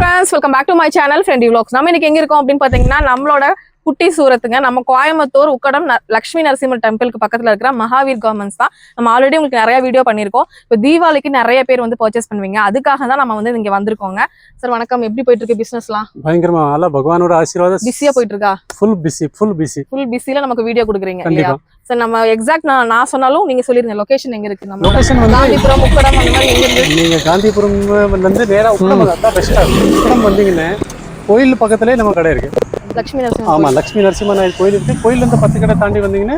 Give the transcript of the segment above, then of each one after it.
friends, welcome back to my channel Friendly Vlogs. நம்ம இன்னைக்கு எங்க இருக்கோம் அப்படினு பாத்தீங்கன்னா நம்மளோட குட்டி சூரத்துங்க. நம்ம கோயம்புத்தூர் உக்கடம் லட்சுமி நரசிம்மர் டெம்பிளுக்கு பக்கத்துல இருக்கிற மகாவீர் கார்மெண்ட்ஸ் தான். நம்ம ஆல்ரெடி உங்களுக்கு நிறைய வீடியோ பண்ணிருக்கோம். இப்போ தீபாவளிக்கு நிறைய பேர் வந்து பர்ச்சேஸ் பண்ணுவீங்க. அதுக்காக தான் நம்ம வந்து இங்க வந்திருக்கோங்க. சார் வணக்கம், எப்படி போயிட்டு இருக்கு பிசினஸ்லாம்? பயங்கரமா நல்லா பகவானோட ஆசீர்வாதம். பிஸியா போயிட்டு இருக்கா? ஃபுல் பிஸில நமக்கு வீடியோ கொடுக்குறீங்க இல்லையா? சார் நம்ம எக்ஸாக்ட் நான் சொன்னாலும் நீங்க சொல்லிருங்க லொகேஷன் எங்க இருக்கு? நம்ம லொகேஷன் வந்து காந்திபுரம் உக்கடம் அந்த மாதிரி எங்க இருக்கு? நீங்க காந்திபுரம்ல இருந்து நேரா உக்கடம் தான் பெஸ்டா இருக்கு. உக்கடம் வந்தீங்கன்னா கோயில் பக்கத்துலயே நம்ம கடை இருக்கு. லட்சுமி நரசிம்மர். ஆமா, லட்சுமி நரசிம்மர் நாயர் கோயில் இருக்கு. கோயில்ல இருந்து 10 கடை தாண்டி வந்தீங்கன்னா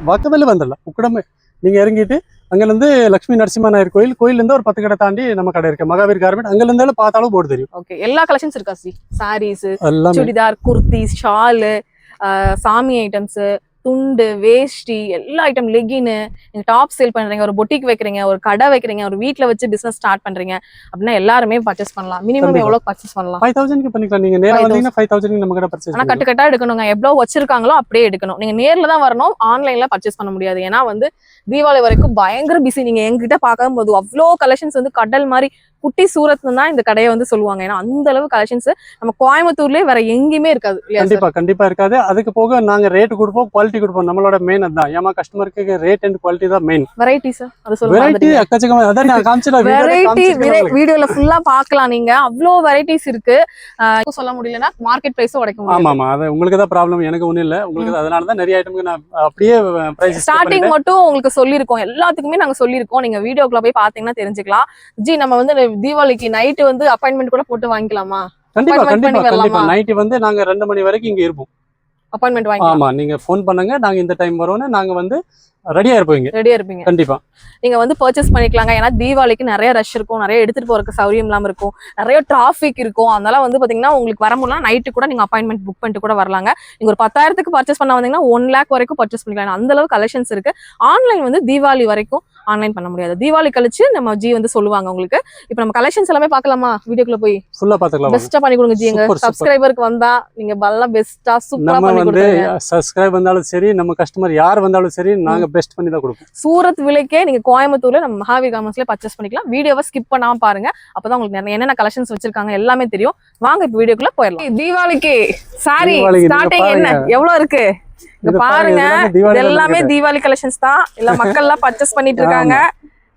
வாக்கபிள் வந்துடலாம். உக்கடம் நீங்க இறங்கிட்டு அங்க இருந்து லட்சுமி நரசிம்மர் நாயர் கோயில்ல இருந்து ஒரு 10 கடை தாண்டி நம்ம கடை இருக்கு. மகாவீர் கார்மெண்ட். அங்க இருந்தாலும் பார்த்தாலும் போர்டு தெரியும். ஓகே, எல்லா கலெக்ஷன்ஸ் இருக்கா? சாரீஸ், சுடிதார், குர்த்திஸ், ஷால், சாமி ஐட்டம்ஸ், துண்டு, வேஷ்டி, எல்லா ஐட்டம், லெகின், நீங்க டாப் சேல் பண்றீங்க, ஒரு பொட்டிக் வைக்கிறீங்க, ஒரு கடை வைக்கிறீங்க, ஒரு வீட்ல வச்சு பிசினஸ் ஸ்டார்ட் பண்றீங்க அப்படின்னா எல்லாருமே பர்ச்சேஸ் பண்ணலாம். மினிமம் எவ்வளவு பர்ச்சேஸ் பண்ணலாம்? 5000 பண்ணிக்கலாம். நீங்க நேரா வந்தீங்கன்னா 5000 நம்ம கடை பர்ச்சேஸ். ஆனா கட்டு எடுக்கணுங்க. எவ்வளவு வச்சிருக்காங்களோ அப்படியே எடுக்கணும். நீங்க நேர்ல தான் வரணும், ஆன்லைன்ல பர்ச்சேஸ் பண்ண முடியாது. ஏன்னா வந்து தீபாவளி வரைக்கும் பயங்கர பிஸி. நீங்க எங்கிட்ட பார்க்கும்போது அவ்வளோ கலெக்ஷன்ஸ் வந்து கடல் மாதிரி குட்டி சூரத்னு தான் இந்த கடையை வந்து சொல்லுவாங்க. ஏன்னா அந்த அளவு கலெக்ஷன்ஸ் நம்ம கோயம்புத்தூர்லயே வேற எங்கேயுமே இருக்காது. கண்டிப்பா இருக்காது. அதுக்கு போக நாங்க ரேட் கொடுப்போம், குவாலிட்டி கொடுப்போம். நம்மளோட மெயின் அதான். ஏமா கஸ்டமருக்கு ரேட் அண்ட் குவாலிட்டி தான் மெயின். வெரைட்டிஸ் அது சொல்லுங்க. வெரைட்டி எக்கச்சக்கமா. அதான் நான் காமிச்சல வெரைட்டி வீடியோல ஃபுல்லா பார்க்கலாம். நீங்க அவ்ளோ வெரைட்டிஸ் இருக்கு. சொல்ல முடியலனா மார்க்கெட் பிரைஸ் உடைக்க முடியும். ஆமா, அது உங்களுக்கு தான் ப்ராப்ளம், எனக்கு ஒண்ணும் இல்ல. உங்களுக்கு அதனால தான் நிறைய ஐட்டம்க்கு நான் அப்படியே பிரைஸ் ஸ்டார்டிங் மட்டும் உங்களுக்கு சொல்லிருக்கோம். எல்லாத்துக்குமே நாங்க சொல்லிருக்கோம். நீங்க வீடியோக்குள்ள போய் பாத்தீங்கன்னா தெரிஞ்சுக்கலாம். ஜி, நம்ம வந்து தீபாவளிக்கு நைட் வந்து அப்பாயின்ட்மெண்ட் கூட போட்டு வாங்கிக்கலாமா? கண்டிப்பா நைட் வந்து நாங்க 2 மணி வரைக்கும் இங்க இருப்போம். அப்பாயின்ட்மெண்ட் வாங்கிக்கலாம். ஆமா, நீங்க ஃபோன் பண்ணுங்க. நாங்க இந்த டைம் வரோம்னா நாங்க வந்து ரெடியா இருப்பீங்க. கண்டிப்பா நீங்க வந்து பர்ச்சேஸ் பண்ணிக்கலாங்க. ஏன்னா தீபாவளிக்கு நிறைய ரஷ் இருக்கும், நிறைய எடுத்துட்டு போறதுக்கு சௌரியம் இல்லாம இருக்கும், நிறைய டிராபிக் இருக்கும். அதனால வந்து பாத்தீங்கன்னா உங்களுக்கு வர முடியல நைட்டு கூட நீங்க அப்பாயின்மெண்ட் புக் பண்ணிட்டு கூட வரலாங்க. நீங்க ஒரு 10,000க்கு பர்ச்சேஸ் பண்ண வந்தீங்கன்னா 1 lakh வரைக்கும் பர்ச்சேஸ் பண்ணிக்கலாம். அந்த அளவு கலெக்ஷன்ஸ் இருக்கு. ஆன்லைன் வந்து தீபாவளி வரைக்கும் ஆன்லைன் பண்ண முடியாது. தீபாவளி கழிச்சு நம்ம ஜி வந்து சொல்லுவாங்க உங்களுக்கு. இப்போ நம்ம கலெக்ஷன்ஸ் எல்லாமே பார்க்கலாமா? வீடியோக்குள்ள போய் ஃபுல்லா பாத்துக்கலாம். பெஸ்டா பண்ணி கொடுங்க ஜி. எங்க சப்ஸ்கிரைபருக்கு வந்தா நீங்க நல்லா பெஸ்டா சூப்பரா பண்ணி கொடுங்க. சப்ஸ்கிரைப் வந்தாலும் சரி, நம்ம கஸ்டமர் யார் வந்தாலும் சரி, நாங்க பெஸ்ட் பண்ணி தான் கொடுப்போம். சூரத் விலைக்கே நீங்க கோயம்புத்தூர்ல நம்ம மகாவீர் கார்மெண்ட்ஸ்ல பர்ச்சேஸ் பண்ணிக்கலாம். வீடியோவை ஸ்கிப் பண்ணாம பாருங்க. அப்பதான் உங்களுக்கு என்னென்ன கலெக்ஷன்ஸ் வச்சிருக்காங்க எல்லாமே தெரியும். வாங்க இப்ப வீடியோக்குள்ள போயிடலாம். தீபாவளிக்கு சாரி ஸ்டார்டிங் என்ன எவ்வளவு இருக்கு இங்க பாருங்க. எல்லாமே தீபாவளி கலெக்ஷன்ஸ் தான். இல்ல மக்கள் எல்லாம் பர்ச்சேஸ் பண்ணிட்டு இருக்காங்க.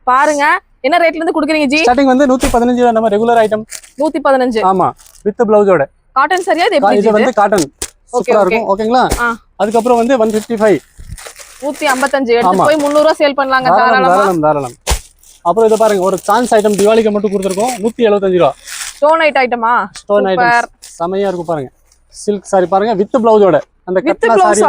பாருங்க என்ன ரேட்ல இருந்து குடுக்குறீங்க ஜி? ஸ்டார்டிங் வந்து 115 நம்ம ரெகுலர் ஐட்டம். 115. ஆமா, வித் ப்ளவுஸோட. காட்டன் சரியா? இது வந்து காட்டன் சூப்பரா இருக்கும். ஓகேங்களா? அதுக்கு அப்புறம் வந்து 155. 155 எடுத்து போய் 300 ரூபாய் சேல் பண்ணலாங்க. தாராளம். அப்புறம் இத பாருங்க, ஒரு சான்ஸ் ஐட்டம் தீபாவளிக்கு மட்டும் கொடுத்துருக்கோம். 175 ரூபாய். ஸ்டோன் ஐட்டமா? ஸ்டோன் ஐட்டம் செமையா இருக்கும் பாருங்க. சில்க் சாரி பாருங்க வித் ப்ளவுஸோட. அந்த கட்னா சாரி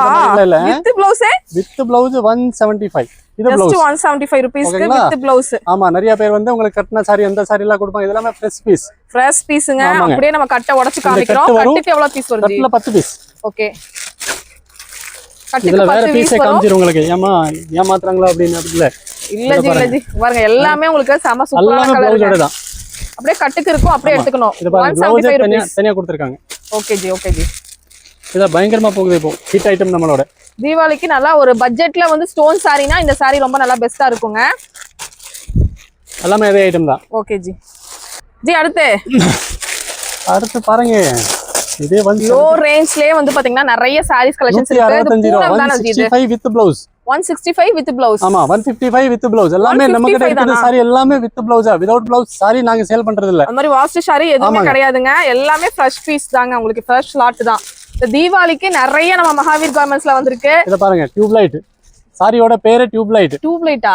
இல்ல வித் ப்ளவுஸே. With blouse 175. இது ப்ளவுஸ் 175 ரூபாய்க்கு வித் ப்ளவுஸ். ஆமா, நிறைய பேர் வந்து உங்களுக்கு கட்னா சாரி அந்த சாரி எல்லாம் கொடுப்பாங்க. இதெல்லாம் ஃப்ரெஷ் பீஸ்ங்க. அப்படியே நம்ம கட்டை உடைச்சு காமிக்கிறோம். கட்டுக்கு எவ்வளவு பீஸ் வருது? கட்ல 10 பீஸ். ஓகே, இதுல வேற பீஸே காமிச்சிரும் உங்களுக்கு. ஏமாத்துறாங்களா அப்படின்னு இல்ல ஜி பாருங்க. எல்லாமே உங்களுக்கு செம சூப்பரான கலர் தான். அப்படியே கட்டுக்கு இருக்கும், அப்படியே எடுத்துக்கணும். 175 ரூபாய் தனியா கொடுத்திருக்காங்க. Okay G. இத பயங்கரமா போகுது. இப்போ ஹிட் ஐட்டம் நம்மளோட. தீபாவளிக்கு நல்லா ஒரு பட்ஜெட்ல வந்து ஸ்டோன் சாரினா இந்த சாரி ரொம்ப நல்லா பெஸ்டா இருக்குங்க. எல்லாமே அதே ஐட்டம் தான். Okay G. அடுத்து பாருங்க, இதே வந்து லோ ரேஞ்ச்லயே வந்து பாத்தீங்கன்னா நிறைய சாரீஸ் கலெக்ஷன்ஸ் இருக்கு. 165 வித் ப்ளவுஸ். 165 with blouse. ஆமா, 155 வித் ப்ளவுஸ். எல்லாமே நம்ம கிட்ட இருக்கிற சாரி எல்லாமே வித் ப்ளவுஸா. வித்அவுட் ப்ளவுஸ் சாரி நாங்க சேல் பண்றது இல்ல. அந்த மாதிரி வாஸ்ட் சாரி எதுவுமே கிடையாதுங்க. எல்லாமே ஃப்ரெஷ் பீஸ் தாங்க. உங்களுக்கு ஃப்ரெஷ் லாட் தான். இந்த தீபாவளிக்கு நிறைய நம்ம மகாவீர் கார்மெண்ட்ஸ்ல வந்திருக்கு. இத பாருங்க, டியூப் லைட். சாரியோட பேரே டியூப் லைட். டியூப் லைட்டா?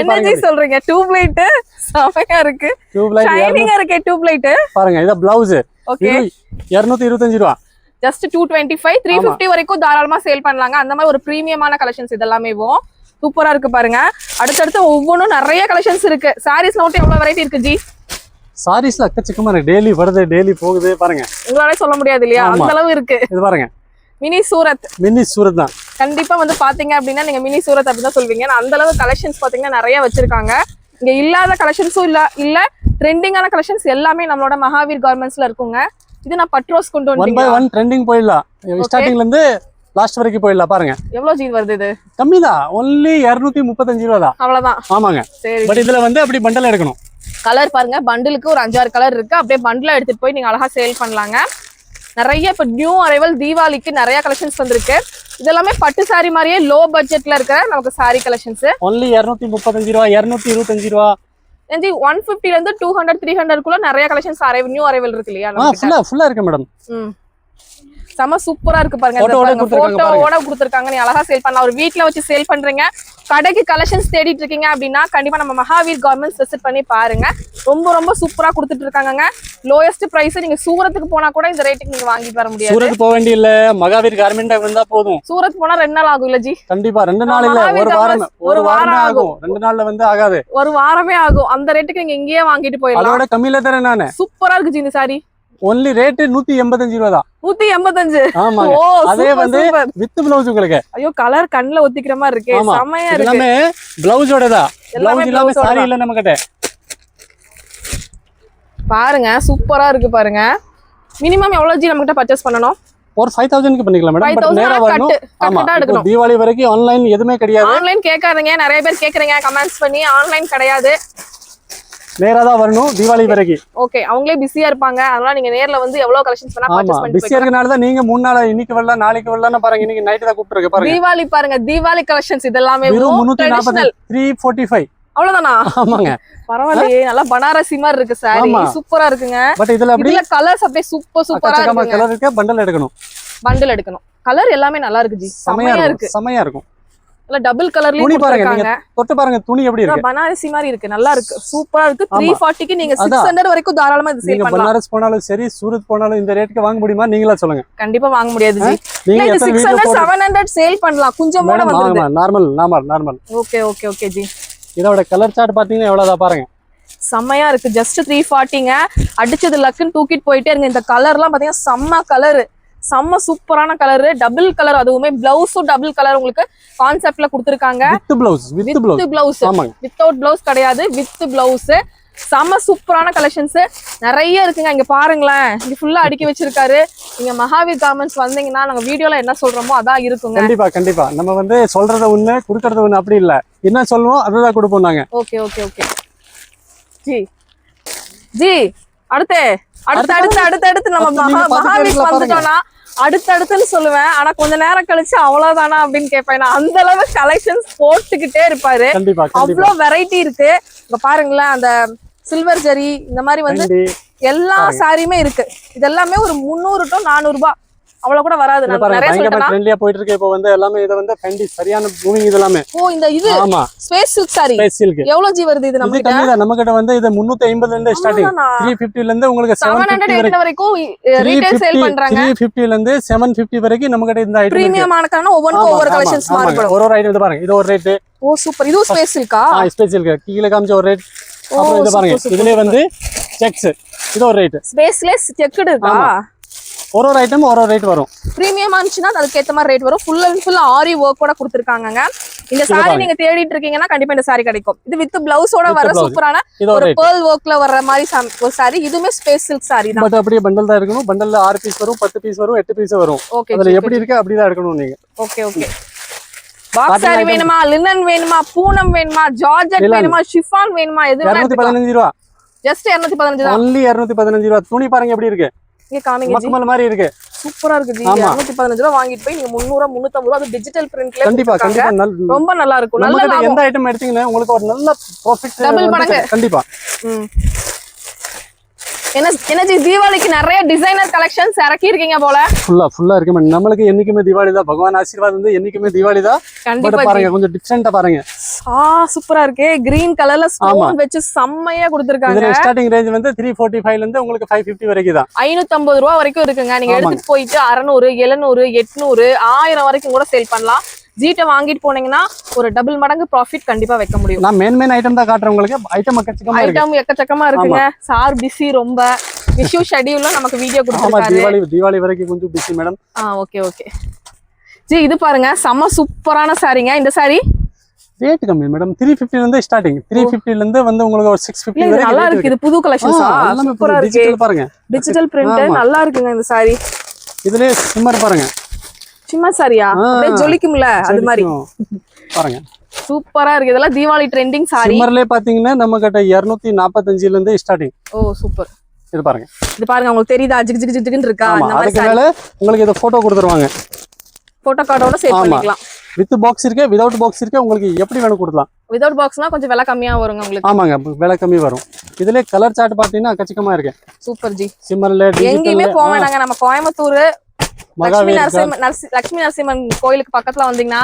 என்ன சொல்றீங்க? டியூப் லைட் செமையா இருக்கு. டியூப் லைட் ஷைனிங்கா இருக்கு. டியூப் லைட் பாருங்க. இத ப்ளவுஸ். ஓகே, 225 ரூபாய். ஜஸ்ட் 225. 350 வரைக்கும் தாராளமா சேல் பண்ணலாங்க. அந்த மாதிரி ஒரு பிரீமியமான கலெக்ஷன்ஸ் இதெல்லாமே சூப்பரா இருக்கு பாருங்க. அடுத்தடுத்து ஒவ்வொன்றும் நிறைய கலெக்ஷன்ஸ் இருக்கு. சாரீஸ் நோட்டு எவ்வளவு வெரைட்டி இருக்கு ஜி? சாரீஸ்ல அக்கச்சக்கமா இருக்கு. டெய்லி வருது, டெய்லி போகுது பாருங்க. உங்களால சொல்ல முடியாது இல்லையா, அந்த அளவு இருக்கு. இது பாருங்க, மினி சூரத் தான். கண்டிப்பா வந்து பாத்தீங்க அப்படின்னா நீங்க மினி சூரத் அப்படிதான் சொல்வீங்க. அந்த அளவு கலெக்ஷன்ஸ் பாத்தீங்கன்னா நிறைய வச்சிருக்காங்க. இங்க இல்லாத கலெக்ஷன்ஸும் இல்ல ட்ரெண்டிங்கான கலெக்ஷன்ஸ் எல்லாமே நம்மளோட மகாவீர் கார்மெண்ட்ஸ்ல இருக்குங்க. இது நான் பட்ரோஸ் கொண்டு வந்தேன். 1 by 1 ட்ரெண்டிங் போயிடலாம். ஸ்டார்டிங்ல இருந்து லாஸ்ட் வரைக்கும் போயிடலாம். பாருங்க எவ்வளவு ஜி வருது. இது கம்மி தான், ஒன்லி 235 ரூபா தான். அவ்வளவுதான். ஆமாங்க. பட் இதுல வந்து அப்படி பண்டல் எடுக்கணும். கலர் பாருங்க, பண்டிலுக்கு ஒரு 5-6 கலர் இருக்கு. அப்படியே பண்டிலா எடுத்துட்டு போய் நீங்க அழகா சேல் பண்ணலாங்க. நிறைய இப்ப நியூ அரைவல் தீபாவளிக்கு நிறைய கலெக்ஷன்ஸ் வந்திருக்கு. இதெல்லாமே பட்டு சாரி மாதிரியே லோ பட்ஜெட்ல இருக்கிற நமக்கு சாரி கலெக்ஷன்ஸ். ஒன்லி 235 ரூபா, 225 ரூபா. 150 ல இருந்து 200 300 குள்ள நிறைய கலெக்ஷன்ஸ் நியூ அரைவல் இருக்கு இல்லையா? ஃபுல்லா இருக்கு மேடம். செம சூப்பரா இருக்கு பாருங்க. போட்டோவோட கொடுத்துருக்காங்க. நீ அழகா சேல் பண்ணலாம். ஒரு வீட்ல வச்சு சேல் பண்றீங்க, கடைக்கு கலெக்ஷன்ஸ் தேடிட்டு இருக்கீங்க அப்படின்னா கண்டிப்பா நம்ம மகாவீர் கார்மெண்ட்ஸ் விசிட் பண்ணி பாருங்க. ரொம்ப ரொம்ப சூப்பரா கொடுத்துட்டு இருக்காங்க. Lowest price. நீங்க சூரத்துக்கு போனா கூட இந்த ரேட்டுக்கு நீங்க வாங்கிட்டு வர முடியாது. சூரத் போக வேண்டிய இல்ல, மகாவீர் கார்மெண்ட் வந்தா போதும். சூரத் போனா 2 நாள் ஆகும் இல்ல ஜி? கண்டிப்பா 2 நாள் இல்ல, ஒரு வாரம் ஆகும். 2 நாள்ல வந்து ஆகாது, ஒரு வாரமே ஆகும். அந்த ரேட்டுக்கு நீங்க இங்கேயே வாங்கிட்டு போயிடலாம். அதோட கம்மியில தரேன் நானு. சூப்பரா இருக்கு ஜி இந்த சாரி. ஒன்லி ரேட் 185 ரூபா தான். 185. ஆமாங்க. அதே வந்து வித் ப்ளவுஸ் உங்களுக்கு. ஐயோ கலர் கண்ணுல ஒத்திக்கிற மாதிரி இருக்கு. செமையா இருக்கு. எல்லாமே ப்ளவுஸோட தான். ப்ளவுஸ் இல்லாம சாரி இல்ல நம்ம கிட்ட. பாருங்க சூப்பரா இருக்கு பாருங்க. மினிமம் எவ்வளவு ஜி நம்ம கிட்ட பர்ச்சேஸ் பண்ணனும்? ஒரு 5000 க்கு பண்ணிக்கலாம் மேடம். பட் நேரா வரணும். ஆமா, தீபாவளி வரைக்கும் ஆன்லைன் எதுமே கிடையாது. ஆன்லைன் கேட்காதீங்க, நிறைய பேர் கேக்குறீங்க கமெண்ட்ஸ் பண்ணி. ஆன்லைன் கிடையாது, நேரா தான் வரணும் தீபாவளி வரைக்கும். ஓகே, அவங்களே பிஸியா இருப்பாங்க. அதனால நீங்க நேர்ல வந்து எவ்வளவு கலெக்ஷன்ஸ் வேணா பர்ச்சேஸ் பண்ணி பிஸியா இருக்கனால தான் நீங்க 3 நாள் இன்னைக்கு வரலாம் நாளைக்கு வரலாம்னு பாருங்க. இன்னைக்கு நைட் தான் கூப்பிட்டுருக்கு பாருங்க. தீபாவளி பாருங்க, தீபாவளி கலெக்ஷன்ஸ் இதெல்லாம் 340 345 அவ்வளவுதானா? ஆமாங்க. பரவாயில்லையே, நல்லா பனாரசி மாதிரி இருக்கு சாரி. சூப்பரா இருக்குங்க. பட் இதுல அப்படியே கலர்ஸ் அப்படியே சூப்பரா இருக்கு. கலர் இருக்கு. பண்டல் எடுக்கணும். கலர் எல்லாமே நல்லா இருக்கு ஜி. செமையா இருக்கும். இல்ல டபுள் கலர்லயே துணி பாருங்க, நீங்க தொட்டு பாருங்க துணி எப்படி இருக்கு. பனாரசி மாதிரி இருக்கு, நல்லா இருக்கு, சூப்பரா இருக்கு. 340 க்கு நீங்க 600 வரைக்கும் தாராளமா இது சேல் பண்ணலாம். பனாரஸ் போனாலும் சரி, சூரத் போனாலும் இந்த ரேட்க்கு வாங்க முடியுமா? நீங்களா சொல்லுங்க. கண்டிப்பா வாங்க முடியாது ஜி. நீங்க 600 700 சேல் பண்ணலாம். கொஞ்சமோட வந்துருது. நார்மல். Okay G. இதோட கலர் சார்ட் பாத்தீங்கன்னா எவ்வளவுதான் பாருங்க. செம்மையா இருக்கு. ஜஸ்ட் 340ங்க. அடிச்சது லக்குன்னு தூக்கிட்டு போயிட்டே இருங்க. இந்த கலர்லாம் பாத்தீங்கன்னா செம்ம கலர், செம்ம சூப்பரான கலர். டபுள் கலர், அதுவுமே பிளவுஸும் டபுள் கலர் உங்களுக்கு கான்செப்ட்ல கொடுத்திருக்காங்க. வித் பிளவுஸ், வித்தவுட் பிளவுஸ் கிடையாது, வித் பிளவுஸ். செம்ம சூப்பரான கலெக்ஷன்ஸ் நிறைய இருக்குங்க. இங்க பாருங்களேன், இங்க ஃபுல்லா அடுக்கி வச்சிருக்காரு. நீங்க மகாவீர் கார்மெண்ட்ஸ் வந்தீங்கன்னா நாங்க வீடியோல என்ன சொல்றோமோ அதான் இருக்குங்க. கண்டிப்பா நம்ம வந்து சொல்றது ஒண்ணு, குடுக்கறது ஒண்ணு, அப்படி இல்ல. என்ன சொல்லுவோம் அதுதான் கொடுப்போம் நாங்க. Okay G. அடுத்து நம்ம மகாவீர் வந்துட்டோம்னா அடுத்தடுத்துன்னு சொல்லுவேன். ஆனா கொஞ்ச நேரம் கழிச்சு அவ்வளவுதானா அப்படின்னு கேட்பேன். அந்த அளவு கலெக்ஷன்ஸ் போட்டுக்கிட்டே இருப்பாரு. அவ்வளவு வெரைட்டி இருக்கு. இங்க பாருங்களேன், அந்த சில்வர் ஜரி இந்த மாதிரி வந்து எல்லா சாரியுமே இருக்கு. இதெல்லாமே ஒரு 300 to 400 ரூபாய் அவ்வளவு கூட வராது. நான் நிறைய சொல்றேன், ட்ரெண்ட்லியா போயிட்டு இருக்கு. இப்போ வந்து எல்லாமே இது வந்து ஃபெண்டி சரியான மூவிங் இதெல்லாம். இந்த இது ஆமா ஸ்பேஸ் சில்க் சாரி. எவ்வளவு ஜி வருது இது நம்ம கிட்ட? நம்ம கிட்ட வந்து இது 350 ல இருந்து ஸ்டார்டிங், 350 ல இருந்து உங்களுக்கு 700 வரைக்கும் ரீட்டைல் சேல் பண்றாங்க. 350 ல இருந்து 750 வரைக்கும் நம்ம கிட்ட இந்த ஐட்டம் பிரீமியம் ஆனக்கான ஒவ்வொரு கலெக்ஷன்ஸ் மாறுபடும். ஒரு ஐட்டம் இது பாருங்க, இது ஒரு ரேட். Oh super. இது ஸ்பேஸ் சில்கா? Space silk. கீழ காமிச்ச ஒரு ரேட். அப்புறம் இது பாருங்க, இதுலயே வந்து செக்ஸ், இது ஒரு ரேட். ஸ்பேஸ்லெஸ் செக்டு இருக்கா? ஒரு ஐட்டம் ஒரு ரேட் வரும். பிரீமியம் ஆனிச்சுனா அதுக்கு ஏத்த மாதிரி ரேட் வரும். Full and full aari work கூட கொடுத்திருக்காங்க. இந்த சாரி நீங்க தேடிட்டு இருக்கீங்கன்னா கண்டிப்பா இந்த சாரி கிடைக்கும். இது வித் பிளவுஸோட வர சூப்பரான ஒரு pearl workல வர மாதிரி ஒரு சாரி. இதுமே ஸ்பேஸ் சில்க் சாரி தான். பட் அப்படியே பண்டல் தான் இருக்கணும். பண்டல்ல 6 பீஸ் வரும், 10 பீஸ் வரும், 8 பீஸ் வரும். அதுல எப்படி இருக்கு அப்படி தான் எடுக்கணும் நீங்க. ஓகே. பாக்ஸ் சாரி வேணுமா, லினன் வேணுமா, பூனம் வேணுமா, ஜார்ஜெட் வேணுமா, ஷிஃபான் வேணுமா, எது வேணுமா? 215 ரூபாய். ஜஸ்ட் 215 தான். only 215 ரூபாய். துணி பாருங்க எப்படி இருக்கு. இங்க காமிங்க ஜி. மக்மல் மாதிரி இருக்கு. சூப்பரா இருக்கு ஜி. 215 ரூபாய் வாங்கிட்டு போய் நீங்க 300 350 ரூபாய் அது டிஜிட்டல் பிரிண்ட்ல கண்டிப்பா ரொம்ப நல்லா இருக்கும். நல்ல எந்த ஐட்டம் எடுத்தீங்கன்னா உங்களுக்கு ஒரு நல்ல ப்ராஃபிட் டபுள் மடங்கு கண்டிப்பா. என்ன ஜி, தீபாவளிக்கு நிறைய டிசைனர் கலெக்ஷன்ஸ் இறக்கி இருக்கீங்க போல. ஃபுல்லா இருக்கு மேம். நமக்கு என்னைக்குமே தீபாவளி தான். பகவான் ஆசீர்வாதம் வந்து என்னைக்குமே தீபாவளி தான். கண்டிப்பா பாருங்க, கொஞ்சம் டிஃபரண்டா பாருங்க. சூப்பரா இருக்கு. கிரீன் கலர்ல ஸ்டோன் வெச்சு செம்மையா கொடுத்திருக்காங்க. இதுல ஸ்டார்டிங் ரேஞ்ச் வந்து 345 ல இருந்து உங்களுக்கு 550 வரைக்கும் தான். 550 ரூபாய் வரைக்கும் இருக்குங்க. நீங்க எடுத்துட்டு போயிட்டு 600 700 800 1000 வரைக்கும் கூட சேல் பண்ணலாம். ஜீட்ட வாங்கிட்டு போனீங்கன்னா ஒரு டபுள் மடங்கு ப்ராஃபிட் கண்டிப்பா வைக்க முடியும். நான் மெயின் ஐட்டம் தான் காட்டுறேன் உங்களுக்கு. ஐட்டம் எக்கச்சக்கமா இருக்குங்க. சார் பிஸி ரொம்ப. விஷு ஷெட்யூல்ல நமக்கு வீடியோ கொடுத்திருக்காரு. தீபாவளி வரைக்கும் கொஞ்சம் பிஸி மேடம். ஓகே ஜி. இது பாருங்க, செம சூப்பரான சாரிங்க. இந்த சாரி ரேட் கம்மி மேடம். 350 ல இருந்து ஸ்டார்டிங். 350 ல இருந்து வந்து உங்களுக்கு ஒரு 650 வரைக்கும் நல்லா இருக்கு. இது புது கலெக்ஷன்ஸா? சூப்பரா இருக்கு. டிஜிட்டல் பாருங்க, டிஜிட்டல் பிரிண்ட் நல்லா இருக்குங்க இந்த சாரி. இதுல சிம்மர் பாருங்க. சிம்மர் சாரியா? அப்படியே ஜொலிக்கும்ல அது மாதிரி பாருங்க. சூப்பரா இருக்கு. இதெல்லாம் தீபாவளி ட்ரெண்டிங் சாரி. சிம்மர்லயே பாத்தீங்கன்னா நம்ம கிட்ட 245 இருந்து ஸ்டார்டிங். ஓ சூப்பர். இது பாருங்க. இது பாருங்க உங்களுக்கு தெரியுதா ஜிக் ஜிக் ஜிக்னு இருக்கா? அந்த மாதிரி அதுக்கு மேல உங்களுக்கு இத போட்டோ கொடுத்துருவாங்க. போட்டோ கார்டோட சேவ் பண்ணிக்கலாம். வித் பாக்ஸ் இருக்கு, வித்அவுட் பாக்ஸ் இருக்கு. உங்களுக்கு எப்படி வேணும் கொடுக்கலாம். வித்அவுட் பாக்ஸ்னா கொஞ்சம் விலை கம்மியா வருங்க உங்களுக்கு. ஆமாங்க, விலை கம்மி வரும். இதுல கலர் சார்ட் பாத்தீங்கன்னா கச்சிக்கமா இருக்கு. Super G. சிம்மர்ல எங்கேயுமே போக வேண்டாங்க. நம்ம கோயம்புத்தூர் லட்சுமி நரசிம்மன் கோயிலுக்கு பக்கத்துல வந்தீங்கன்னா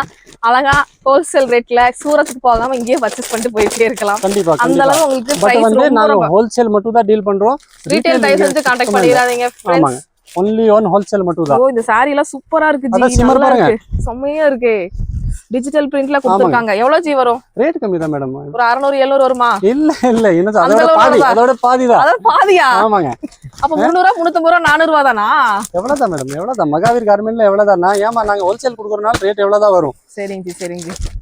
அழகா ஹோல்சேல் ரேட்ல சூரத்துக்கு போகாம இங்கேயே பர்ச்சேஸ் பண்ணிட்டு போயிட்டே இருக்கலாம். கண்டிப்பா. அந்த அளவு உங்களுக்கு பட் வந்து நாங்க ஹோல்சேல் மட்டும் தான் டீல் பண்றோம். ரீட்டைல் தயவு செஞ்சு கான்டாக்ட் பண்ணிராதீங்க फ्रेंड्स. ஆமாங்க, only on wholesale மட்டும் தான். ஓ இந்த சாரி எல்லாம் சூப்பரா இருக்கு ஜி. சிம்மர் பாருங்க, செமையா இருக்கு. டிஜிட்டல் பிரிண்ட்ல கொடுத்திருக்காங்க. எவ்வளவு ஜி வரும்? ரேட் கம்மி தான் மேடம். ஒரு 600 700 வருமா? இல்ல என்ன அதோட பாதி தான். அதோட பாதியா? ஆமாங்க. அப்ப 300 350 400 தானா? எவ்வளவுதான் மேடம், எவ்வளவுதான். மகாவீர் கார்மெண்ட்ல எவ்வளவுதான். ஏமா நாங்க ஹோல்சேல் கொடுக்கறனால ரேட் எவ்வளவுதான் வரும். சரிங்க ஜி.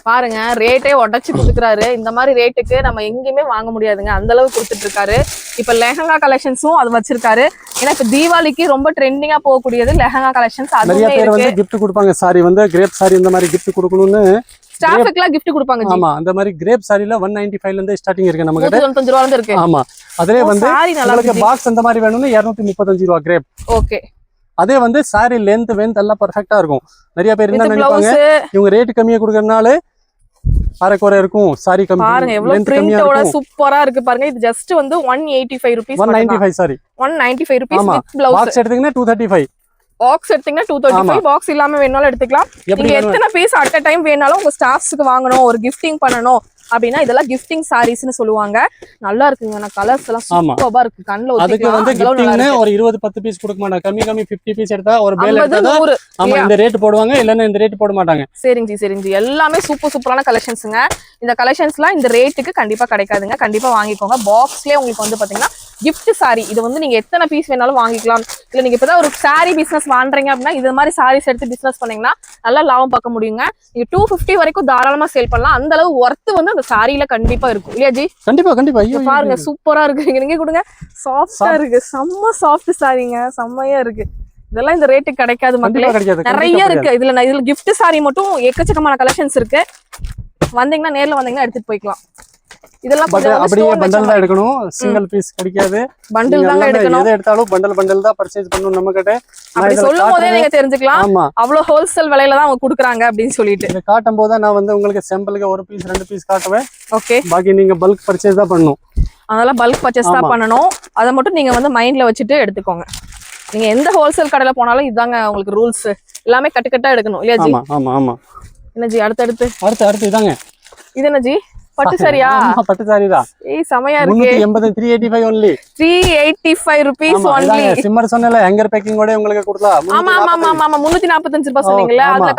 பாருங்க ரேட்டே உடைச்சு கொடுக்குறாரு. இந்த மாதிரி ரேட்டுக்கு நம்ம எங்கேயுமே வாங்க முடியாதுங்க. அந்த அளவு கொடுத்துட்டு இருக்காரு. இப்ப லெஹங்கா கலெக்ஷன்ஸும் அது வச்சிருக்காரு. ஏன்னா இப்ப தீபாவளிக்கு ரொம்ப ட்ரெண்டிங்கா போகக்கூடியது லெஹங்கா கலெக்ஷன்ஸ். நிறைய பேர் வந்து கிஃப்ட் கொடுப்பாங்க. சாரி வந்து கிரேப் சாரி இந்த மாதிரி கிஃப்ட் கொடுக்கணும்னு ஸ்டாஃப்க்குலாம் கிஃப்ட் கொடுப்பாங்க. ஆமா, அந்த மாதிரி கிரேப் சாரில 195 ல இருந்து ஸ்டார்டிங் இருக்கு நம்ம கிட்ட. 195 ரூபாயில இருந்து இருக்கு. ஆமா, அதுலயே வந்து உங்களுக்கு பாக்ஸ் அந்த மாதிரி வேணும்னு 235 ரூபாய் கிரேப். ஓகே. அதே வந்து சாரி லென்த் எல்லாம் பெர்ஃபெக்ட்டா இருக்கும். நிறைய பேர் என்ன நினைப்பாங்க, இவங்க ரேட் கம்மியா கொடுக்கறனால அரைக்குறை இருக்கும், சாரி கம்மி. பாருங்க எவ்வளவு பிரிண்டோட சூப்பரா இருக்கு பாருங்க. இது ஜஸ்ட் வந்து 185 rupees. 195 sorry 195 rupees with blouse. Box எடுத்தீங்கன்னா 235. பாக்ஸ் எடுத்தீங்கன்னா 235. பாக்ஸ் இல்லாம வேணாலும் எடுத்துக்கலாம். நீங்க எத்தனை பீஸ் அட் a டைம் வேணாலும் உங்க ஸ்டாஃப்ஸ்க்கு வாங்கணும், ஒரு கிஃப்டிங் பண்ணணும் அப்படின்னா இதெல்லாம் கிஃப்டிங் சாரீஸ்னு சொல்லுவாங்க. நல்லா இருக்குங்க. நான் கலர்ஸ் எல்லாம் சூப்பரா இருக்கு. கண்ணுல அதுக்கு வந்து கிஃப்டிங்னு ஒரு 20 பீஸ் கொடுக்க மாட்டாங்க. கம்மி 50 பீஸ் எடுத்தா ஒரு பேல் எடுத்தா ஆமா இந்த ரேட் போடுவாங்க, இல்லன்னா இந்த ரேட் போட மாட்டாங்க. சரிங்க ஜி. எல்லாமே சூப்பரான கலெக்ஷன்ஸ்ங்க. இந்த கலெக்ஷன்ஸ்லாம் இந்த ரேட்டுக்கு கண்டிப்பா கிடைக்காதுங்க. கண்டிப்பா வாங்கிக்கோங்க. பாக்ஸ்லயே உங்களுக்கு வந்து பாத்தீங்கன்னா gift சாரி. இது வந்து நீங்க எத்தனை பீஸ் வேணாலும் வாங்கிக்கலாம். இல்ல நீங்க இப்பதான் ஒரு சாரி பிசினஸ் பண்றீங்க அப்படின்னா இது மாதிரி சாரீஸ் எடுத்து பிசினஸ் பண்ணீங்கன்னா நல்லா லாபம் பார்க்க முடியுங்க. நீங்க 250 வரைக்கும் தாராளமா சேல் பண்ணலாம். அந்த அளவு ஒர்த் வந்து அந்த சாரியில கண்டிப்பா இருக்கும் இல்லையா ஜி? கண்டிப்பா. பாருங்க சூப்பரா இருக்கு. நீங்க கொடுங்க. சாஃப்டா இருக்கு. செம்ம சாஃப்ட் சாரிங்க. செம்மையா இருக்கு. இதெல்லாம் இந்த ரேட்டுக்கு கிடைக்காது மக்களே. நிறைய இருக்கு. இதுல gift சாரி மட்டும் எக்கச்சக்கமான கலெக்ஷன்ஸ் இருக்கு. வந்தீங்கன்னா நேர்ல வந்தீங்கன்னா எடுத்துட்டு போய்க்கலாம். இதெல்லாம் அப்படியே பண்டல் தான் எடுக்கணும். சிங்கிள் பீஸ் கிடைக்காது. பண்டல் தான் எடுக்கணும். எதை எடுத்தாலும் பண்டல் தான் பர்ச்சேஸ் பண்ணனும் நம்ம கிட்ட. அப்படி சொல்லும்போதே நீங்க தெரிஞ்சுக்கலாம் அவ்வளவு ஹோல்சேல் விலையில தான் அவங்க குடுக்குறாங்க அப்படினு சொல்லிட்டு. இத காட்டும்போது நான் வந்து உங்களுக்கு சாம்பிளுக்கு ஒரு பீஸ் 2 பீஸ் காட்டுவேன். ஓகே. பாக்கி நீங்க பல்க் பர்ச்சேஸ் தான் பண்ணனும். அதனால பல்க் பர்ச்சேஸ் தான் பண்ணனும். அத மட்டும் நீங்க வந்து மைண்ட்ல வச்சிட்டு எடுத்துக்கோங்க. நீங்க எந்த ஹோல்சேல் கடையில போனாலும் இதாங்க உங்களுக்கு ரூல்ஸ். எல்லாமே கட்டா எடுக்கணும் இல்லையா ஜி? ஆமா. என்ன ஜி அடுத்து இதாங்க. இது என்ன ஜி? பட்டு சாரியா? ஆமா பட்டு சாரி தான். ஏய் செமையா இருக்கு. 385 only. 385 rupees only. சிம்மர் சொன்னல ஹேங்கர் பேக்கிங் ஓட உங்களுக்கு கொடுத்தலாம். ஆமா 345 ரூபாய் சொன்னீங்கல. அதுல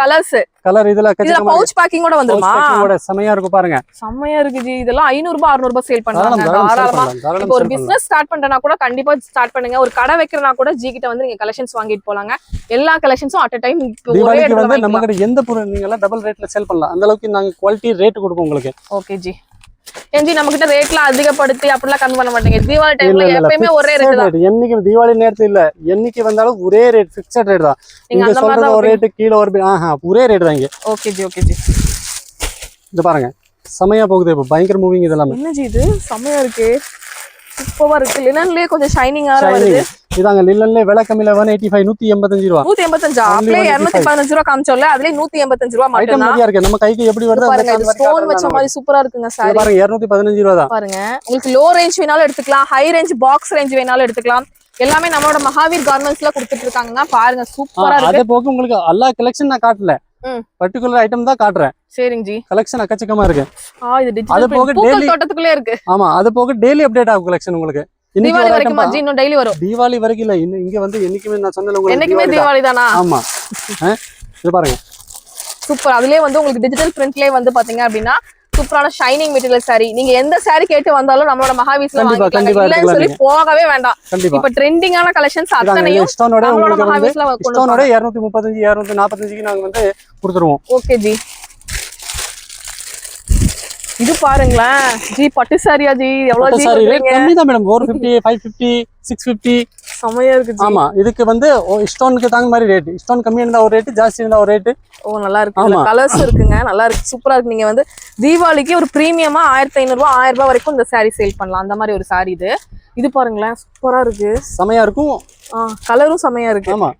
கலர் இதுல பவுச் பேக்கிங் ஓட வந்துருமா? பேக்கிங் ஓட செமையா இருக்கு பாருங்க. செமையா இருக்கு ஜி. இதெல்லாம் 500 ரூபாய் 600 ரூபாய் சேல் பண்றாங்க. தாராளமா இப்போ ஒரு பிசினஸ் ஸ்டார்ட் பண்றனா கூட கண்டிப்பா ஸ்டார்ட் பண்ணுங்க. ஒரு கடை வைக்கிறனா கூட ஜி கிட்ட வந்து நீங்க கலெக்ஷன்ஸ் வாங்கிட்டு போலாங்க. எல்லா கலெக்ஷன்ஸும் அட் a டைம் ஒரே இடத்துல வந்து நம்ம கிட்ட எந்த பொருள் நீங்க எல்லாம் டபுள் ரேட்ல சேல் பண்ணலாம். அந்த அளவுக்கு நாங்க குவாலிட்டி ரேட் கொடுப்போம் உங்களுக்கு. Okay G. ஏன்ஜி நம்ம கிட்ட ரேட்ல அதிகப்படுத்தி அப்படிலாம் கம்மி பண்ண மாட்டீங்க. தீபாவளி டைம்ல எப்பவுமே ஒரே ரேட் தான். என்னைக்கு தீபாவளி நேரத்துல இல்ல, என்னைக்கு வந்தாலும் ஒரே ரேட், ஃபிக்ஸட் ரேட் தான். நீங்க சொல்றது ஒரு ரேட் கீழ ஒரு ஒரே ரேட் தான் இங்க. ஓகே ஜி. இது பாருங்க செமையா போகுது. இப்ப பயங்கர மூவிங் இதெல்லாம். என்ன ஜி இது செமையா இருக்கு. சூப்பரா இருக்கு. லினன்லயே கொஞ்சம் ஷைனிங்கா வருது. இதாங்க லினன்ல விலை கம்மில 185 185 ரூபாய். 185 அப்படியே 215 ரூபாய் காமிச்சோம்ல. அதுல 185 ரூபாய் மட்டும் தான். ஐட்டம் இருக்கு. நம்ம கைக்கு எப்படி வருது அந்த ஸ்டோன் வச்ச மாதிரி சூப்பரா இருக்குங்க சாரி. பாருங்க 215 ரூபாய் தான். பாருங்க உங்களுக்கு லோ ரேஞ்ச் வேணாலும் எடுத்துக்கலாம், ஹை ரேஞ்ச் பாக்ஸ் ரேஞ்ச் வேணாலும் எடுத்துக்கலாம். எல்லாமே நம்மளோட மகாவீர் கார்மெண்ட்ஸ்ல கொடுத்துட்டு இருக்காங்க. பாருங்க சூப்பரா இருக்கு. அதே போக உங்களுக்கு எல்லா கலெக்ஷன் நான் காட்டல, பர்టిక్యులர் ஐட்டம் தான் காட்டுறேன். சரிங்க ஜி. கலெக்ஷன் அக்கச்சக்கமா இருக்கு. இது டிஜிட்டல் பூக்கள் தோட்டத்துக்குள்ளே இருக்கு. ஆமா அது போக டெய்லி அப்டேட் ஆகும் கலெக்ஷன் உங்களுக்கு. தீபாவளி வரைக்கும் ஜி இன்னும் டெய்லி வரும். தீபாவளி வரைக்கும் இல்ல, இங்க வந்து என்னைக்குமே நான் சொன்னல உங்களுக்கு என்னைக்குமே தீபாவளி தானா? ஆமா. இது பாருங்க சூப்பர். அதுலயே வந்து உங்களுக்கு டிஜிட்டல் பிரிண்ட்லயே வந்து பாத்தீங்க அப்படின்னா சூப்பரான ஷைனிங் மெட்டீரியல் சாரி. நீங்க எந்த சாரி கேட்டு வந்தாலும் நம்மளோட மகாவீர்ல வாங்கிக்கலாம். இல்லன்னு சொல்லி போகவே வேண்டாம். இப்ப ட்ரெண்டிங்கான கலெக்ஷன்ஸ் அத்தனையும் நம்மளோட மகாவீர்ல ஸ்டோனோட 235 245 க்கு நாங்க வந்து கொடுத்துருவோம். ஓகே ஜி. இது பாருங்களேன் ஜி, பட்டு சாரியா ஜி? எவ்வளவு ஜி சாரி ரேட் சொல்றீங்க? கம்மி தான் மேடம். 450, 550, 650. செமையா இருக்கு ஜி. ஆமா, இதுக்கு வந்து ஸ்டோனுக்கு தாங்க மாதிரி ரேட். ஸ்டோன் கம்மியா இருந்தா ஒரு ரேட், ஜாஸ்தி இருந்தா ஒரு ரேட். ஓ நல்லா இருக்கு. கலர்ஸ் இருக்குங்க, நல்லா இருக்கு, சூப்பரா இருக்கு. நீங்க வந்து தீபாவளிக்கு ஒரு பிரீமியமா 1500 ரூபாய் 1000 ரூபாய் வரைக்கும் இந்த சாரி சேல் பண்ணலாம். அந்த மாதிரி ஒரு சாரி இது. இது பாருங்களேன், சூப்பரா இருக்கு, செமையா இருக்கும். கலரும் செமையா இருக்கு. ஆமா,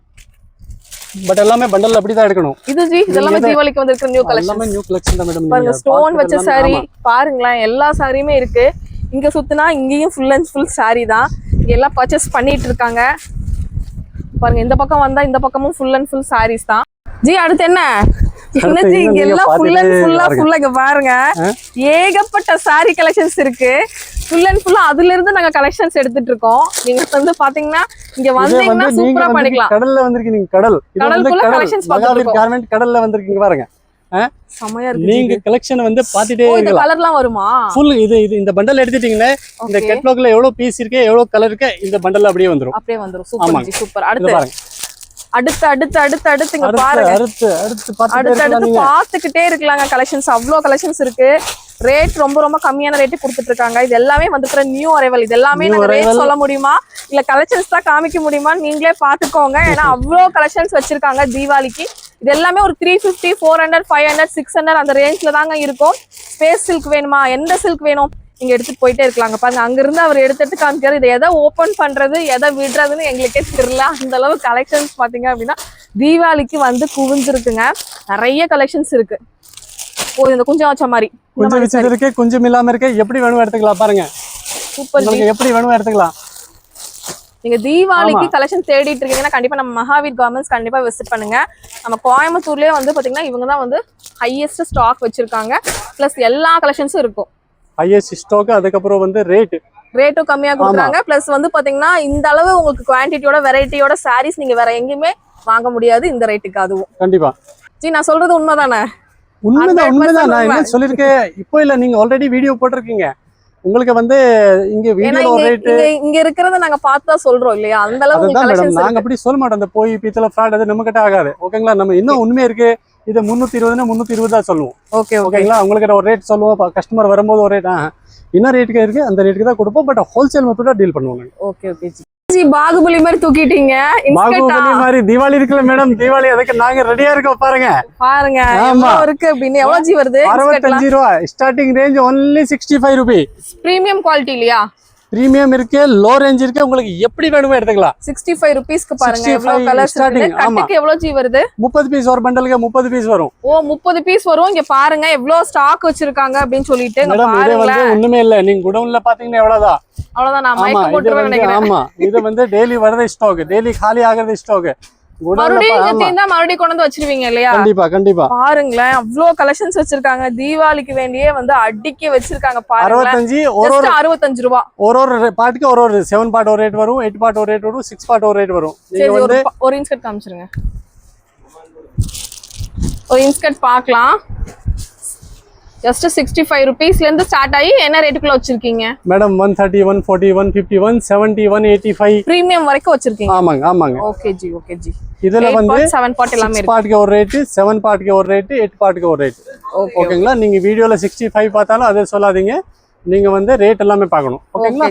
பட் எல்லாமே பண்டல் அப்படிதான் எடுக்கணும். இது ஜி இதெல்லாம் தீபாவளிக்கு வந்திருக்கிற நியூ கலெக்ஷன். எல்லாமே நியூ கலெக்ஷன் தான் மேடம். பாருங்க, ஸ்டோன் வச்ச சாரி பாருங்களேன், எல்லா சாரியுமே இருக்கு. இங்க சுத்தினா இங்கேயும் ஃபுல் அண்ட் ஃபுல் சாரி தான். இங்க எல்லாம் பர்ச்சேஸ் பண்ணிட்டு இருக்காங்க. பாருங்க, இந்த பக்கம் வந்தா இந்த பக்கமும் ஃபுல் அண்ட் ஃபுல் சாரீஸ் தான். ஜி அடுத்து என்ன? என்னது இங்க எல்லாம் ஃபுல் அண்ட் ஃபுல்லா இங்க பாருங்க, ஏகப்பட்ட சாரி கலெக்ஷன்ஸ் இருக்கு. ஃபுல் அண்ட் ஃபுல்லா அதுல இருந்து நாங்க கலெக்ஷன்ஸ் எடுத்துட்டு இருக்கோம். நீங்க வந்து பாத்தீங்கன்னா இங்க வந்தீங்கன்னா சூப்பரா பண்ணிக்கலாம். கடல்ல வந்திருக்கீங்க, கடல். இது வந்து கலெக்ஷன்ஸ் மகாவீர் கார்மெண்ட் கடல்ல வந்திருக்கீங்க பாருங்க. செமையா இருக்கு. நீங்க கலெக்ஷன் வந்து பாத்துட்டே இந்த இருக்கலாம். கலர்லாம் வருமா? ஃபுல் இது இந்த பண்டல் எடுத்துட்டீங்கன்னா இந்த கேட்லாக்ல எவ்வளவு பீஸ் இருக்கு, எவ்வளவு கலர் இருக்கு, இந்த பண்டல் அப்படியே வந்துரும். அப்படியே வந்துரும். Super G, super. அடுத்து பாருங்க, அடுத்து இங்க பாருங்க, அடுத்து பாத்துக்கிட்டே இருக்கலாங்க. கலெக்ஷன்ஸ் அவ்வளோ கலெக்ஷன்ஸ் இருக்கு. ரேட் ரொம்ப கம்மியான ரேட்டு கொடுத்துட்டு இருக்காங்க. இது எல்லாமே வந்துக்கிற நியூ அரைவல். இது எல்லாமே நாங்க ரேட் சொல்ல முடியுமா இல்ல கலெக்ஷன்ஸ் தான் காமிக்க முடியுமா நீங்களே பாத்துக்கோங்க. ஏன்னா அவ்வளோ கலெக்ஷன்ஸ் வச்சிருக்காங்க தீபாவளிக்கு. இது எல்லாமே ஒரு 350, 400, 500, 600 அந்த ரேஞ்ச்ல தாங்க இருக்கும். ஸ்பேஸ் சில்க் வேணுமா, எந்த சில்க் வேணும் நீங்க எடுத்துட்டு போயிட்டே இருக்கலாங்க. பாருங்க, அங்க இருந்து அவர் எடுத்துட்டு காமிக்கிறாரு. இதை எதை ஓபன் பண்றது எதை விடுறதுன்னு எங்களுக்கே தெரியல. அந்த அளவு கலெக்ஷன்ஸ் பாத்தீங்க அப்படின்னா தீபாவளிக்கு வந்து குவிஞ்சிருக்குங்க. நிறைய கலெக்ஷன்ஸ் இருக்கு. ஓ, இந்த குஞ்சம் வச்ச மாதிரி கொஞ்சம் இருக்கு, கொஞ்சம் இல்லாம இருக்கு. எப்படி வேணும் எடுத்துக்கலாம் பாருங்க. சூப்பர். எப்படி வேணும் எடுத்துக்கலாம். நீங்க தீபாவளிக்கு கலெக்ஷன் தேடிட்டு இருக்கீங்கன்னா கண்டிப்பா நம்ம மகாவீர் கார்மெண்ட்ஸ் கண்டிப்பா விசிட் பண்ணுங்க. நம்ம கோயம்புத்தூர்லயே வந்து பாத்தீங்கன்னா இவங்க தான் வந்து ஹையஸ்ட் ஸ்டாக் வச்சிருக்காங்க. பிளஸ் எல்லா கலெக்ஷன்ஸும் இருக்கும். ஹையஸ்ட் ஸ்டாக், அதுக்கப்புறம் வந்து ரேட்டும் கம்மியா கொடுக்குறாங்க. பிளஸ் வந்து பாத்தீங்கன்னா இந்த அளவு உங்களுக்கு குவான்டிட்டியோட வெரைட்டியோட சாரீஸ் நீங்க வேற எங்கேயுமே வாங்க முடியாது இந்த ரேட்டுக்கு. அதுவும் கண்டிப்பா ஜி, நான் சொல்றது உண்மைதானே? உண்மைதான். நான் என்ன சொல்லிருக்கேன் இப்போ இல்ல, நீங்க ஆல்ரெடி வீடியோ போட்டிருக்கீங்க. உங்களுக்கு வந்து இங்க வீடியோல ஒரு ரேட் இங்க இருக்கிறத நாங்க பார்த்தா சொல்றோம் இல்லையா, அந்த அளவுக்கு கலெக்ஷன்ஸ் நாங்க அப்படி சொல்ல மாட்டோம். அந்த போய் பீத்தல ஃப்ராட் அது நம்ம கிட்ட ஆகாது. ஓகேங்களா? நம்ம இன்னும் உண்மையா இருக்கு. இது 320 320 தான் சொல்லுவோம். ஓகேங்களா? உங்களுக்கு ஒரு ரேட் சொல்லுவோம். கஸ்டமர் வரும்போது ஒரு ரேட் என்ன ரேட்டுக்கு இருக்கு அந்த ரேட்டுக்கு தான் கொடுப்போம். பட் ஹோல்சேல் மெத்தடா டீல் பண்ணுவாங்க. ஓகே ஜி, பாகுபலி மாதிரி தூக்கிட்டீங்க. பாகுபலி மாதிரி தீபாவளி இருக்குல்ல மேடம், தீபாவளி அதுக்கு நாங்க ரெடியா இருக்கோம். பாருங்க எவ்வளவு இருக்கு அப்படின்னு. எவ்வளவு ஜி வருது? 65 ரூபாய். ஸ்டார்டிங் ரேஞ்ச் ஒன்லி 65 ரூபாய். பிரீமியம் குவாலிட்டி இல்லையா? பிரீமியம் இருக்கு, லோ ரேஞ்ச் இருக்கு. உங்களுக்கு எப்படி வேணுமோ எடுத்துக்கலாம். 65 ரூபீஸ்க்கு பாருங்க எவ்வளவு கலர்ஸ் இருக்கு. கட்டுக்கு எவ்வளவு ஜி வருது? 30 பீஸ் ஒரு பண்டலுக்கு 30 பீஸ் வரும். ஓ, 30 பீஸ் வரும். இங்க பாருங்க எவ்வளவு ஸ்டாக் வச்சிருக்காங்க அப்படின்னு சொல்லிட்டு. மேடம் இது வந்து ஒண்ணுமே இல்ல. நீங்க குடவுன்ல பாத்தீங்கன்னா எவ்வளவுதான். அவ்வளவுதான். நான் மைக் போட்டுறேன் நினைக்கிறேன். ஆமா, இது வந்து டெய்லி வரது ஸ்டாக், டெய்லி காலி ஆகுறது ஸ்டாக். மறுபடியும் கொண்டு வந்து வச்சிருவீங்க இல்லையா? கண்டிப்பா. பாருங்களேன், அவ்வளவு கலெக்ஷன்ஸ் வச்சிருக்காங்க. தீபாவளிக்கு வேண்டியே வந்து அடுக்கி வச்சிருக்காங்க. 65 ரூபாய். ஒரு பாட்டுக்கு ஒரு 7 பார்ட் ஒரு ரேட் வரும், 8 பார்ட் ஒரு ரேட் வரும், 6 பார்ட் ஒரு ரேட் வரும். நீங்க வந்து ஒரு இன்ஸ்கர்ட் காமிச்சிருங்க. ஒரு இன்ஸ்கர்ட் பார்க்கலாம். ஜஸ்ட் 65 ரூபீஸ்ல இருந்து ஸ்டார்ட் ஆகி என்ன ரேட்டுக்குள்ள வச்சிருக்கீங்க மேடம்? 130, 140, 150, 170, 185 பிரீமியம் வரைக்கும் வச்சிருக்கீங்க. ஆமாங்க. Okay G. இதுல வந்து 7 பார்ட் எல்லாமே இருக்கு. பார்ட்க்கு ஒரு ரேட், 7 பார்ட்க்கு ஒரு ரேட், 8 பார்ட்க்கு ஒரு ரேட். ஓகேங்களா? நீங்க வீடியோல 65 பார்த்தாலும் அதை சொல்லாதீங்க. நீங்க வந்து ரேட் எல்லாமே பார்க்கணும். ஓகேங்களா?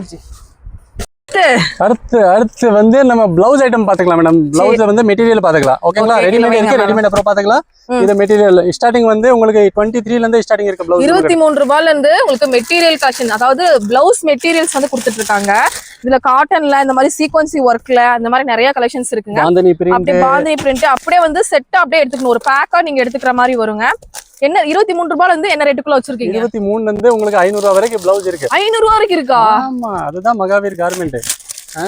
அடுத்து வந்து நம்ம பிளவுஸ் ஐட்டம் பாத்துக்கலாம் மேடம். பிளவுஸ்ல வந்து மெட்டீரியல் பாத்துக்கலாம். ஓகேங்களா? ரெடிமேட் இருக்கு, ரெடிமேட் அப்புறம் பாத்துக்கலாம். இது மெட்டீரியல் ஸ்டார்டிங் வந்து உங்களுக்கு 23 ல இருந்து ஸ்டார்டிங் இருக்கு. பிளவுஸ் 23 ரூபாயில இருந்து உங்களுக்கு மெட்டீரியல் கலெக்ஷன், அதாவது பிளவுஸ் மெட்டீரியல்ஸ் வந்து கொடுத்துட்டு இருக்காங்க. இதுல காட்டன்ல இந்த மாதிரி சீக்வன்சி ஒர்க்ல இந்த மாதிரி நிறைய கலெக்ஷன்ஸ் இருக்குங்க. பாந்தனி பிரிண்ட் அப்படியே வந்து செட்டா அப்படியே எடுத்துக்கணும். ஒரு பேக்கா நீங்க எடுத்துக்கிற மாதிரி வருங்க. என்ன 23 ரூபாயில இருந்து என்ன ரேட்டுக்குள்ள வச்சிருக்கீங்க? 23 ல இருந்து உங்களுக்கு 500 ரூபாய் வரைக்கும் பிளவுஸ் இருக்கு. 500 ரூபாய் வரைக்கும் இருக்கா? ஆமா, அதுதான் மகாவீர் கார்மெண்ட்.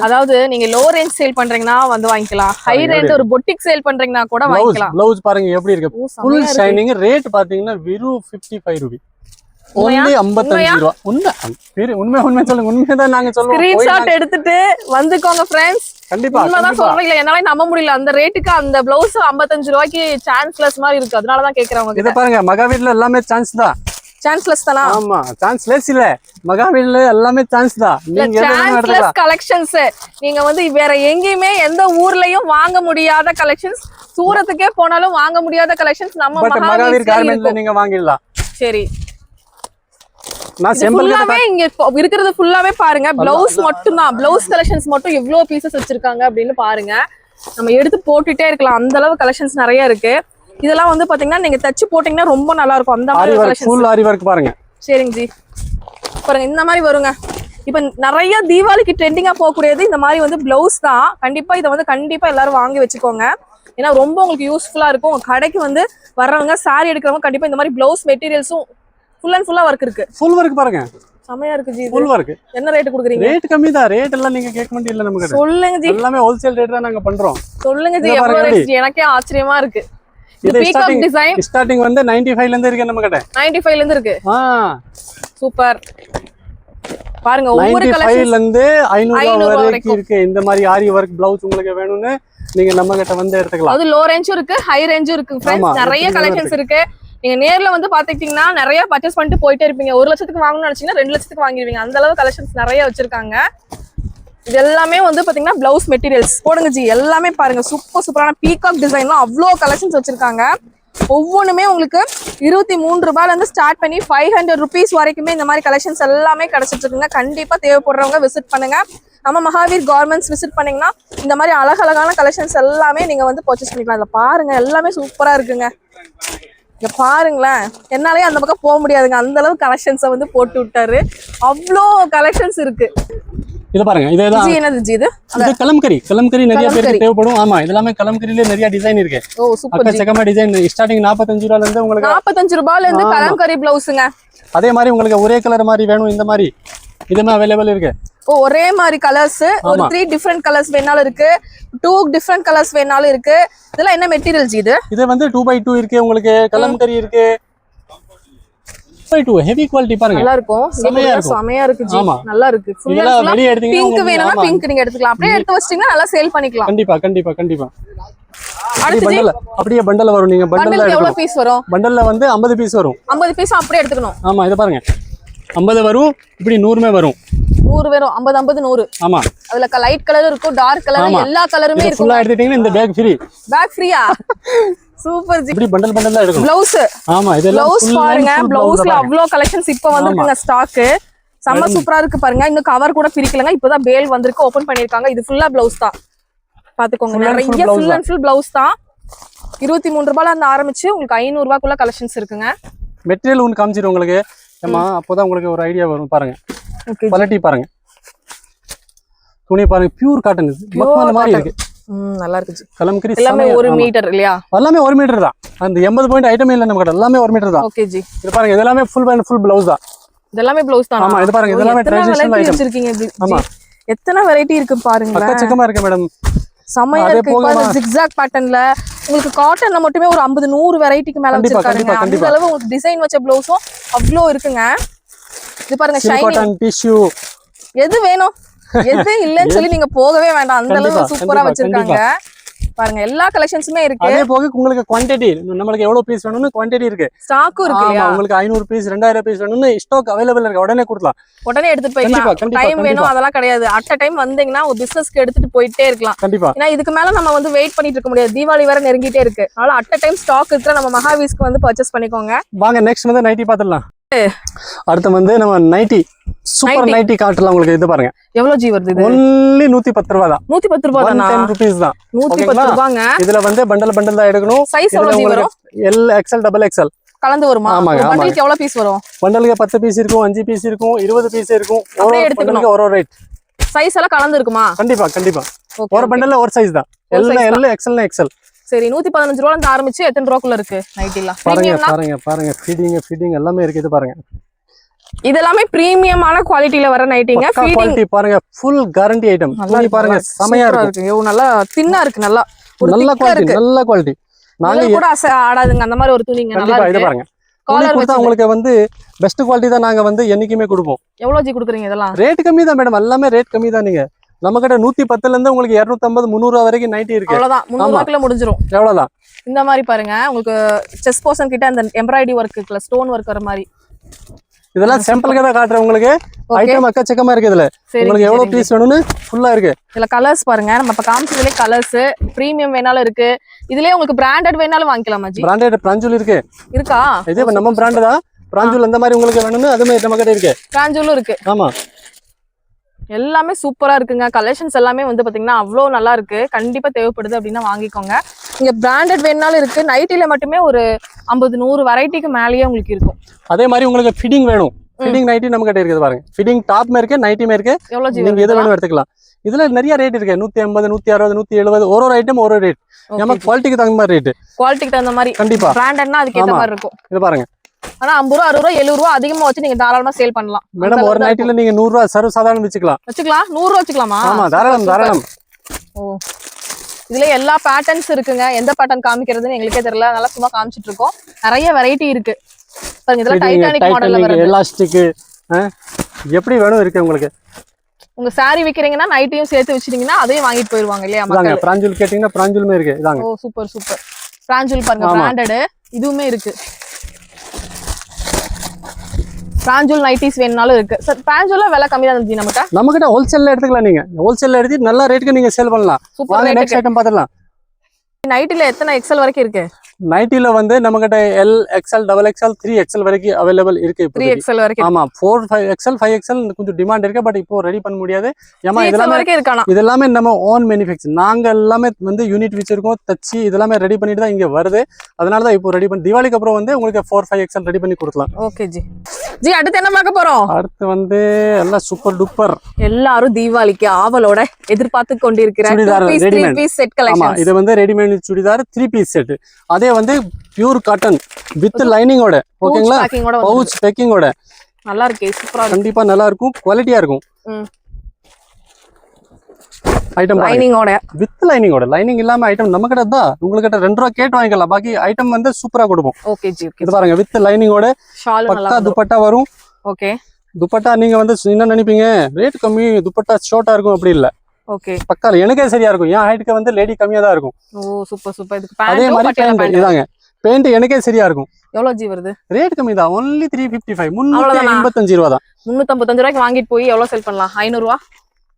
அதாவது நீங்க லோ ரேஞ்ச் சேல் பண்றீங்கன்னா வந்து வாங்கிக்கலாம். ஹை ரேஞ்ச் ஒரு பொட்டிக் சேல் பண்றீங்கன்னா கூட வாங்கிக்கலாம். பிளவுஸ் பாருங்க எப்படி இருக்கு, ஃபுல் ஷைனிங். ரேட் பாத்தீங்கன்னா வெறும் 55 ரூபாய். only 55 ரூபாய். உண்மை சொல்லுங்க. உண்மைதான் நாங்க சொல்றோம். ஸ்கிரீன்ஷாட் எடுத்துட்டு வந்துக்கோங்க ஃப்ரெண்ட்ஸ். கண்டிப்பா உண்மைதான் சொல்றேன். என்னால நம்ப முடியல. அந்த ரேட்டுக்கு அந்த பிளவுஸ் 55 ரூபாய்க்கு சான்ஸ்லெஸ் மாதிரி இருக்கு. அதனாலதான் கேக்குறவங்க. இத பாருங்க, மகாவீர்ல எல்லாமே சான்ஸ் தான். சான்ஸ்லெஸ் தானா? ஆமா, சான்ஸ்லெஸ் இல்ல, மகாவீர்ல எல்லாமே சான்ஸ் தான். நீங்க சான்ஸ்லெஸ் கலெக்ஷன்ஸ் நீங்க வந்து வேற எங்கேயுமே எந்த ஊர்லயும் வாங்க முடியாத கலெக்ஷன்ஸ், சூரத்துக்கே போனாலும் வாங்க முடியாத கலெக்ஷன்ஸ் நம்ம மகாவீர் கார்மெண்ட்ல நீங்க வாங்கிடலாம். சரி, நான் சாம்பிள் ஃபுல்லாவே இங்க இருக்கிறது ஃபுல்லாவே பாருங்க பிளவுஸ் மட்டும் தான், பிளவுஸ் கலெக்ஷன்ஸ் மட்டும் எவ்வளவு பீசஸ் வச்சிருக்காங்க அப்படின்னு பாருங்க. நம்ம எடுத்து போட்டுட்டே இருக்கலாம், அந்த அளவு கலெக்ஷன்ஸ் நிறைய இருக்கு. இதெல்லாம் வந்து பாத்தீங்கன்னா நீங்க தச்சு போட்டீங்கன்னா ரொம்ப நல்லா இருக்கும். அந்த மாதிரி கலெக்ஷன்ஸ் ஃபுல் ஆரி வர்க் பாருங்க. சரிங்க ஜி, பாருங்க இந்த மாதிரி வருங்க. இப்ப நிறைய தீபாவளிக்கு ட்ரெண்டிங்கா போகக்கூடியது இந்த மாதிரி வந்து பிளவுஸ் தான். கண்டிப்பா இதை வந்து கண்டிப்பா எல்லாரும் வாங்கி வச்சுக்கோங்க. ஏன்னா ரொம்ப உங்களுக்கு யூஸ்ஃபுல்லா இருக்கும். உங்க கடைக்கு வந்து வர்றவங்க சாரி எடுக்கிறவங்க கண்டிப்பா இந்த மாதிரி பிளவுஸ் மெட்டீரியல்ஸும் ஃபுல் அண்ட் ஃபுல்லா ஒர்க் இருக்கு. ஃபுல் ஒர்க் பாருங்க, செமையா இருக்கு ஜி. Full work. என்ன ரேட் கொடுக்குறீங்க? ரேட் கம்மி தான். ரேட் எல்லாம் நீங்க கேட்க வேண்டியதில்லை நமக்கு. சொல்லுங்க ஜி. எல்லாமே ஹோல்சேல் ரேட் தான் நாங்க பண்றோம். சொல்லுங்க ஜி, எவ்வளவு ரேட்? எனக்கே ஆச்சரியமா இருக்கு. இது பீகாக் டிசைன் ஸ்டார்டிங் வந்து 95 ல இருந்து இருக்கு நம்ம கடை. 95 ல இருந்து இருக்கு. சூப்பர். பாருங்க ஒவ்வொரு 95 ல இருந்து 500 வரைக்கும் இருக்கு. இந்த மாதிரி ஆரி வர்க் பிளவுஸ் உங்களுக்கு வேணும்னு நீங்க நம்ம கிட்ட வந்து எடுத்துக்கலாம். அது லோ ரேஞ்சும் இருக்கு, ஹை ரேஞ்சும் இருக்கு फ्रेंड्स. நிறைய கலெக்ஷன்ஸ் இருக்கு. நீங்க நேர்ல வந்து பாத்துக்கிட்டீங்கன்னா நிறைய பர்ச்சேஸ் பண்ணிட்டு போயிட்டே இருப்பீங்க. 1 லட்சத்துக்கு வாங்கணும்னு நினைச்சீங்கன்னா 2 லட்சத்துக்கு வாங்கிடுவீங்க. அந்த அளவு கலெக்ஷன்ஸ் நிறைய வச்சிருக்காங்க. இது எல்லாமே வந்து பாத்தீங்கன்னா பிளவுஸ் மெட்டீரியல்ஸ் போடுங்க ஜி. எல்லாமே பாருங்க சூப்பரான பீகாக் டிசைன்லாம் அவ்வளோ கலெக்ஷன்ஸ் வச்சிருக்காங்க. ஒவ்வொன்றுமே உங்களுக்கு 23 ரூபாயில இருந்து ஸ்டார்ட் பண்ணி 500 rupees வரைக்குமே இந்த மாதிரி கலெக்ஷன்ஸ் எல்லாமே கிடைச்சிட்டு இருக்குங்க. கண்டிப்பா தேவைப்படுறவங்க விசிட் பண்ணுங்க. நம்ம மகாவீர் கார்மெண்ட்ஸ் விசிட் பண்ணீங்கன்னா இந்த மாதிரி அழகழகான கலெக்ஷன்ஸ் எல்லாமே நீங்க வந்து பர்ச்சேஸ் பண்ணிக்கலாம். இதில் பாருங்க எல்லாமே சூப்பரா இருக்குங்க. இங்க பாருங்களேன், என்னாலே அந்த பக்கம் போக முடியாதுங்க, அந்த அளவு கலெக்ஷன்ஸை வந்து போட்டு விட்டாரு. அவ்வளோ கலெக்ஷன்ஸ் இருக்கு. இது பாருங்க, இதுதான் என்னது ஜி? இது கலம்கரி நிறைய பேருக்கு தேவைப்படும். ஆமா, இதெல்லாமே கலம்கரியில நிறைய டிசைன் இருக்கு. ஓ சூப்பர் ஜி. செகமா டிசைன் ஸ்டார்டிங் 45 ரூபாயில இருந்து உங்களுக்கு 45 ரூபாயில இருந்து கலம்கரி பிளவுஸ்ங்க. அதே மாதிரி உங்களுக்கு ஒரே கலர் மாதிரி வேணும், இந்த மாதிரி இதுமே அவைலபிள் இருக்கு. ஓ ஒரே மாதிரி கலர்ஸ், ஒரு 3 டிஃபரண்ட் கலர்ஸ் வேணாலும் இருக்கு, 2 டிஃபரண்ட் கலர்ஸ் வேணாலும் இருக்கு. இதெல்லாம் என்ன மெட்டீரியல் ஜி? இது வந்து 2x2 இருக்கு, உங்களுக்கு கலம்கரி இருக்கு. 2x2 ஹெவி குவாலிட்டி பாருங்க, நல்லா இருக்கும். செமையா இருக்கு ஜி, நல்லா இருக்கு. ஃபுல்லா பிங்க் வேணும்னா பிங்க் நீங்க எடுத்துக்கலாம். அப்படியே எடுத்து வச்சிட்டீங்கன்னா நல்லா சேல் பண்ணிக்கலாம். கண்டிப்பா. அப்படியே பண்டல் வரும். நீங்க பண்டல்ல எவ்வளவு பீஸ் வரும்? பண்டல்ல வந்து 50 பீஸ் வரும். 50 பீஸ் அப்படியே எடுத்துக்கணும். ஆமா, இத பாருங்க, 50 வரும், இப்படி 100மே வரும். 100 வரும். 50 100. ஆமா, அதுல லைட் கலர் இருக்கும், டார்க் கலர், எல்லா கலருமே இருக்கும். ஃபுல்லா எடுத்துட்டீங்கன்னா இந்த பேக் ஃப்ரீ. பேக் ஃப்ரீயா? Super G. இப்படி பண்டல் தான் எடுக்கணும். ப்ளவுஸ். ஆமா, இதெல்லாம் ப்ளவுஸ் பாருங்க. ப்ளவுஸ்ல அவ்ளோ கலெக்ஷன்ஸ் இப்ப வந்திருக்குங்க ஸ்டாக். செம்ம சூப்பரா இருக்கு பாருங்க. இன்னும் கவர் கூட பிரிக்கலங்க, இப்பதான் பேல் வந்திருக்கு, ஓபன் பண்ணிருக்காங்க. இது ஃபுல்லா ப்ளவுஸ் தான். பாத்துக்கோங்க, நிறைய ஃபுல் அண்ட் ஃபுல் ப்ளவுஸ் தான். 23 ரூபாயில இருந்து ஆரம்பிச்சு உங்களுக்கு 500 ரூபாய்க்குள்ள கலெக்ஷன்ஸ் இருக்குங்க. மெட்டீரியல் ஒன்று காமிச்சிரும் உங்களுக்கு. அப்போதான் உங்களுக்கு ஒரு ஐடியா வரும். பாருங்க குவாலிட்டி பாருங்க, துணி பாருங்க, பியூர் காட்டன். இது மாதிரி இருக்கு, நல்லா இருக்கு. கலம்கரி எல்லாமே 1 மீட்டர் இல்லையா? எல்லாமே 1 மீட்டர் தான். அந்த 80 பாயிண்ட் ஐட்டமே இல்ல நம்ம கிட்ட, எல்லாமே 1 மீட்டர் தான். ஓகே ஜி. இது பாருங்க, இதெல்லாம் ஃபுல் அண்ட் ஃபுல் ப்ளவுஸ் தான். இதெல்லாம் ப்ளவுஸ் தான். ஆமா, இது பாருங்க, இதெல்லாம் ட்ரெடிஷனல் ஐட்டம் வச்சிருக்கீங்க. ஆமா, எத்தனை வெரைட்டி இருக்கு பாருங்க. அக்கச்சக்கமா இருக்கு மேடம், செமையா இருக்கு. பாருங்க ஜிக்ஸாக் பேட்டர்ன்ல உங்களுக்கு காட்டன்ல மட்டுமே ஒரு 50 100 வெரைட்டிக்கு மேல வச்சிருக்காங்க. அந்த அளவு உங்களுக்கு டிசைன் வச்ச ப்ளவுஸும் அவ்ளோ இருக்குங்க. இது பாருங்க, ஷைனிங் டிஷ்யூ, எது வேணும் எது இல்லன்னு சொல்லி நீங்க போகவே வேண்டாம், அந்த அளவு சூப்பரா வச்சிருக்காங்க. பாருங்க எல்லா கலெக்ஷன்ஸுமே இருக்கு. அதே போக உங்களுக்கு குவாண்டிட்டி, நமக்கு எவ்வளவு பீஸ் வேணும்னு குவாண்டிட்டி இருக்கு, ஸ்டாக்கும் இருக்கு இல்லையா? உங்களுக்கு 500 பீஸ் 2000 பீஸ் வேணும்னு ஸ்டாக் அவைலபிள் இருக்கு. உடனே கொடுக்கலாம், உடனே எடுத்துட்டு போய்க்கலாம். டைம் வேணும் அதெல்லாம் கிடையாது. அட் டைம் வந்தீங்கன்னா ஒரு பிசினஸ்க்கு எடுத்துட்டு போயிட்டே இருக்கலாம். கண்டிப்பா. ஏன்னா இதுக்கு மேல நம்ம வந்து வெயிட் பண்ணிட்டு இருக்க முடியாது, தீபாவளி வேற நெருங்கிட்டே இருக்கு. அதனால அட் டைம் ஸ்டாக் இருக்கிற நம்ம மகாவீஸ்க்கு வந்து பர்ச்சேஸ் பண்ணிக்கோங்க. வாங்க நெக்ஸ்ட் வந்து நைட்டி பாத்துடலாம். அடுத்து வந்து நம்ம நைட்டி, சூப்பர் நைட்டி காட்டலாம் உங்களுக்கு. இது பாருங்க, எவ்வளவு ஜி வருது? இது only 110 ரூபாய் தான். 110 ரூபாய் தானா? 10 rupees தான். 110 ரூபாய்ங்க. இதுல வந்து பண்டல் தான் எடுக்கணும். சைஸ் எவ்வளவு ஜி வரும்? L XL XXL கலந்து வருமா? பண்டலுக்கு எவ்வளவு பீஸ் வரும்? பண்டலுக்கு 10 பீஸ் இருக்கும், 5 பீஸ் இருக்கும், 20 பீஸ் இருக்கும். ஒரு ரேட். சைஸ் எல்லாம் கலந்து இருக்குமா? கண்டிப்பா. ஒரு பண்டல்ல ஒரு சைஸ் தான். L XL XL. சரி, 115 ரூபாயில இருந்து ஆரம்பிச்சு எத்தனை ரூபாய்க்குள்ள இருக்கு நைட்டிலாம்? பாருங்க ஃபீடிங் எல்லாமே இருக்கு. இது பாருங்க, இது எல்லாமே பிரீமியமான குவாலிட்டில வர நைட்டிங்க. குவாலிட்டி பாருங்க, ஃபுல் கேரண்டி ஐட்டம். துணி பாருங்க, செமையா இருக்கு. நல்லா தின்னா இருக்கு, நல்லா குவாலிட்டி. நாங்க கூட ஆடாதுங்க அந்த மாதிரி ஒரு துணிங்க. நல்லா இருக்கு. இது பாருங்க, காலர் வச்சு உங்களுக்கு வந்து பெஸ்ட் குவாலிட்டி தான் நாங்க வந்து என்னைக்குமே கொடுப்போம். எவ்வளவு ஜி கொடுக்குறீங்க இதெல்லாம்? ரேட் கம்மி தான் மேடம், எல்லாமே ரேட் கம்மி தான். நீங்க நம்ம கிட்ட 110ல இருந்து உங்களுக்கு 250 300 வரைக்கும் நைட்டி இருக்கு. அவ்வளவுதான், 300 ரூபாய்க்குள்ள முடிஞ்சிரும். எவ்வளவுதான். இந்த மாதிரி பாருங்க, உங்களுக்கு செஸ்ட் போர்ஷன் கிட்ட அந்த எம்ப்ராய்டரி ஒர்க் இருக்குல, ஸ்டோன் ஒர்க் வர மாதிரி. இதெல்லாம் சாம்பிளுக்கு தான் காட்டுறேன் உங்களுக்கு. ஐட்டம் அக்கச்சக்கமா இருக்கு. இதுல உங்களுக்கு எவ்வளவு பீஸ் வேணும்னு ஃபுல்லா இருக்கு. இதுல கலர்ஸ் பாருங்க, நம்ம இப்ப காமிச்சதுலயே கலர்ஸ் பிரீமியம் வேணாலும் இருக்கு. இதுலயே உங்களுக்கு பிராண்டட் வேணாலும் வாங்கிக்கலாமா ஜி? பிராண்டட் பிராஞ்சூல் இருக்கா? இது நம்ம பிராண்ட் தான். பிராஞ்சூல் அந்த மாதிரி உங்களுக்கு வேணும்னு அதுமே நம்ம கிட்ட இருக்கு. பிராஞ்சூலும் இருக்கு. ஆமா, எல்லாமே சூப்பரா இருக்குங்க. கலெக்ஷன்ஸ் எல்லாமே வந்து பாத்தீங்கன்னா அவ்வளோ நல்லா இருக்கு. கண்டிப்பா தேவைப்படுது அப்படின்னா வாங்கிக்கோங்க. இங்க பிராண்டட் வேணாலும் இருக்கு. நைட்டில மட்டுமே ஒரு 50-100 வெரைட்டிக்கு மேலேயே உங்களுக்கு இருக்கும். அதே மாதிரி உங்களுக்கு ஃபிட்டிங் வேணும், ஃபிட்டிங் நைட்டி நம்ம கிட்ட இருக்குது பாருங்க. ஃபிட்டிங் டாப்மே இருக்கு, நைட்டிமே இருக்கு. எவ்வளவு ஜி? நீங்க எது வேணும் எடுத்துக்கலாம். இதுல நிறைய ரேட் இருக்கு. 150, 160, 170, ஒரு ஐட்டம் ஒரு ரேட். நம்ம குவாலிட்டிக்கு தகுந்த மாதிரி ரேட். குவாலிட்டிக்கு தகுந்த மாதிரி கண்டிப்பா. பிராண்டட்னா அதுக்கு ஏத்த மாதிரி இருக்கும். இது பாருங்க. ஆனா 50 ரூபா 60 ரூபா 70 ரூபா அதிகமா வச்சு நீங்க தாராளமா சேல் பண்ணலாம். மேடம் ஒரு நைட்டில நீங்க 100 ரூபா சர்வ சாதாரண வச்சுக்கலாம். 100 ரூபா வச்சுக்கலாமா? ஆமா, தாராளம். ஓ, இதுல எல்லா பேட்டர்ன்ஸ் இருக்குங்க. எந்த பேட்டர்ன் காமிக்கிறதுன்னு எங்களுக்கே தெரியல. நல்லா சும்மா காமிச்சிட்டு இருக்கோம். நிறைய வெரைட்டி இருக்கு பாருங்க. இதெல்லாம் டைட்டானிக் மாடல்ல வருது. எலாஸ்டிக் எப்படி வேணும் இருக்கு உங்களுக்கு. உங்க சாரி விக்கிறீங்கன்னா நைட்டையும் சேர்த்து வச்சிட்டீங்கன்னா அதையும் வாங்கிட்டு போயிருவாங்க இல்லையா மக்கள். பிராஞ்சூல் கேட்டீங்கன்னா பிராஞ்சூலுமே இருக்கு. இதாங்க. ஓ சூப்பர் சூப்பர். பிராஞ்சூல் பாருங்க, பிராண்டட் இதுவுமே இருக்கு. பிராஞ்சூல் நைட்டிஸ் வேணும்னாலும் இருக்கு. சார் பிராஞ்சூல்ல விலை கம்மி தான் இருந்துச்சு நமக்கு. நம்மகிட்ட ஹோல்சேல்ல எடுத்துக்கலாம். நீங்க ஹோல்சேல்ல எடுத்து நல்ல ரேட்டுக்கு நீங்க சேல் பண்ணலாம். சூப்பர். நெக்ஸ்ட் ஐட்டம் பாத்துடலாம். நைட்டில எத்தனை எக்ஸல் வரைக்கும் இருக்கு? நைட்டில வந்து நம்மகிட்ட L, XL, XXL, 3XL வரைக்கும் அவைலபிள் இருக்கு. 3XL வரைக்கும். ஆமா, 4, 5XL, 5XL கொஞ்சம் டிமாண்ட் இருக்கு. பட் இப்போ ரெடி பண்ண முடியாது. ஏமா இதெல்லாமே நம்ம ஓன் மேனுஃபேக்சர். நாங்க எல்லாமே வந்து யூனிட் வச்சிருக்கோம், தச்சு இதெல்லாமே ரெடி பண்ணிட்டு தான் இங்க வருது. அதனாலதான் இப்போ ரெடி பண்ணி தீபாவளிக்கு அப்புறம் வந்து உங்களுக்கு 4, 5XL ரெடி பண்ணி கொடுக்கலாம். Okay G. ஜி அடுத்து என்ன பார்க்க போறோம்? அடுத்து வந்து எல்லாம் சூப்பர் டூப்பர். எல்லாரும் தீபாவளிக்கு ஆவலோட எதிர்பார்த்து கொண்டிருக்கிற 3 பீஸ் செட் கலெக்ஷன். ஆமா, இது வந்து ரெடிமேட் சுடிதார் 3 பீஸ் செட். அதே வந்து பியூர் காட்டன் வித் லைனிங்கோட. ஓகேங்களா? பவுச் பேக்கிங்கோட. நல்லா இருக்கு, சூப்பரா இருக்கு. கண்டிப்பா நல்லா இருக்கும், குவாலிட்டியா இருக்கும். ஐட்டம் லைனிங்கோட வித் லைனிங்கோட. லைனிங் இல்லாம ஐட்டம் நம்ம கிட்ட தான். உங்களுக்கு கிட்ட 2 ரூபா கேட்டு வாங்கிக்கலாம். பாக்கி ஐட்டம் வந்து சூப்பரா கொடுப்போம். ஓகே ஜி. இது பாருங்க, வித் லைனிங்கோட பக்கா துப்பட்டா வரும். ஓகே. துப்பட்டா நீங்க வந்து என்ன நினைப்பீங்க, ரேட் கம்மி துப்பட்டா ஷார்ட்டா இருக்கும், அப்படி இல்ல. ஓகே. பக்கா எனக்கே சரியா இருக்கும். என் ஹைட்டுக்கு வந்து லேடி கம்மியா தான் இருக்கும். ஓ சூப்பர் சூப்பர். இதுக்கு அதே மாதிரி பேண்ட் இதாங்க. பேண்ட் எனக்கே சரியா இருக்கும். எவ்வளவு ஜி வருது? ரேட் கம்மி தான், only 355, 385 ரூபா தான். 355 ரூபாய்க்கு வாங்கிட்டு போய் எவ்வளவு சேல் பண்ணலாம்? 500 ரூபா.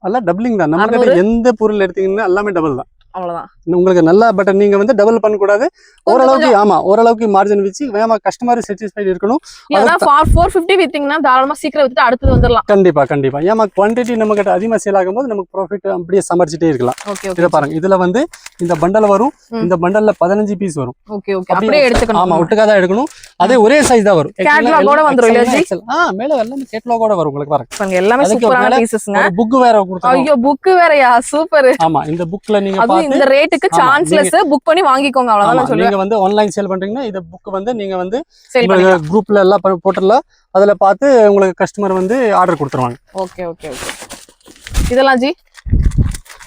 அல்ல டபுளிங் தான். நம்ம கிட்ட எந்த பொருள் எடுத்தீங்கன்னா எல்லாமே டபுள் தான். அவ்வளவுதான். உங்களுக்கு நல்லா. பட் நீங்க வந்து டபுள் பண்ண கூடாது. ஓரளவுக்கு ஆமா, ஓரளவுக்கு மார்ஜின் வச்சு வேமா கஸ்டமர் சாட்டிஸ்ஃபைட் இருக்கணும். அதான் 450 வித்தீங்கன்னா தாராளமா சீக்கிரம் வித்துட்டு அடுத்து வந்துடலாம். கண்டிப்பா கண்டிப்பா. ஏமா குவாண்டிட்டி நம்ம கிட்ட அதிகமா சேல் ஆகும்போது நமக்கு ப்ராஃபிட் அப்படியே சம்பாரிச்சிட்டே இருக்கலாம். Okay okay. இத பாருங்க, இதுல வந்து இந்த பண்டல் வரும். இந்த பண்டல்ல 15 பீஸ் வரும். Okay okay. அப்படியே எடுத்துக்கணும். ஆமா, ஒட்டுக்கா தான் எடுக்கணும். அதே ஒரே சைஸ் தான் வரும். கேட்டலாகோட வந்துரும் இல்ல ஜி? மேல எல்லாமே கேட்டலாகோட வரும் உங்களுக்கு. பாருங்க எல்லாமே சூப்பரான பீசஸ்ங்க. புக் வேற கொடுத்தாங்க. ஐயோ புக் வேறயா? சூப்பர். ஆமா, இந்த புக்ல நீங்க பாத்து இந்த ரேட்டுக்கு சான்ஸ்லெஸ் புக் பண்ணி வாங்கிக்கோங்க. அவ்வளவுதான் நான் சொல்றேன். நீங்க வந்து ஆன்லைன் சேல் பண்றீங்கன்னா இந்த புக் வந்து நீங்க வந்து குரூப்ல எல்லாம் போட்டுறலாம். அதுல பார்த்து உங்களுக்கு கஸ்டமர் வந்து ஆர்டர் கொடுத்துருவாங்க. Okay okay okay. இதெல்லாம் ஜி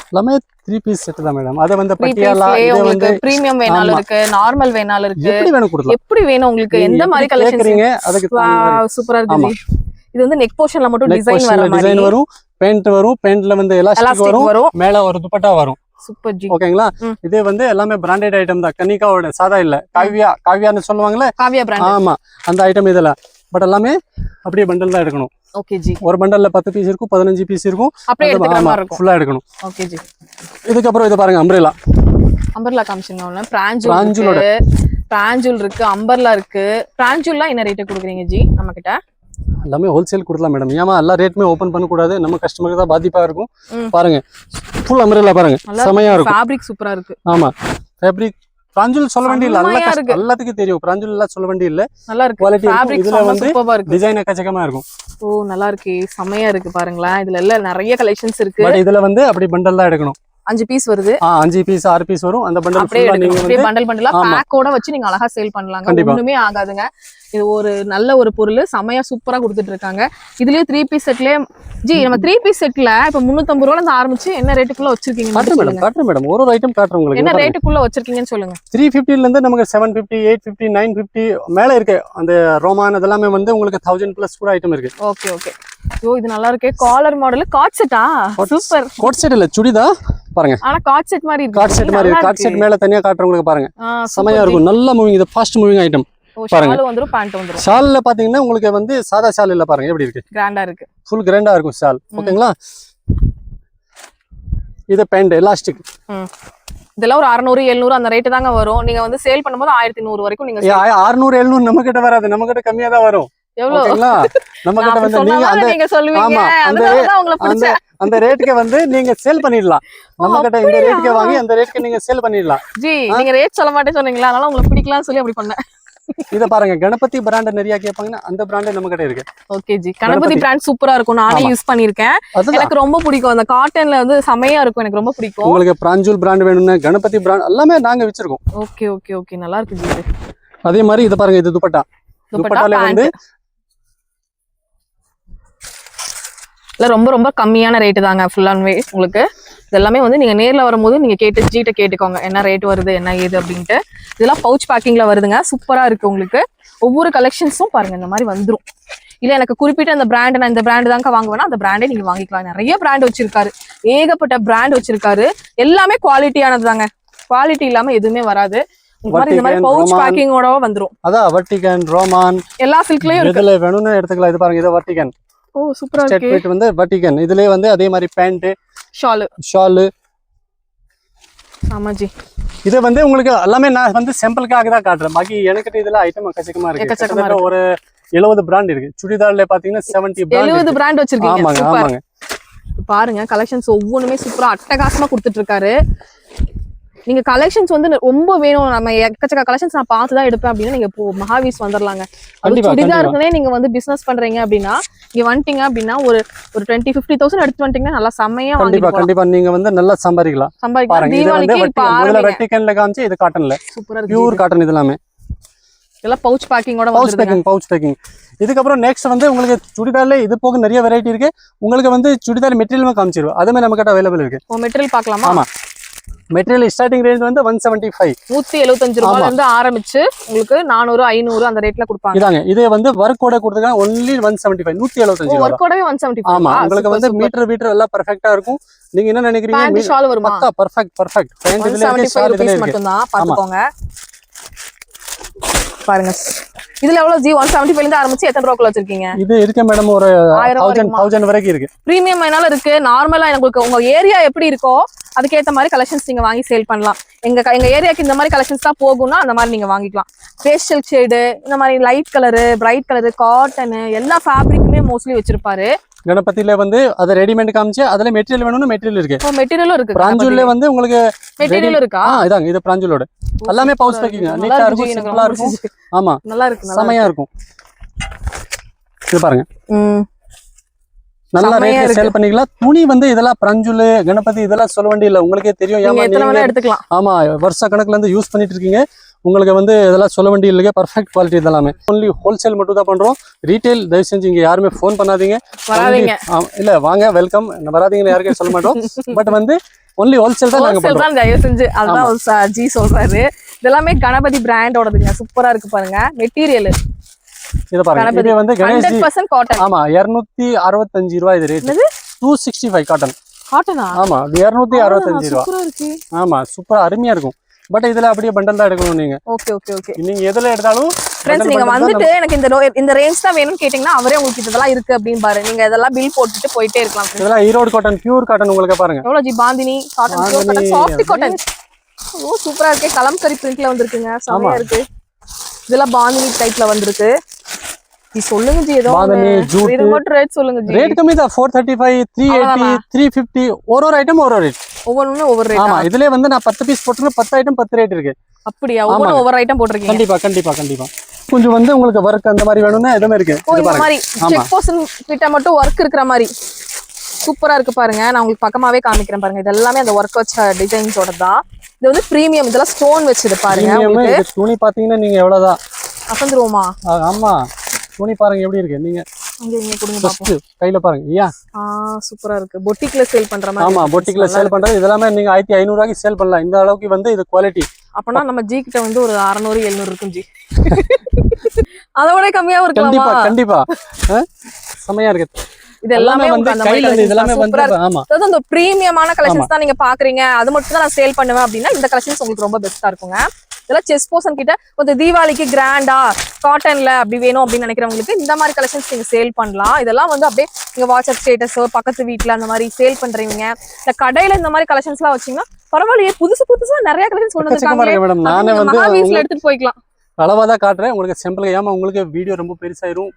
எல்லாமே 3 பீஸ் செட் தான் மேடம். அத வந்து பட்டியாலா, இது வந்து பிரீமியம் வேணாலும் இருக்கு, நார்மல் வேணாலும் இருக்கு. எப்படி வேணும் கொடுக்கலாம். எப்படி வேணும் உங்களுக்கு, எந்த மாதிரி கலெக்ஷன் கேக்குறீங்க அதுக்கு சூப்பரா இருக்கு ஜி. இது வந்து நெக் போர்ஷன்ல மட்டும் டிசைன் வரும். பேண்ட் வரும். பேண்ட்ல வந்து எலாஸ்டிக் வரும். மேல ஒரு துப்பட்டா வரும். Super G. ஓகேங்களா? இதே வந்து எல்லாமே பிராண்டட் ஐட்டம் தான். கனிகாவோட சாதா இல்ல, காவியான்னு சொல்லுவாங்கல்ல, காவியா பிராண்ட். ஆமா, அந்த ஐட்டம் இதெல்லாம். பட் எல்லாமே அப்படியே பண்டல் தான் எடுக்கணும். Okay G. ஒரு பண்டல்ல 10 பீஸ் இருக்கும், 15 பீஸ் இருக்கும். அப்படியே எடுத்துக்கிற மாதிரி இருக்கும். ஃபுல்லா எடுக்கணும். Okay G. இதுக்கு அப்புறம் இத பாருங்க, அம்ப்ரெல்லா. அம்பர்லா காமிச்சீங்க. பிராஞ்சூல் இருக்கு, அம்பர்லா இருக்கு. பிராஞ்சூல்லாம் என்ன ரேட் கொடுக்குறீங்க ஜி நம்ம கிட்ட? எல்லாமே ஹோல்சேல் கொடுக்கலாம் மேடம். ஏமா எல்லா ரேட்டுமே ஓபன் பண்ண கூடாது, நம்ம கஸ்டமருக்கு தான் பாதிப்பா இருக்கும். பாருங்க ஃபுல் அம்ப்ரெல்லா பாருங்க, செமையா இருக்கும். ஃபேப்ரிக் சூப்பரா இருக்கு. ஆமா, ஃபேப்ரிக் பிராஞ்சூல் சொல்ல வேண்டிய இல்ல, எல்லாத்துக்கும் தெரியும். பிராஞ்சூல் எல்லாம் சொல்ல வேண்டிய இல்ல, நல்லா இருக்கு. குவாலிட்டி ஃபேப்ரிக் இதுல வந்து சூப்பரா இருக்கு. டிசைன் எக்கச்சக்கமா இருக்கும். ஓ நல்லா இருக்கு, செமையா இருக்கு பாருங்களேன். இதுல எல்லாம் நிறைய கலெக்ஷன்ஸ் இருக்கு. பட் இதுல வந்து அப்படி பண்டல் தான் எடுக்கணும். 5 பீஸ் வருது. 5 பீஸ் 6 பீஸ் வரும். அந்த பண்டல் ஃபுல்லா நீங்க வந்து பண்டல் பண்டலா பேக்கோட வச்சு நீங்க அழகா சேல் பண்ணலாங்க. ஒண்ணுமே ஆகாதுங்க. இது ஒரு நல்ல ஒரு பொருள், செமையா சூப்பரா கொடுத்துட்டு இருக்காங்க. இதுலயே 3 பீஸ் செட்லயே ஜி நம்ம 3 பீஸ் செட்ல இப்ப 350 ரூபாயில இருந்து ஆரம்பிச்சு என்ன ரேட்டுக்குள்ள வச்சிருக்கீங்க? காட்டுறேன் மேடம், ஒரு ஐட்டம் காட்டுறேன் உங்களுக்கு. என்ன ரேட்டுக்குள்ள வச்சிருக்கீங்கன்னு சொல்லுங்க. 350 ல இருந்து நமக்கு 750, 850, 950 மேல இருக்கு. அந்த ரோமான் அதெல்லாமே வந்து உங்களுக்கு 1000 பிளஸ் கூட ஐட்டம் இருக்கு. Okay okay. ஐயோ இது நல்லா இருக்கு. காலர் மாடல் காட் செட்டா? சூப்பர். காட் செட் இல்ல, சுடிதா பாருங்க. ஆனா காட் செட் மாதிரி இருக்கு. காட் செட் மாதிரி இருக்கு. காட் செட் மேல தனியா காட்டுறேன் உங்களுக்கு பாருங்க. செமையா இருக்கும், நல்ல மூவிங். இது ஃபாஸ்ட் மூவிங் ஐட்டம் பாருங்க. ஷால் வந்துரும், பேண்ட் வந்துரும். ஷால்ல பாத்தீங்கன்னா உங்களுக்கு வந்து சாதா ஷால் இல்ல, பாருங்க எப்படி இருக்கு, கிராண்டா இருக்கு. ஃபுல் கிராண்டா இருக்கும் ஷால். ஓகேங்களா? இது பேண்ட் எலாஸ்டிக். இதெல்லாம் ஒரு 600 700 அந்த ரேட் தாங்க வரும். நீங்க வந்து சேல் பண்ணும்போது 1100 வரைக்கும் நீங்க 600 700 நம்ம கிட்ட வராது, நம்ம கிட்ட கம்மியா தான் வரும். எவ்வளவு ஓகேங்களா நம்ம நான் கிட்ட அப்படி வந்து நீங்க சொன்னாதான் நீங்க சொல்லுவீங்க ஆமா, அந்த அதனாலதான் உங்களை அந்த பிடிச்சேன் அந்த ரேட்டுக்கு வந்து நீங்க சேல் பண்ணிடலாம். நம்ம கிட்ட இந்த அப்படியா? ரேட்டுக்கு வாங்கி அந்த ரேட்டுக்கு நீங்க சேல் பண்ணிடலாம். ஜி நீங்க ரேட் சொல்ல மாட்டேன்னு சொன்னீங்களா அதனால உங்களுக்கு பிடிக்கலாம்னு சொல்லி அப்படி பண்ணேன் இத பாருங்க, கணபதி பிராண்ட் நிறைய கேட்பாங்கன்னா அந்த பிராண்ட் நம்ம கிட்ட இருக்கு. ஓகே ஜி கணபதி பிராண்ட் சூப்பரா இருக்கும் நானே ஆமா. யூஸ் பண்ணிருக்கேன் அதுதான் எனக்கு ரொம்ப பிடிக்கும் அந்த காட்டன்ல வந்து செமையா இருக்கும் எனக்கு ரொம்ப பிடிக்கும் உங்களுக்கு பிராஞ்சூல் பிராண்ட் வேணும்னா கணபதி பிராண்ட் எல்லாமே நாங்க வச்சிருக்கோம். ஓகே ஓகே ஓகே நல்லா இருக்கு ஜி இது அதே மாதிரி இது பாருங்க, இது துப்பட்டா. துப்பட்டால வந்து இல்ல ரொம்ப ரொம்ப கம்மியான ரேட்டு தாங்க ஃபுல் அண்ட் வே உங்களுக்கு இது எல்லாமே வந்து நீங்க நேர்ல வரும்போது நீங்க ஜிட்ட கேட்டுக்கோங்க என்ன ரேட் வருது என்ன ஏது அப்படின்ட்டு இதெல்லாம் பவுச் பேக்கிங்ல வருதுங்க சூப்பரா இருக்கு உங்களுக்கு ஒவ்வொரு கலெக்ஷன்ஸும் பாருங்க இந்த மாதிரி வந்துரும் இல்ல எனக்கு குறிப்பிட்ட அந்த பிராண்ட் நான் இந்த பிராண்ட் தாங்க வாங்குவேன்னா அந்த பிராண்டே நீங்க வாங்கிக்கலாம் நிறைய பிராண்ட் வச்சிருக்காரு ஏகப்பட்ட பிராண்ட் வச்சிருக்காரு எல்லாமே குவாலிட்டியானது தாங்க குவாலிட்டி இல்லாம எதுவுமே வராது இந்த மாதிரி பவுச் பேக்கிங்கோட வந்துரும் அதான் வர்டிகன் ரோமான் எல்லா சில்க்லயும் இருக்கு இதுல வேணும்னு எடுத்துக்கலாம். இது பாருங்க, இது வர்டிகன் ஓ சூப்பரா ஸ்டேட் இருக்கு வெயிட் வந்து வர்டிகன். இதுலயே வந்து அதே மாதிரி பேண்ட் ஷால் ஆமா ஜி இது வந்து உங்களுக்கு எல்லாமே நான் வந்து சாம்பிளுக்காக தான் காட்டுறேன். பாக்கி எனக்கு இதுல ஐட்டம் எக்கச்சக்கமா இருக்கு. ஒரு 70 பிராண்ட் இருக்கு. சுடிதார்ல பாத்தீங்கன்னா 70 பிராண்ட் வச்சிருக்கீங்க. ஆமாங்க ஆமாங்க. பாருங்க கலெக்ஷன்ஸ் ஒவ்வொன்றுமே சூப்பரா அட்டகாசமா கொடுத்துட்டு இருக்காரு. நீங்க கலெக்ஷன்ஸ் வந்து ரொம்ப வேணும் நம்ம எக்கச்சக்க கலெக்ஷன்ஸ் நான் பார்த்து தான் எடுப்பேன் அப்படின்னா நீங்க இப்போ மகாவீஸ் வந்துடலாங்க. சுடிதாருக்குனே நீங்க வந்து பிசினஸ் பண்றீங்க அப்படின்னா இங்க வந்துட்டீங்க அப்படின்னா ஒரு 20-50,000 எடுத்து வந்துட்டீங்கன்னா நல்லா செம்மையா கண்டிப்பா கண்டிப்பா நீங்க வந்து நல்லா சம்பாதிக்கலாம். தீபாவளிக்கு வெட்டிகன்ல காமிச்சு இது காட்டன்ல சூப்பரா பியூர் காட்டன் இதெல்லாமே இதெல்லாம் பவுச் பேக்கிங்கோட பவுச் பேக்கிங். இதுக்கப்புறம் நெக்ஸ்ட் வந்து உங்களுக்கு சுடிதார்ல இது போக நிறைய வெரைட்டி இருக்கு. உங்களுக்கு வந்து சுடிதார் மெட்டீரியலுமே காமிச்சிருவோம். அதுமே நம்ம கிட்ட அவைலபிள் இருக்கு. மெட்டீரியல் பார்க்கலாமா? ஆமா, மெட்டீரியல் ஸ்டார்டிங் ரேஞ்ச் வந்து 175 175 ரூபாயில இருந்து ஆரம்பிச்சு உங்களுக்கு 400 500 அந்த ரேட்ல கொடுப்பாங்க. இதாங்க இதே வந்து வர்க்கோட கொடுத்துருக்காங்க ஒன்லி 175 175 வர்க்கோடவே 175. ஆமா, உங்களுக்கு வந்து மீட்டர் எல்லாம் பெர்ஃபெக்ட்டா இருக்கும். நீங்க என்ன நினைக்கிறீங்க? பேண்ட் ஷால் வருமா? பக்கா பெர்ஃபெக்ட். பேண்ட் இதுல இருக்கு, ஷால் இதுல இருக்கு. மட்டும் தான் பாத்துக்கோங்க. பாருங்க இதுல எவ்வளவு ஜி 175 ல இருந்து ஆரம்பிச்சு எத்தனை ரூபாய்க்குள்ள வச்சிருக்கீங்க? இது இருக்கு மேடம், ஒரு 1000 வரைக்கும் இருக்கு. பிரீமியம் மைனால இருக்கு. நார்மலா உங்களுக்கு உங்க ஏரியா எப்படி இருக்கோ அதுக்கேற்ற மாதிரி கலெக்ஷன்ஸ் நீங்க வாங்கி சேல் பண்ணலாம். எங்க ஏரியாக்கு இந்த மாதிரி கலெக்ஷன்ஸ் தான் போகும்னா அந்த மாதிரி நீங்க வாங்கிக்கலாம். பேஸ்டல் ஷேடு, இந்த மாதிரி light colour, bright colour, cotton எல்லா ஃபேப்ரிக்குமே மோஸ்ட்லி வச்சிருப்பாரு. கணபதியில வந்து அது ரெடிமேட் காமிச்சு அதுல மெட்டீரியல் வேணும்னா மெட்டீரியல் இருக்கு. மெட்டீரியலும் இருக்கு. பிராஞ்சூல்ல வந்து உங்களுக்கு மெட்டீரியல் இருக்கா? இதாங்க இது பிராஞ்சூலோட எல்லாமே பவுச் பேக்கிங். நீட்டா இருக்கும், சிம்பிளா இருக்கும். ஆமா, நல்லா இருக்கு, செமையா இருக்கும். இது பாருங்க, நல்ல ரேட்ல சேல் பண்ணிக்கலாம். துணி வந்து இதெல்லாம் பிராஞ்சூல் கணபதி இதெல்லாம் சொல்ல வேண்டிய இல்ல, உங்களுக்கே தெரியும். எடுத்துக்கலாம். ஆமா, வருஷ கணக்குல இருந்து யூஸ் பண்ணிட்டு இருக்கீங்க. உங்களுக்கு வந்து இதெல்லாம் சொல்ல வேண்டிய இல்லைங்க. பர்ஃபெக்ட் குவாலிட்டி இதெல்லாமே. ஒன்லி ஹோல்சேல் மட்டும் தான் பண்றோம். ரீட்டைல் தயவு செஞ்சு இங்க யாருமே ஃபோன் பண்ணாதீங்க. இல்ல வாங்க, வெல்கம். வராதீங்கன்னு யாருக்கும் சொல்ல மாட்டோம். பட் வந்து ஒன்லி ஹோல்சேல் தான் நாங்க பண்றோம். தயவு செஞ்சு அதான் ஜி சொல்றாரு. இதெல்லாமே கணபதி பிராண்டோடதுங்க. சூப்பரா இருக்கு பாருங்க மெட்டீரியல். இத பாருங்க, இது வந்து கணேஷ் 100% காட்டன். ஆமா, 265 ரூபாய் இது ரேட். 265 காட்டன். காட்டனா? ஆமா, 265 ரூபாய். சூப்பரா இருக்கு. ஆமா, சூப்பரா அருமையா இருக்கும். பட் இதுல அப்படியே பண்டல் தான் எடுக்கணும் நீங்க. Okay okay okay. நீங்க எதுல எடுத்தாலும் फ्रेंड्स நீங்க வந்துட்டு எனக்கு இந்த ரேஞ்ச் தான் வேணும்னு கேட்டிங்கனா அவரே உங்களுக்கு இதெல்லாம் இருக்கு அப்படினு பாரு. நீங்க இதெல்லாம் பில் போட்டுட்டு போயிட்டே இருக்கலாம். இதெல்லாம் ஈரோடு காட்டன், பியூர் காட்டன் உங்களுக்கு பாருங்க. எவ்வளவு ji? Bandhani cotton, pure cotton, soft cotton. Oh சூப்பரா இருக்கு. கலம்கரி பிரிண்ட்ல வந்திருக்குங்க. செமையா இருக்கு. இதெல்லாம் பாந்தினி டைப்ல வந்திருக்கு. நீ சொல்லுங்க ஜி, ஏதோ இது மட்டும் ரேட் சொல்லுங்க ஜி. ரேட் கம்மி தான். 435, 380, 350. ஒரு ஐட்டம் ஒரு ரேட். ஒவ்வொரு ரேட். ஆமா, இதுலயே வந்து நான் 10 பீஸ் போட்டுறேன். 10 ஐட்டம் 10 ரேட் இருக்கு. அப்படியே ஒவ்வொரு ஐட்டம் போட்டுருக்கீங்க. கண்டிப்பா கண்டிப்பா கண்டிப்பா. கொஞ்சம் வந்து உங்களுக்கு வர்க் அந்த மாதிரி வேணும்னா எதுமே இருக்கு. இந்த மாதிரி செக் போர்ஷன் கிட்ட மட்டும் வர்க் இருக்கிற மாதிரி சூப்பரா இருக்கு பாருங்க. நான் உங்களுக்கு பக்கமாவே காமிக்கிறேன் பாருங்க. இது எல்லாமே அந்த வர்க் வச்ச டிசைன்ஸோட தான். இது வந்து பிரீமியம். இதெல்லாம் ஸ்டோன் வச்சது பாருங்க. உங்களுக்கு துணி பாத்தீங்கன்னா நீங்க எவ்வளவுதான் அசந்துருவோமா? ஆமா, துணி பாருங்க எப்படி இருக்கு. நீங்க இங்க கொடுங்க பாப்போம். கையில பாருங்க. ஐயா சூப்பரா இருக்கு. பொட்டிக்ல சேல் பண்ற மாதிரி. ஆமா, பொட்டிக்ல சேல் பண்றது இதெல்லாம் நீங்க 1500 ரூபாய்க்கு சேல் பண்ணலாம். இந்த அளவுக்கு வந்து இது குவாலிட்டி. அப்பனா நம்ம ஜி கிட்ட வந்து ஒரு 600 700 இருக்கும் ஜி. அதோட கம்மியா இருக்கலாம். கண்டிப்பா கண்டிப்பா. செமையா இருக்கு. இது எல்லாமே வந்து கையில இதெல்லாம் வந்து ஆமா, அதாவது அந்த பிரீமியமான கலெக்ஷன்ஸ் தான் நீங்க பாக்குறீங்க. அது மட்டும் தான் நான் சேல் பண்ணுவேன் அப்படின்னா இந்த கலெக்ஷன்ஸ் உங்களுக்கு ரொம்ப பெஸ்டா இருக்குங்க. இதெல்லாம் செஸ் போர்ஷன் கிட்ட கொஞ்சம் தீபாவளிக்கு கிராண்டா காட்டன்ல அப்படி வேணும் அப்படின்னு நினைக்கிறவங்களுக்கு இந்த மாதிரி கலெக்ஷன்ஸ் நீங்க சேல் பண்ணலாம். இதெல்லாம் வந்து அப்படியே நீங்க வாட்ஸ்அப் ஸ்டேட்டஸ் பக்கத்து வீட்டுல அந்த மாதிரி சேல் பண்றீங்க. இந்த கடையில இந்த மாதிரி கலெக்ஷன்ஸ் எல்லாம் வச்சீங்கன்னா பரவாயில்லையே, புதுசா நிறைய கலெக்ஷன்ஸ் கொண்டு வந்திருக்காங்க. நானே வந்து எடுத்துட்டு போய்க்கலாம். அளவாதான் காட்டுறேன் உங்களுக்கு. சிம்பிள். ஏமா உங்களுக்கு வீடியோ ரொம்ப பெருசாயிரும்.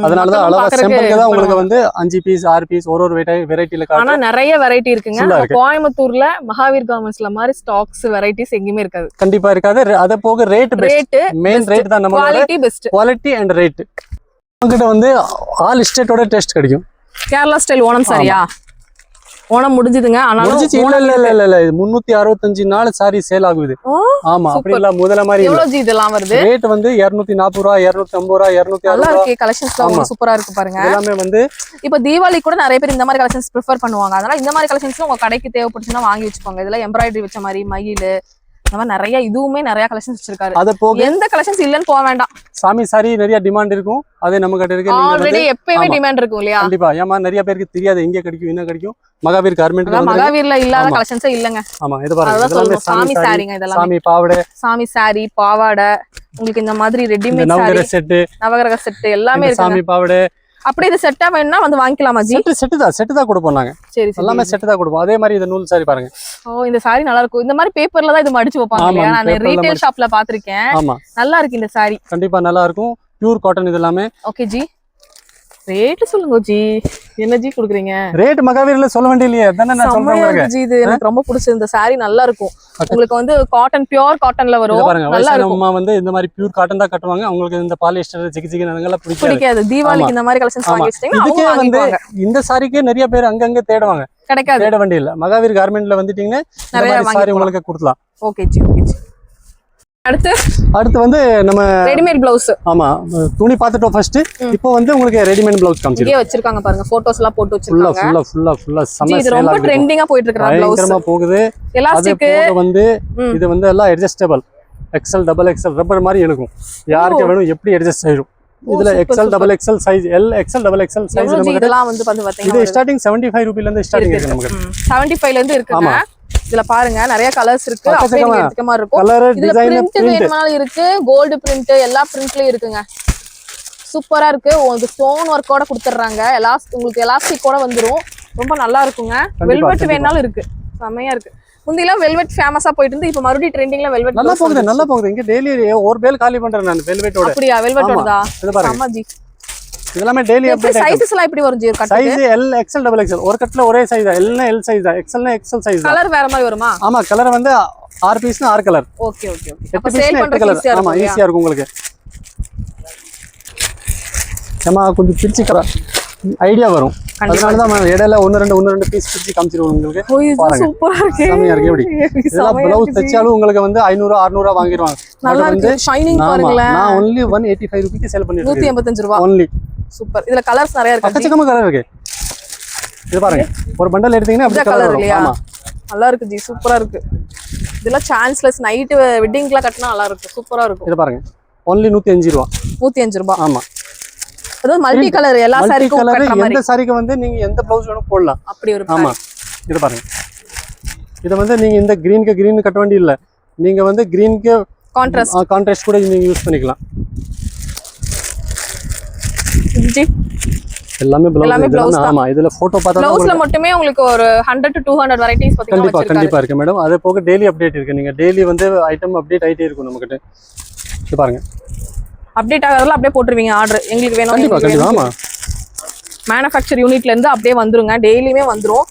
அதனாலதான் அளவா சாம்பிளுக்கு தான் உங்களுக்கு வந்து 5 பீஸ் 6 பீஸ் ஒரு வெரைட்டில ஆனா காட்டுறோம். நிறைய வெரைட்டி இருக்குங்க. Full-ஆ இருக்கு. கோயம்புத்தூர்ல மகாவீர் கார்மெண்ட்ஸ்ல மாதிரி ஸ்டாக்ஸ் வெரைட்டிஸ் எங்கேயுமே இருக்காது. கண்டிப்பா இருக்காது. அத போக ரேட் பெஸ்ட். மெயின் ரேட் தான் நம்ம quality best. Quality and rate. உங்ககிட்ட வந்து ஆல் ஸ்டேட்டோட டெஸ்ட் கிடைக்கும். கேரளா ஸ்டைல் ஓணம் சாரியா? ஓணம் முடிஞ்சதுங்க. ஆனாலும் இல்ல 365 நாள் சாரி சேல் ஆகுது. ஆமா அப்படி இல்ல முதல்ல மாதிரி எவ்வளவு ஜி இதெல்லாம் வருது? ரேட் வந்து 240 ரூபாய் 250 ரூபாய் 260 நல்லா இருக்கு. கலெக்ஷன்ஸ் சூப்பரா இருக்கு பாருங்க. எல்லாமே வந்து இப்ப தீபாவளி கூட நிறைய பேர் இந்த மாதிரி கலெக்ஷன்ஸ் ப்ரிஃபர் பண்ணுவாங்க. அதனால இந்த மாதிரி கலெக்ஷன்ஸ் உங்க கடைக்கு தேவைப்படுச்சுன்னா வாங்கி வச்சுக்கோங்க. இதெல்லாம் எம்ப்ராய்டரி வச்ச மாதிரி மயில் இந்த மாதிரி நிறைய இதுவுமே நிறைய கலெக்ஷன்ஸ் வச்சிருக்காரு. அத போக எந்த கலெக்ஷன்ஸ் இல்லன்னு போக வேண்டாம். சாமி சாரி நிறைய டிமாண்ட் இருக்கும். அதே நம்ம கிட்ட இருக்கு. ஆல்ரெடி எப்பவுமே டிமாண்ட் இருக்கும் இல்லையா? கண்டிப்பா. ஏமா நிறைய பேருக்கு தெரியாது எங்க கிடைக்கும் என்ன கிடைக்கும். மகாவீர் கார்மெண்ட் மகாவீர்ல இல்லாத கலெக்ஷன்ஸே இல்லங்க. ஆமா இது பாருங்க. இதெல்லாம் சாமி சாரிங்க. இதெல்லாம் சாமி பாவாடை, சாமி சாரி பாவாடை உங்களுக்கு இந்த மாதிரி ரெடிமேட் நவகிரக செட், நவகிரக செட் எல்லாமே இருக்கு. சாமி பாவாடை அப்படியே இது செட்டா வேணும்னா வந்து வாங்கிக்கலாமா ஜி? செட் தான் கொடுப்போம் நாங்க. சரி எல்லாமே செட் தான் கொடுப்போம். அதே மாதிரி இந்த நூல் சாரி பாருங்க. ஓ இந்த சாரி நல்லா இருக்கும். இந்த மாதிரி பேப்பர்ல தான் இது மடிச்சு வைப்பாங்க இல்லையா? நான் ரீட்டைல் ஷாப்ல பாத்திருக்கேன். ஆமா நல்லா இருக்கு இந்த சாரி. கண்டிப்பா நல்லா இருக்கும். பியூர் காட்டன் இது எல்லாமே. Okay G. ரேட் சொல்லுங்க ஜி. என்ன ஜி குடுக்குறீங்க? ரேட் மகாவீர்ல சொல்ல வேண்டியலையே. அதானே நான் சொல்றேன் ஜி. இது எனக்கு ரொம்ப பிடிச்சது. இந்த சாரி நல்லா இருக்கும். உங்களுக்கு வந்து காட்டன் பியூர் காட்டன்ல வரும். நல்லா இருக்கும். அம்மா வந்து இந்த மாதிரி பியூர் காட்டன் தான் கட்டுவாங்க. உங்களுக்கு இந்த பாலிஸ்டர் ஜிகி நகங்கள பிடிக்காது. தீபாவளிக்கு இந்த மாதிரி கலெக்ஷன்ஸ் வாங்கி வச்சிட்டீங்க. இதுக்கே வந்து இந்த சாரிக்கே நிறைய பேர் அங்கங்க தேடுவாங்க. கிடைக்காது. தேட வேண்டிய இல்ல. மகாவீர் கார்மெண்ட்ல வந்துட்டீங்கன்னா நிறைய சாரி உங்களுக்கு கொடுக்கலாம். ஓகே ஜி. Okay G. அடுத்து வந்து நம்ம ரெடிமேட் பிளவுஸ். ஆமா துணி பாத்துட்டோம் ஃபர்ஸ்ட். இப்போ வந்து உங்களுக்கு ரெடிமேட் பிளவுஸ் காமிச்சிருக்கேன். இங்கே வச்சிருக்காங்க பாருங்க. போட்டோஸ் எல்லாம் போட்டு வச்சிருக்காங்க. ஃபுல்லா செம இது ரொம்ப ட்ரெண்டிங்கா போயிட்டு இருக்கு பிளவுஸ். பயங்கரமா போகுது. எலாஸ்டிக் வந்து இது வந்து எல்லாம் adjustable. XL double XL rubber மாதிரி இருக்கும். யாருக்கு வேணும் எப்படி அட்ஜஸ்ட் ஆயிடும். இதுல XL double XL size L XL double XL size நமக்கு இதெல்லாம் வந்து பாத்தீங்கன்னா இது ஸ்டார்டிங் 75 ரூபாயில இருந்து ஸ்டார்டிங் இருக்கு நமக்கு. 75 ல இருந்து இருக்குங்க. இதுல பாருங்க நிறைய கலர்ஸ் இருக்கு. அப்படியே நீங்க எடுத்துக்க மாதிரி இருக்கும். கலர் இதுல பிரிண்ட் வேணும்னாலும் இருக்கு. கோல்ட் பிரிண்ட் எல்லா பிரிண்ட்லயும் இருக்குங்க. சூப்பரா இருக்கு. உங்களுக்கு ஸ்டோன் வர்க்கோட கொடுத்துறாங்க. உங்களுக்கு எலாஸ்டிக்கோட வந்துரும். ரொம்ப நல்லா இருக்குங்க. வெல்வெட் வேணாலும் இருக்கு. செமையா இருக்கு. முந்திலாம் வெல்வெட் ஃபேமஸா போயிட்டு இருந்து இப்ப மறுபடியும் ட்ரெண்டிங்ல வெல்வெட் நல்லா போகுது. இங்க டெய்லி ஒரு பேல் காலி பண்றேன் நான் வெல்வெட்டோட. அப்படியே வெல்வெட்டோடதா? இது பாருங்க. ஆமா ஜி. இதெல்லாம் டெய்லி அப்டேட் சைஸஸ் எல்லாம் இப்படி வரும் ஜி? ஒரு cut size L XL double XL ஒரு கட்ல ஒரே சைஸ் தான். L னா L சைஸ் தான். XL னா XL சைஸ் தான். கலர் வேற மாதிரி வருமா? ஆமா கலர் வந்து 6 பீஸ்னா 6 கலர். Okay okay okay. அப்ப சேல் பண்றது ஆமா ஈஸியா இருக்கும் உங்களுக்கு. ஏமா கொஞ்சம் பிரிச்சு ஐடியா வரும். அதனால தான் இடையில ஒன்னு ரெண்டு பீஸ் பிரிச்சு காமிச்சிருவோம் உங்களுக்கு. பாருங்க சூப்பரா இருக்கு. செமையா இருக்கு. எப்படி இதெல்லாம் ப்ளவுஸ் தைச்சாலும் உங்களுக்கு வந்து 500 600 வாங்கிடுவாங்க. நல்லா இருக்கு. ஷைனிங் பாருங்க. நான் only 185 ரூபாய்க்கு சேல் பண்ணிட்டு இருக்கேன். 185 ரூபாய் only. சூப்பர். இதுல கலர்ஸ் நிறைய இருக்கு. பச்சைக்கமா கலர் இருக்கு. இது பாருங்க. ஒரு பண்டல் எடுத்தீங்கன்னா அப்படியே கலர் வரும். ஆமா நல்லா இருக்கு ஜி. சூப்பரா இருக்கு. இதெல்லாம் சான்ஸ்லெஸ் நைட் வெட்டிங்ல கட்டினா நல்லா இருக்கு. சூப்பரா இருக்கும். இது பாருங்க. only 105 ரூபாய். 105 ரூபாய். ஆமா. அது மல்டி கலர் எல்லா சாரிக்கும் கட்டற மாதிரி. எந்த சாரிக்கு வந்து நீங்க எந்த ப்ளவுஸ் வேணும் போடலாம். அப்படி ஒரு ஆமா. இது பாருங்க. இது வந்து நீங்க இந்த கிரீனுக்கு கிரீன் கட்ட வேண்டிய இல்ல. நீங்க வந்து கிரீனுக்கு கான்ட்ராஸ்ட் கூட நீங்க யூஸ் பண்ணிக்கலாம். ஜி எல்லாமே ப்ளவுஸ். ஆமா இதுல போட்டோ பார்த்தா ப்ளவுஸ்ல மட்டுமே உங்களுக்கு ஒரு 100 to 200 வெரைட்டிஸ் பத்தி கண்டிப்பா இருக்கு மேடம். அதே போக டெய்லி அப்டேட் இருக்கு. நீங்க டெய்லி வந்து ஐட்டம் அப்டேட் ஆயிட்டே இருக்கும் நமக்கிட்ட. இது பாருங்க. அப்டேட் ஆகறதுல அப்படியே போட்டுருவீங்க ஆர்டர். எங்களுக்கு வேணும். கண்டிப்பா ஆமா. மேனுஃபேக்சர் யூனிட்ல இருந்து அப்படியே வந்துருங்க. டெய்லியுமே வந்துரும்.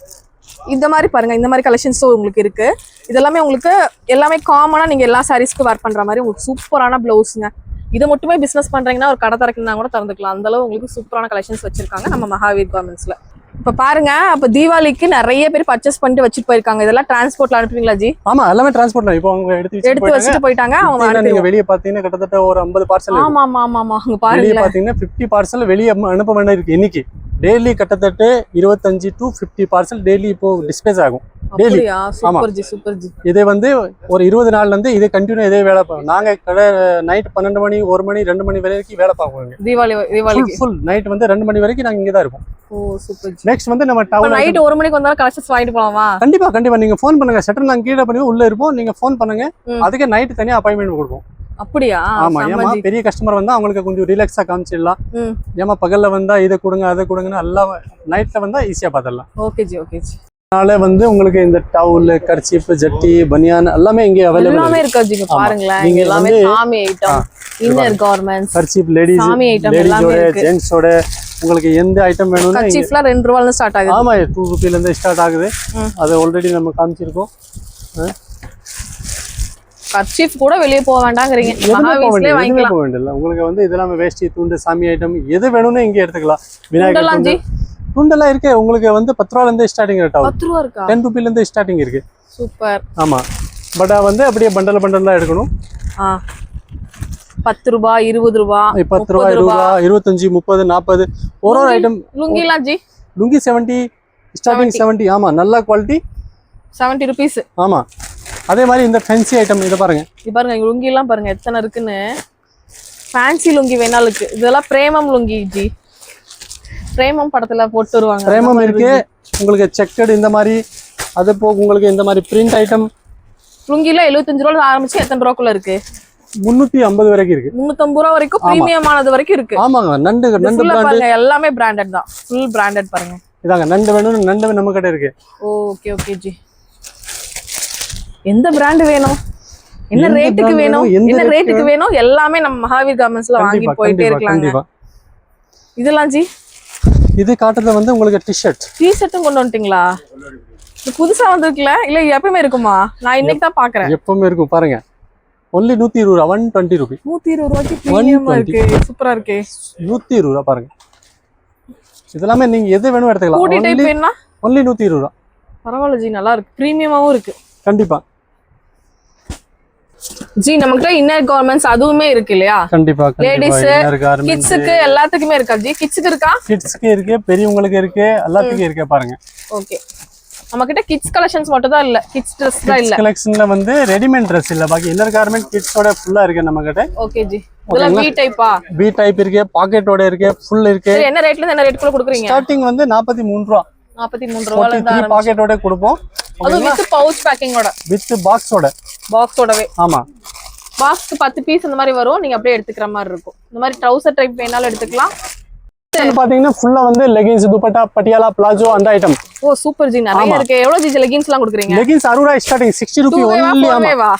இந்த மாதிரி பாருங்க. இந்த மாதிரி கலெக்ஷன்ஸும் உங்களுக்கு இருக்கு. இதெல்லாமே உங்களுக்கு எல்லாமே காமனா நீங்க எல்லா சாரீஸ்க்கு வேர் பண்ற மாதிரி உங்களுக்கு சூப்பரான பிளவுஸ்ங்க. இதை மட்டுமே பிசினஸ் பண்றீங்கன்னா ஒரு கடை திறக்கணும்னா கூட திறந்துக்கலாம். அந்த அளவு உங்களுக்கு சூப்பரான கலெக்ஷன்ஸ் வச்சிருக்காங்க நம்ம மகாவீர் கார்மெண்ட்ஸ்ல. இப்ப பாருங்க. அப்ப தீபாவளிக்கு நிறைய பேர் பர்ச்சேஸ் பண்ணிட்டு வச்சுட்டு போயிருக்காங்க. இதெல்லாம் டிரான்ஸ்போர்ட்ல அனுப்புவீங்களா ஜி? ஆமா எல்லாமே டிரான்ஸ்போர்ட்ல. இப்போ அவங்க எடுத்து வச்சுட்டு போயிட்டாங்க. அவங்க நீங்க வெளிய பாத்தீங்கன்னா கிட்டத்தட்ட ஒரு 50 பார்சல். ஆமா ஆமா ஆமா. அங்க பாருங்க. வெளிய பாத்தீங்கன்னா 50 பார்சல் வெளிய அனுப்ப வேண்டிய இருக்கு. இன்னைக்கு டெய்லி கிட்டத்தட்ட 25 to 50 பார்சல் டெய்லி இப்போ டிஸ்பேச் ஆகும். Daily. Super G super G. இதே வந்து ஒரு 20 நாள்ல இருந்து இதே கண்டினியூ இதே வேலை பார்ப்போம். நாங்க கடை நைட் 12 மணி 1 மணி 2 மணி வரைக்கும் வேலை பார்ப்போம். தீபாவளிக்கு ஃபுல் நைட் வந்து 2 மணி வரைக்கும் நாங்க இங்க தான் இருப்போம். ஓ சூப்பர் ஜி. நெக்ஸ்ட் வந்து நம்ம டவுன் நைட் 1 மணிக்கு வந்தாலும் கலெக்ஷன்ஸ் வாங்கிட்டு போலாமா? கண்டிப்பா நீங்க ஃபோன் பண்ணுங்க. ஷட்டர் நாங்க கீழ பண்ணி உள்ள இருப்போம். நீங்க ஃபோன் பண்ணுங்க. அதுக்கு நைட் தனியா அப்பாயின்ட்மென்ட் கொடுப்போம். அப்படியா? ஆமா. ஏமா பெரிய கஸ்டமர் வந்தா அவங்களுக்கு கொஞ்சம் ரிலாக்ஸா காமிச்சிடலாம். ஏமா பகல்ல வந்தா இதை கொடுங்க அதை கொடுங்கன்னு எல்லாம் நைட்ல வந்தா ஈஸியா பாத்திரலாம். Okay ji okay ji. அதனால வந்து உங்களுக்கு இந்த டவுல் கர்ச்சீப் ஜட்டி பனியான் எல்லாமே இங்கே அவைலபிள் எல்லாமே இருக்கு ஜி. இங்க பாருங்களேன், நீங்க இங்க எல்லாமே வந்து சாமி item, inner garments, kerchief ladies சாமி ஐட்டம் எல்லாமே லேடிஸோட இருக்கு. ஜென்ட்ஸோட உங்களுக்கு எந்த ஐட்டம் வேணும்னா கர்ச்சீஃப்லாம் 2 ரூபாயில இருந்து ஸ்டார்ட் ஆகுது. ஆமா 2 ரூபாயில இருந்து ஸ்டார்ட் ஆகுது. அது ஆல்ரெடி நம்ம காமிச்சிருக்கோம். கர்ச்சீஃப் கூட வெளிய போக வேண்டாம்ங்கறீங்க, மகாவீஸ்லயே வாங்கிக்கலாம். போக வேண்டியது உங்களுக்கு வந்து இதெல்லாம் வேஷ்டி துண்டு சாமி ஐட்டம் எது வேணும்னு இங்கே எடுத்துக்கலாம். விநாயகர் துண்டு துண்டெல்லாம் இருக்கு உங்களுக்கு வந்து 10 ரூபாயில இருந்து ஸ்டார்டிங் ரேட் ஆகும். 10 ரூபாய் இருக்கா? 10 ரூபாயில இருந்து ஸ்டார்டிங் இருக்கு. சூப்பர். ஆமா பட் வந்து அப்படியே பண்டல் பண்டலா எடுக்கணும். 10 ரூபாய் 20 ரூபாய் 10 ரூபாய் 20 ரூபாய் 25 30 40 ஒரு ஐட்டம். லுங்கிலாம் ஜி லுங்கி 70 ஸ்டார்டிங் 70. ஆமா நல்ல குவாலிட்டி 70 ரூபீஸ். ஆமா அதே மாதிரி இந்த ஃபேன்சி ஐட்டம் இத பாருங்க. இது பாருங்க, இங்க லுங்கி எல்லாம் பாருங்க எத்தனை இருக்குன்னு. ஃபேன்சி லுங்கி வேணாலும் இருக்கு. இதெல்லாம் பிரேமம் லுங்கி ஜி. பிரேமம் படத்துல போட்டு வருவாங்க. பிரேமம் இருக்கு உங்களுக்கு செக்கட் இந்த மாதிரி. அது போக உங்களுக்கு இந்த மாதிரி பிரிண்ட் ஐட்டம் லுங்கில 75 ரூபாயில ஆரம்பிச்சு எத்தனை ரூபாய்க்குள்ள இருக்கு? 350 வரைக்கும் இருக்கு. 350 ரூபாய் வரைக்கும் பிரீமியமானது வரைக்கும் இருக்கு. ஆமாங்க நண்டு பிராண்ட் பாருங்க, எல்லாமே பிராண்டட் தான். ஃபுல் பிராண்டட் பாருங்க. இதாங்க நண்டு வேணும், நண்டு நம்ம கிட்ட இருக்கு. Okay okay G. எந்த பிராண்ட் வேணும், என்ன ரேட்டுக்கு வேணும், என்ன ரேட்டுக்கு வேணும் எல்லாமே நம்ம மகாவீர் கார்மெண்ட்ஸ்ல வாங்கி போயிட்டே இருக்காங்க. இதெல்லாம் ஜி இது காட்டுறது வந்து உங்களுக்கு டி-ஷர்ட்டும் கொண்டு வந்துட்டீங்களா? இது புதுசா வந்திருக்குல இல்ல எப்பவுமே இருக்குமா? நான் இன்னைக்கு தான் பாக்குறேன். எப்பவுமே இருக்கும் பாருங்க. only 120 ரூபாய் 120 ரூபாய் 120 ரூபாய்க்கு பிரீமியமா இருக்கு. சூப்பரா இருக்கு. 120 ரூபாய் பாருங்க. இதெல்லாம் நீங்க எது வேணும் எடுத்துக்கலாம். கூடி டைப் வேணா only 120 ரூபாய். பரவாயில்லை ஜி, நல்லா இருக்கு. பிரீமியமாவும் இருக்கு. கண்டிப்பா ஜி நமக்கிட்ட இன்னர் கார்மெண்ட்ஸ் அதுவுமே இருக்கு இல்லையா? கண்டிப்பா லேடிஸ் கிட்ஸ்க்கு எல்லாத்துக்குமே இருக்கா ஜி? கிட்ஸ்க்கு இருக்கா? கிட்ஸ்க்கு இருக்கு, பெரியவங்களுக்கு இருக்கு, எல்லாத்துக்கும் இருக்கு பாருங்க. ஓகே, நம்மகிட்ட கிட்ஸ் கலெக்ஷன்ஸ் மட்டும் தான் இல்ல, கிட்ஸ் Dress தான் இல்ல. கலெக்ஷன்ல வந்து ரெடிமேட் Dress இல்ல, பாக்கி இன்னர் கார்மெண்ட் கிட்ஸோட ஃபுல்லா இருக்கு நம்மகிட்ட. ஓகே ஜி, இதெல்லாம் பி டைப்பா? பி டைப் இருக்கு, பாக்கெட்டோட இருக்கு, ஃபுல் இருக்கு. சரி, என்ன ரேட்ல இருந்து என்ன ரேட் குள்ள கொடுக்குறீங்க? ஸ்டார்டிங் வந்து 43 ரூபாய். 43 ரூபாயில இருந்து ஆரம்பிச்சு பாக்கெட்டோட கொடுப்போம். அது வித் பவுச் பேக்கிங்கோட, வித் பாக்ஸோடவே. ஆமா, பாக்ஸ்க்கு 10 பீஸ் இந்த மாதிரி வரும். நீங்க அப்படியே எடுத்துக்கிற மாதிரி இருக்கும். இந்த மாதிரி ட்ரவுசர் டைப் வேணாலும் எடுத்துக்கலாம். பாத்தீங்கன்னா ஃபுல்லா வந்து லெகின்ஸ், துப்பட்டா, பட்டியாலா, பிளாஜோ அந்த ஐட்டம். ஓ சூப்பர் ஜி, நிறைய இருக்கு. எவ்வளவு ஜி லெகின்ஸ்லாம் கொடுக்குறீங்க? லெகின்ஸ் 60 ரூபாய் ஸ்டார்டிங், 60 ரூபாய் only. ஆமா,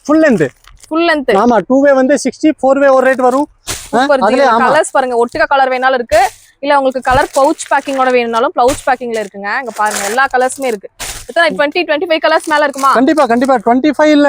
ஃபுல் லெந்த். ஆமா, 2 வே வந்து 60, 4 வே ஒரு ரேட் வரும். அதுல கலர்ஸ் பாருங்க, ஒட்டுக்க கலர் வேணாலும் இருக்கு, இல்ல உங்களுக்கு கலர் பவுச் பேக்கிங்கோட வேணும்னாலும் பவுச் பேக்கிங்ல இருக்குங்க. இங்க பாருங்க எல்லா கலர்ஸுமே இருக்கு. எத்தனை 20-25 கலர்ஸ் மேல இருக்குமா? கண்டிப்பா 25 இல்ல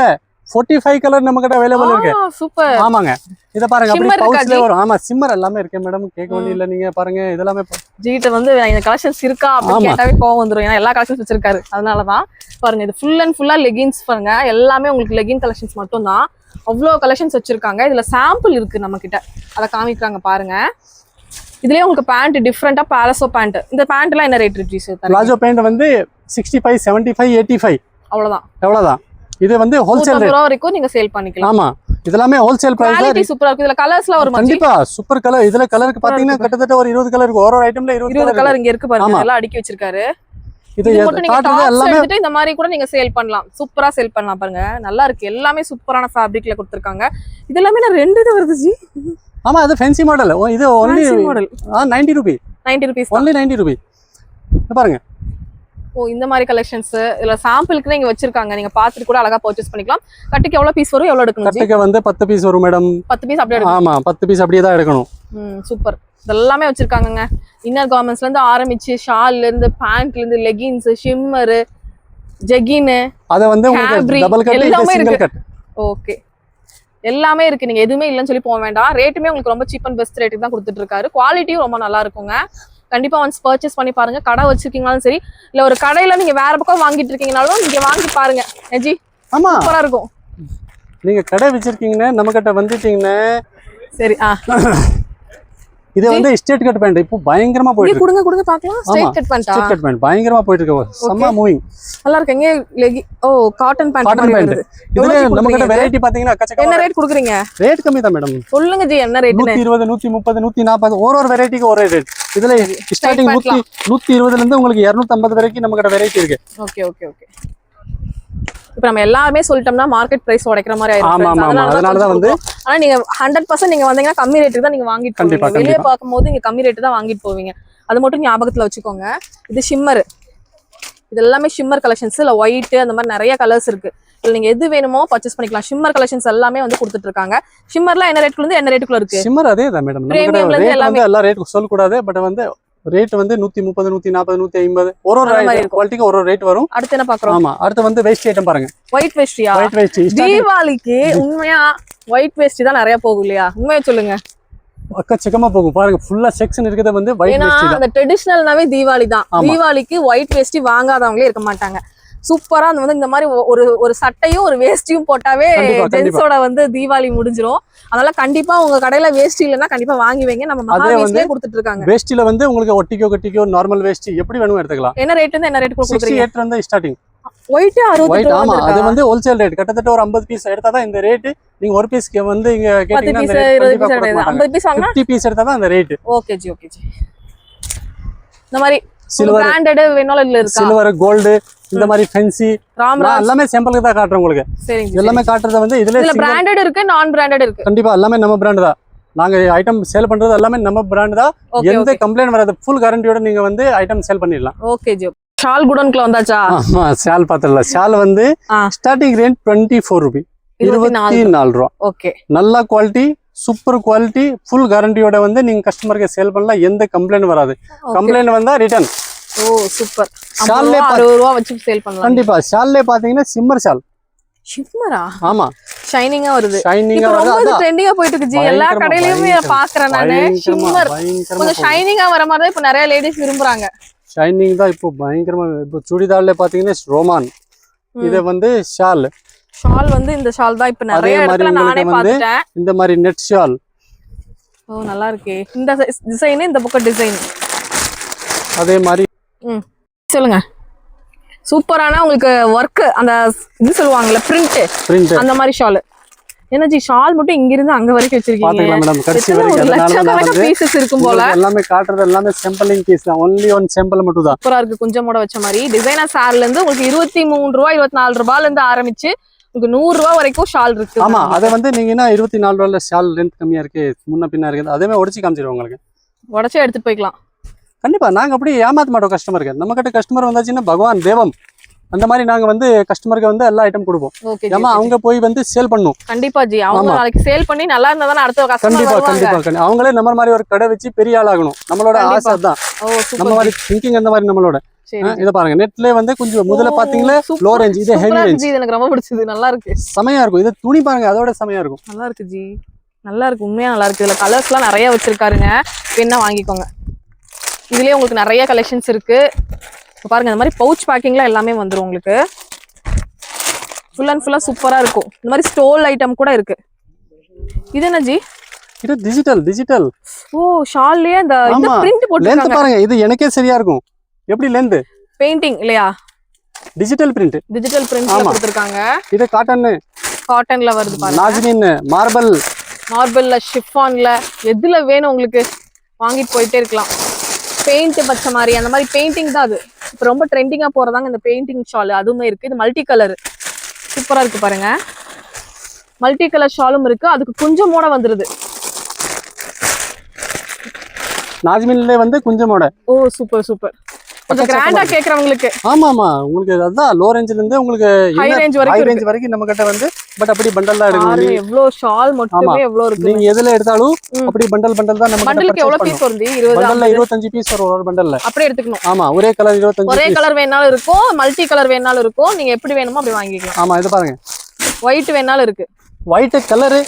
45 கலர் நம்ம கிட்ட அவைலபிள் இருக்கு. சூப்பர். ஆமாங்க, இத பாருங்க அப்படியே பவுச்ல வரும். ஆமா, சிம்மர் எல்லாமே இருக்கு மேடம், கேட்க வேண்டிய இல்ல. நீங்க பாருங்க இதெல்லாம் ஜிட்ட வந்து இந்த கலெக்ஷன்ஸ் இருக்கா அப்படி கேட்டாவே கோவம் வந்துரும். ஏன்னா எல்லா கலெக்ஷன்ஸ் வச்சிருக்காரு. அதனாலதான் பாருங்க, இது ஃபுல் அண்ட் ஃபுல்லா லெகின்ஸ் பாருங்க. எல்லாமே உங்களுக்கு லெகின் கலெக்ஷன்ஸ் மட்டும் தான். அவ்வளோ கலெக்ஷன்ஸ் வச்சிருக்காங்க. இதுல சாம்பிள் இருக்கு நம்ம கிட்ட, அதை காமிக்கிறாங்க பாருங்க. இதுலயே உங்களுக்கு பேண்ட் டிஃபரெண்டா பாலசோ பேண்ட். இந்த பேண்ட் எல்லாம் என்ன ரேட் இருக்கு சார்? பிளாஜோ பேண்ட் வந்து 65, 75, 85 அவ்வளவுதான். இது வந்து ஹோல்சேல் ரேட் வரைக்கும் நீங்க சேல் பண்ணிக்கலாம். ஆமா, இதெல்லாம் ஹோல்சேல் பிரைஸ். குவாலிட்டி சூப்பரா இருக்கு. இதுல கலர்ஸ்லாம் வரும். கண்டிப்பா சூப்பர் கலர். இதுல கலருக்கு பாத்தீங்கன்னா கிட்டத்தட்ட ஒரு 20 கலர் இருக்கு. ஒரு ஐட்டம்ல 20 கலர் இங்க இருக்கு பாருங்க. எல்லாம் அடுக்கி வச்சிருக்காரு. இது காட்டுறது எல்லாமே இந்த மாதிரி கூட நீங்க சேல் பண்ணலாம். சூப்பரா சேல் பண்ணலாம் பாருங்க. நல்லா இருக்கு. எல்லாமே சூப்பரான ஃபேப்ரிக்ல கொடுத்திருக்காங்க. இது எல்லாமே நான் 2 இது வருது ஜி. ஆமா, அது ஃபேன்சி மாடல். இது only மாடல். 90 ரூபாய். 90 ரூபாய். only 90 ரூபாய். பாருங்க. ஓ, இந்த மாதிரி கலெக்ஷன்ஸ் இதுல சாம்பிளுக்கு நீங்க வச்சிருக்காங்க. நீங்க பாத்துட்டு கூட அழகா பர்ச்சேஸ் பண்ணிக்கலாம். கட்டுக்கு எவ்வளவு பீஸ் வரும், எவ்வளவு எடுக்கணும்? கட்டுக்கு வந்து 10 பீஸ் வரும் மேடம். 10 பீஸ் அப்படியே எடுக்கணும். ஆமா, 10 பீஸ் அப்படியே தான் எடுக்கணும். சூப்பர். இதெல்லாமே வச்சிருக்காங்கங்க. இன்னர் கார்மெண்ட்ஸ்ல இருந்து ஆரம்பிச்சு ஷால்ல இருந்து பேண்ட்ல இருந்து லெகின்ஸ், ஷிம்மர், ஜெகின், அத வந்து உங்களுக்கு டபுள் கட் இல்ல சிங்கிள் கட். ஓகே, எல்லாமே இருக்கு. நீங்க எதுவுமே இல்லன்னு சொல்லி போக வேண்டாம். ரேட்டுமே உங்களுக்கு ரொம்ப சீப் அண்ட் பெஸ்ட் ரேட்டுக்கு தான் கொடுத்துட்டு இருக்காரு. குவாலிட்டியும் ரொம்ப நல்லா இருக்குங்க. கண்டிப்பா ஒன்ஸ் பர்ச்சேஸ் பண்ணி பாருங்க. கடை வச்சிருக்கீங்கனாலும் சரி, இல்ல ஒரு கடையில நீங்க வேற பக்கம் வாங்கிட்டு இருக்கீங்கனாலும் நீங்க வாங்கி பாருங்க. ஜி ஆமா, சூப்பரா இருக்கும். நீங்க கடை வச்சிருக்கீங்கன்னா நம்ம கிட்ட வந்துட்டீங்கன்னா சரி. இது வந்து ஸ்ட்ரைட் கட் பேண்ட் இப்போ பயங்கரமா போயிட்டு இருக்கு. கொடுங்க பார்க்கலாம். Straight cut pant. Straight cut pant பயங்கரமா போயிட்டு இருக்கு. செம்ம மூவிங். நல்லா இருக்குங்க. ஓ, காட்டன் பேண்ட். Cotton pant. இதுல நம்ம கிட்ட வெரைட்டி பாத்தீங்கன்னா அக்கச்சக்க. என்ன ரேட் கொடுக்குறீங்க? ரேட் கம்மி தான் மேடம். சொல்லுங்க ஜி, என்ன ரேட்? 120, 130, 140 ஒரு வெரைட்டிக்கு ஒரு ரேட். இதுல ஸ்டார்டிங் 120ல இருந்து உங்களுக்கு 250 வரைக்கும் நம்ம கிட்ட வெரைட்டி இருக்கு. ஓகே. இப்போ நம்ம எல்லாமே சொல்லிட்டோம்னா மார்க்கெட் பிரைஸ் உடைக்கிற மாதிரி ஆயிடும். அதனால தான் வந்து ஆனா நீங்க 100% நீங்க வந்தீங்கன்னா கம்மி ரேட்டுக்கு தான் நீங்க வாங்கிட்டு போவீங்க. வெளியே பார்க்கும்போது நீங்க கம்மி ரேட்டு தான் வாங்கிட்டு போவீங்க. அது மட்டும் ஞாபகத்துல வச்சுக்கோங்க. இது ஷிம்மர். இது எல்லாமே ஷிம்மர் கலெக்ஷன்ஸ், இல்ல ஒயிட் அந்த மாதிரி நிறைய கலர்ஸ் இருக்கு. இல்ல நீங்க எது வேணுமோ பர்ச்சேஸ் பண்ணிக்கலாம். ஷிம்மர் கலெக்ஷன்ஸ் எல்லாமே வந்து கொடுத்துட்டு இருக்காங்க. ஷிம்மர்லாம் என்ன ரேட்ல இருந்து என்ன ரேட்டுக்குள்ள இருக்கு? ஷிம்மர் அதே தான் மேடம், Premiumல இருந்து எல்லாமே எல்லா ரேட் சொல்ல கூடாது. பட் வந்து ரேட் வந்து 130 140 150 ஒரு குவாலிட்டிக்கு ஒரு ரேட் வரும். அடுத்து என்ன பாக்குறோம்? ஆமா, அடுத்து வந்து வேஷ்டி ஐட்டம் பாருங்க. ஒயிட் வேஷ்டியா? ஒயிட் வேஷ்டி தீபாவளிக்கு உண்மையா ஒயிட் வேஷ்டி தான் நிறைய போகும் இல்லையா? உண்மையா சொல்லுங்க. அக்கச்சக்கமா போகும் பாருங்க. ஃபுல்லா செக்ஷன் இருக்கிறது வந்து ஒயிட் வேஷ்டி தான். அந்த ட்ரெடிஷனல்னாவே தீபாவளி தான். தீபாவளிக்கு ஒயிட் வேஷ்டி வாங்காதவங்களே இருக்க மாட்டாங்க. சூப்பரா அந்த வந்து இந்த மாதிரி ஒரு சட்டையும் ஒரு வேஷ்டியும் போட்டாவே ஜென்ஸோட வந்து தீபாவளி முடிஞ்சிரும். அதனால கண்டிப்பா உங்க கடையில வேஷ்டி இல்லைன்னா கண்டிப்பா வாங்கி வைங்க. நம்ம மகாவேஷ்டியே கொடுத்துட்டு இருக்காங்க. வேஷ்டில வந்து உங்களுக்கு ஒட்டிக்கோ கட்டிக்கோ நார்மல் வேஷ்டி எப்படி வேணுமோ எடுத்துக்கலாம். என்ன ரேட் இருந்து என்ன ரேட் கொடுக்குறீங்க? 68 இருந்து ஸ்டார்டிங். ஒயிட் 60. ஆமா, அது வந்து ஹோல்சேல் ரேட். கிட்டத்தட்ட ஒரு 50 பீஸ் எடுத்தா தான் இந்த ரேட். நீங்க ஒரு பீஸ்க்கு வந்து இங்க கேட்டீங்கன்னா 50 பீஸ் வாங்கினா 50 பீஸ் எடுத்தா தான் அந்த rate. Okay ji, okay G. இந்த மாதிரி சில்வர் பிராண்டட் வேணாலும் இல்ல இருக்கா? சில்வர், கோல்ட், இந்த மாதிரி ஃபேன்சி எல்லாமே சாம்பிளுக்கு தான் காட்டுறோம் உங்களுக்கு. சரிங்க. எல்லாமே காட்டுறது வந்து இதுல பிராண்டட் இருக்கு, நான் பிராண்டட் இருக்கு. கண்டிப்பா எல்லாமே நம்ம பிராண்ட் தான். நாங்க ஐட்டம் சேல் பண்றது எல்லாமே நம்ம பிராண்ட் தான். எந்த கம்ப்ளைண்ட் வராது. ஃபுல் கேரண்டியோட நீங்க வந்து ஐட்டம் சேல் பண்ணிடலாம். Okay G. ஷால் குடோன்க்குள்ள வந்தாச்சா? ஆமா, ஷால் பார்த்தல. ஷால் வந்து ஸ்டார்டிங் ரேட் 24 ரூபாய், 24 ரூபாய். ஓகே, நல்ல குவாலிட்டி, சூப்பர் குவாலிட்டி, ஃபுல் கேரண்டியோட வந்து நீங்க கஸ்டமருக்கு சேல் பண்ணலாம். எந்த கம்ப்ளைண்ட் வராது. கம்ப்ளைண்ட் வந்தா ரிட்டர்ன். ஓ சூப்பர். ஷால்லே 60 ரூபாய் வச்சு சேல் பண்ணலாம். கண்டிப்பா. ஷால்லே பாத்தீங்கன்னா சிம்மர் ஷால். ஷிம்மரா? ஆமா, ஷைனிங்கா வருது. ஷைனிங்கா வருது. ரொம்ப ட்ரெண்டிங்கா போயிட்டு இருக்கு ஜி. எல்லா கடையிலயுமே பாக்குறேன் நானு. ஷிம்மர் கொஞ்சம் ஷைனிங்கா வர மாதிரி தான் இப்ப நிறைய லேடிஸ் விரும்புறாங்க. ஷைனிங் தான் இப்போ பயங்கரமா. இப்போ சுடிதார்ல பாத்தீங்கன்னா ரோமான், இது வந்து ஷால். ஷால் வந்து இந்த ஷால் தான் இப்ப நிறைய இடத்துல நானே பார்த்துட்டேன். இந்த மாதிரி நெட் ஷால். ஓ நல்லா இருக்கே. இந்த டிசைன், இந்த பக்கம் டிசைன் அதே மாதிரி. சொல்லுங்க. சூப்பரான உங்களுக்கு ஒர்க், அந்த இது சொல்லுவாங்கல்ல பிரிண்ட், அந்த மாதிரி ஷால். என்ன ஜி, ஷால் மட்டும் இங்க இருந்து அங்க வரைக்கும் வச்சிருக்கீங்க. பாத்தீங்களா மேடம்? கடைசி வரைக்கும் லட்சக்கணக்கான பீசஸ் இருக்கும் போல. எல்லாமே காட்றது எல்லாமே சாம்பிளிங் பீஸ் தான். ஒன்லி ஒன் சாம்பிள் மட்டும் தான். சூப்பரா இருக்கு. கொஞ்சமோட வச்ச மாதிரி டிசைனர் ஷால்ல இருந்து உங்களுக்கு 23 ரூபாய் 24 ரூபாயில இருந்து ஆரம்பிச்சு உங்களுக்கு 100 ரூபாய் வரைக்கும் ஷால் இருக்கு. ஆமா, அதை வந்து நீங்க என்ன 24 ரூபாயில ஷால் லென்த் கம்மியா இருக்கு, முன்ன பின்னா இருக்கு, அதே மாதிரி உடைச்சு காமிச்சிருவோம் உங்களுக்கு. உடைச்சே எடுத்துட்டு போய்க்கலாம். கண்டிப்பா. நாங்க அப்படி ஏமாத்த மாட்டோம் கஸ்டமருக்கு. நம்ம கிட்ட கஸ்டமர் வந்தாச்சுன்னா பகவான் தெய்வம் அந்த மாதிரி நாங்க வந்து கஸ்டமருக்கு வந்து எல்லா ஐட்டம் கொடுப்போம். ஏமா அவங்க போய் வந்து சேல் பண்ணும். கண்டிப்பா ஜி. அவங்க நாளைக்கு சேல் பண்ணி நல்லா இருந்தா தான அடுத்த கஸ்டமர் வருவாங்க. கண்டிப்பா. அவங்களே நம்ம மாதிரி ஒரு கடை வச்சு பெரிய ஆள் ஆகணும். நம்மளோட ஆசை தான். நம்ம மாதிரி திங்கிங் அந்த மாதிரி நம்மளோட. இத பாருங்க, நெட்ல வந்து கொஞ்சம் முதல்ல பாத்தீங்களா லோ ரேஞ்ச், இது ஹெவி ரேஞ்ச். இது எனக்கு ரொம்ப பிடிச்சது. நல்லா இருக்கு, செமையா இருக்கும். இது துணி பாருங்க, அதோட செமையா இருக்கும். நல்லா இருக்கு ஜி, நல்லா இருக்கு. உண்மையா நல்லா இருக்கு. இதுல கலர்ஸ்லாம் நிறைய வச்சிருக்காருங்க. வேணா வாங்கிக்கோங்க. இதுலயே உங்களுக்கு நிறைய கலெக்ஷன்ஸ் இருக்கு. பாருங்க, இந்த மாதிரி பவுச் பேக்கிங்ல எல்லாமே வந்துரும் உங்களுக்கு. ஃபுல் அண்ட் ஃபுல்லா சூப்பரா இருக்கும். இந்த மாதிரி ஸ்டோல் ஐட்டம் கூட இருக்கு. இது என்ன ஜி? இது டிஜிட்டல். ஓ, ஷால்லயே இந்த பிரிண்ட் போட்டுருக்காங்க. லெந்த் பாருங்க, இது எனக்கே சரியா இருக்கும். எப்படி லெந்த்? பெயிண்டிங் இல்லையா? டிஜிட்டல் பிரிண்ட் கொடுத்திருக்காங்க. இது காட்டன்ல வருது பாருங்க. நாஜ்மின், மார்பிள்ல, ஷிஃபான்ல எதுல வேணும் உங்களுக்கு வாங்கிட்டு போயிட்டே இருக்கலாம். பெயிண்ட் பச்சை மாதிரி அந்த மாதிரி பெயிண்டிங் தான் அது. இப்போ ரொம்ப ட்ரெண்டிங்கா போறதாங்க இந்த பெயிண்டிங் ஷால். அதுவுமே இருக்கு. இது மல்டி கலர் சூப்பரா இருக்கு பாருங்க. மல்டி கலர் ஷாலும் இருக்கு. அதுக்கு கொஞ்சமோட வந்துருது. நாஜ்மின்ல வந்து கொஞ்சமோட. ஓ சூப்பர். கொஞ்சம் கிராண்டா கேக்குறவங்களுக்கு. ஆமா, உங்களுக்கு அதான் லோ ரேஞ்சில இருந்து உங்களுக்கு ஹை ரேஞ்ச் வரைக்கும் நம்ம கிட்ட வந்து பட் அப்படி பண்டலா எடுக்கணும். நீங்க எவ்வளவு ஷால் மட்டுமே எவ்வளவு இருக்கு. நீங்க எதுல எடுத்தாலும் அப்படி பண்டல் தான் நம்ம பண்டலுக்கு எவ்வளவு பீஸ் வருது? 20 பண்டல்ல 25 பீஸ் வரும் ஒரு பண்டல்ல. அப்படியே எடுத்துக்கணும். ஆமா, ஒரே கலர் 25. ஒரே கலர் வேணாலும் இருக்கும், மல்டி கலர் வேணாலும் இருக்கும். நீங்க எப்படி வேணுமோ அப்படி வாங்கிக்கலாம். ஆமா, இது பாருங்க, ஒயிட் வேணாலும் இருக்கு. ஒயிட் கலர்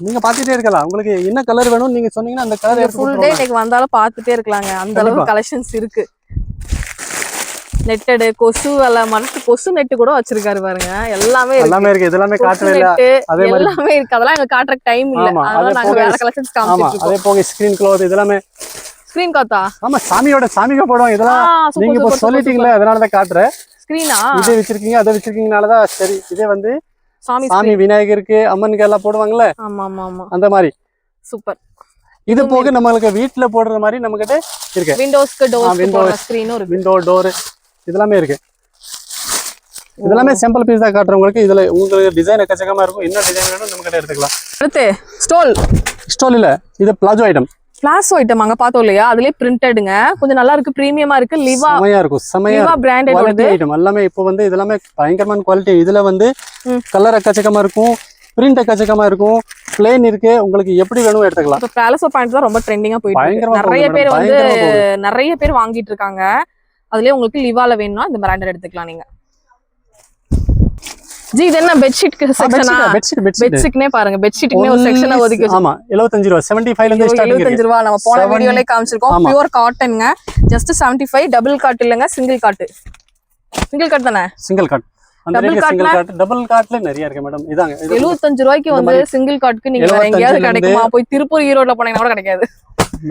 நீங்க பாத்துட்டே இருக்கலாம். உங்களுக்கு என்ன கலர் வேணும் நீங்க சொன்னீங்கன்னா அந்த கலர் ஃபுல் டே இன்னைக்கு வந்தாலும் பாத்துட்டே இருக்கலாங்க. அந்த அளவுக்கு கலெக்ஷன்ஸ் இருக்கு. நெட்டடு, கொசு வலை, மனசு கொசு நெட்டு கூட வச்சிருக்காரு பாருங்க. எல்லாமே இருக்கு. இதெல்லாமே காட்டவே இல்ல. அதே மாதிரி எல்லாமே இருக்கு. அதெல்லாம் எங்க காட்ற டைம் இல்ல. அதனால நாங்க வேற கலெக்ஷன்ஸ் காமிச்சிட்டு இருக்கோம். அதே போக ஸ்கிரீன் க்ளாத் இதெல்லாம் ஸ்கிரீன் காத்தா? ஆமா, சாமிக்கு போடுவோம். இதெல்லாம் நீங்க இப்ப சொல்லிட்டீங்களே, அதனால தான் காட்றேன். ஸ்கிரீனா இது வச்சிருக்கீங்க, அதை வச்சிருக்கீங்கனால தான் சரி. இதே வந்து சாமி விநாயகருக்கு, அம்மனுக்கு எல்லாம் போடுவாங்கல்ல. ஆமா, அந்த மாதிரி சூப்பர். இது போக நம்மளுக்கு வீட்ல போடுற மாதிரி நம்ம கிட்ட இருக்கு. விண்டோஸ்க்கு டோர் ஸ்கிரீனும் இருக்கு. விண்டோ டோர் இதெல்லாமே இருக்கு. இதெல்லாமே சாம்பிள் பீஸ் தான் காட்டுறவங்களுக்கு. இதுல உங்களுக்கு டிசைன் எக்கச்சக்கமா இருக்கும். என்ன டிசைன் வேணும் நம்ம கிட்ட எடுத்துக்கலாம். அடுத்து ஸ்டோல் இல்ல, இது பிளாஜோ ஐட்டம். பிளாசோ ஐட்டம் அங்க பார்த்தோம் இல்லையா, அதுலயே பிரிண்டடுங்க, கொஞ்சம் நல்லா இருக்கு, பிரீமியமா இருக்கு. லிவா செமையா இருக்கும், செமையா லிவா பிராண்டட் குவாலிட்டி ஐட்டம் எல்லாமே. இப்போ வந்து இதெல்லாமே பயங்கரமான குவாலிட்டி. இதுல வந்து கலர் எக்கச்சக்கமா இருக்கும், பிரிண்ட் எக்கச்சக்கமா இருக்கும், பிளேன் இருக்கு, உங்களுக்கு எப்படி வேணும் எடுத்துக்கலாம். இப்போ பிளாசோ பேண்ட் தான் ரொம்ப ட்ரெண்டிங்கா போயிட்டு இருக்கு. நிறைய பேர் வந்து நிறைய பேர் வாங்கிட்டு இருக்காங்க. அதுலயே உங்களுக்கு லிவால வேணும்னா இந்த பிராண்டட் எடுத்துக்கலாம் நீங்க. ஜி இது என்ன பெட்ஷீட் செக்ஷனா? பெட்ஷீட்னே பாருங்க, பெட்ஷீட்னே ஒரு செக்ஷனை ஒதுக்கி வச்சிருக்காங்க. ஆமா 75 ரூபாய், 75 ல இருந்து ஸ்டார்டிங் இருக்கு. 75 ரூபாய். நம்ம போன வீடியோலயே காமிச்சிருக்கோம். பியூர் காட்டன்ங்க, ஜஸ்ட் 75. டபுள் காட் இல்லங்க, சிங்கிள் காட். சிங்கிள் காட் தானே? Single cot. அந்த ரேட்ல சிங்கிள் காட், டபுள் காட்ல நிறைய இருக்கு மேடம். இதாங்க 75 ரூபாய்க்கு வந்து சிங்கிள் காட்க்கு நீங்க வேற எங்கயாவது கிடைக்குமா? போய் திருப்பூர் ஈரோட்ல போனீங்கன்னா கூட கிடைக்காது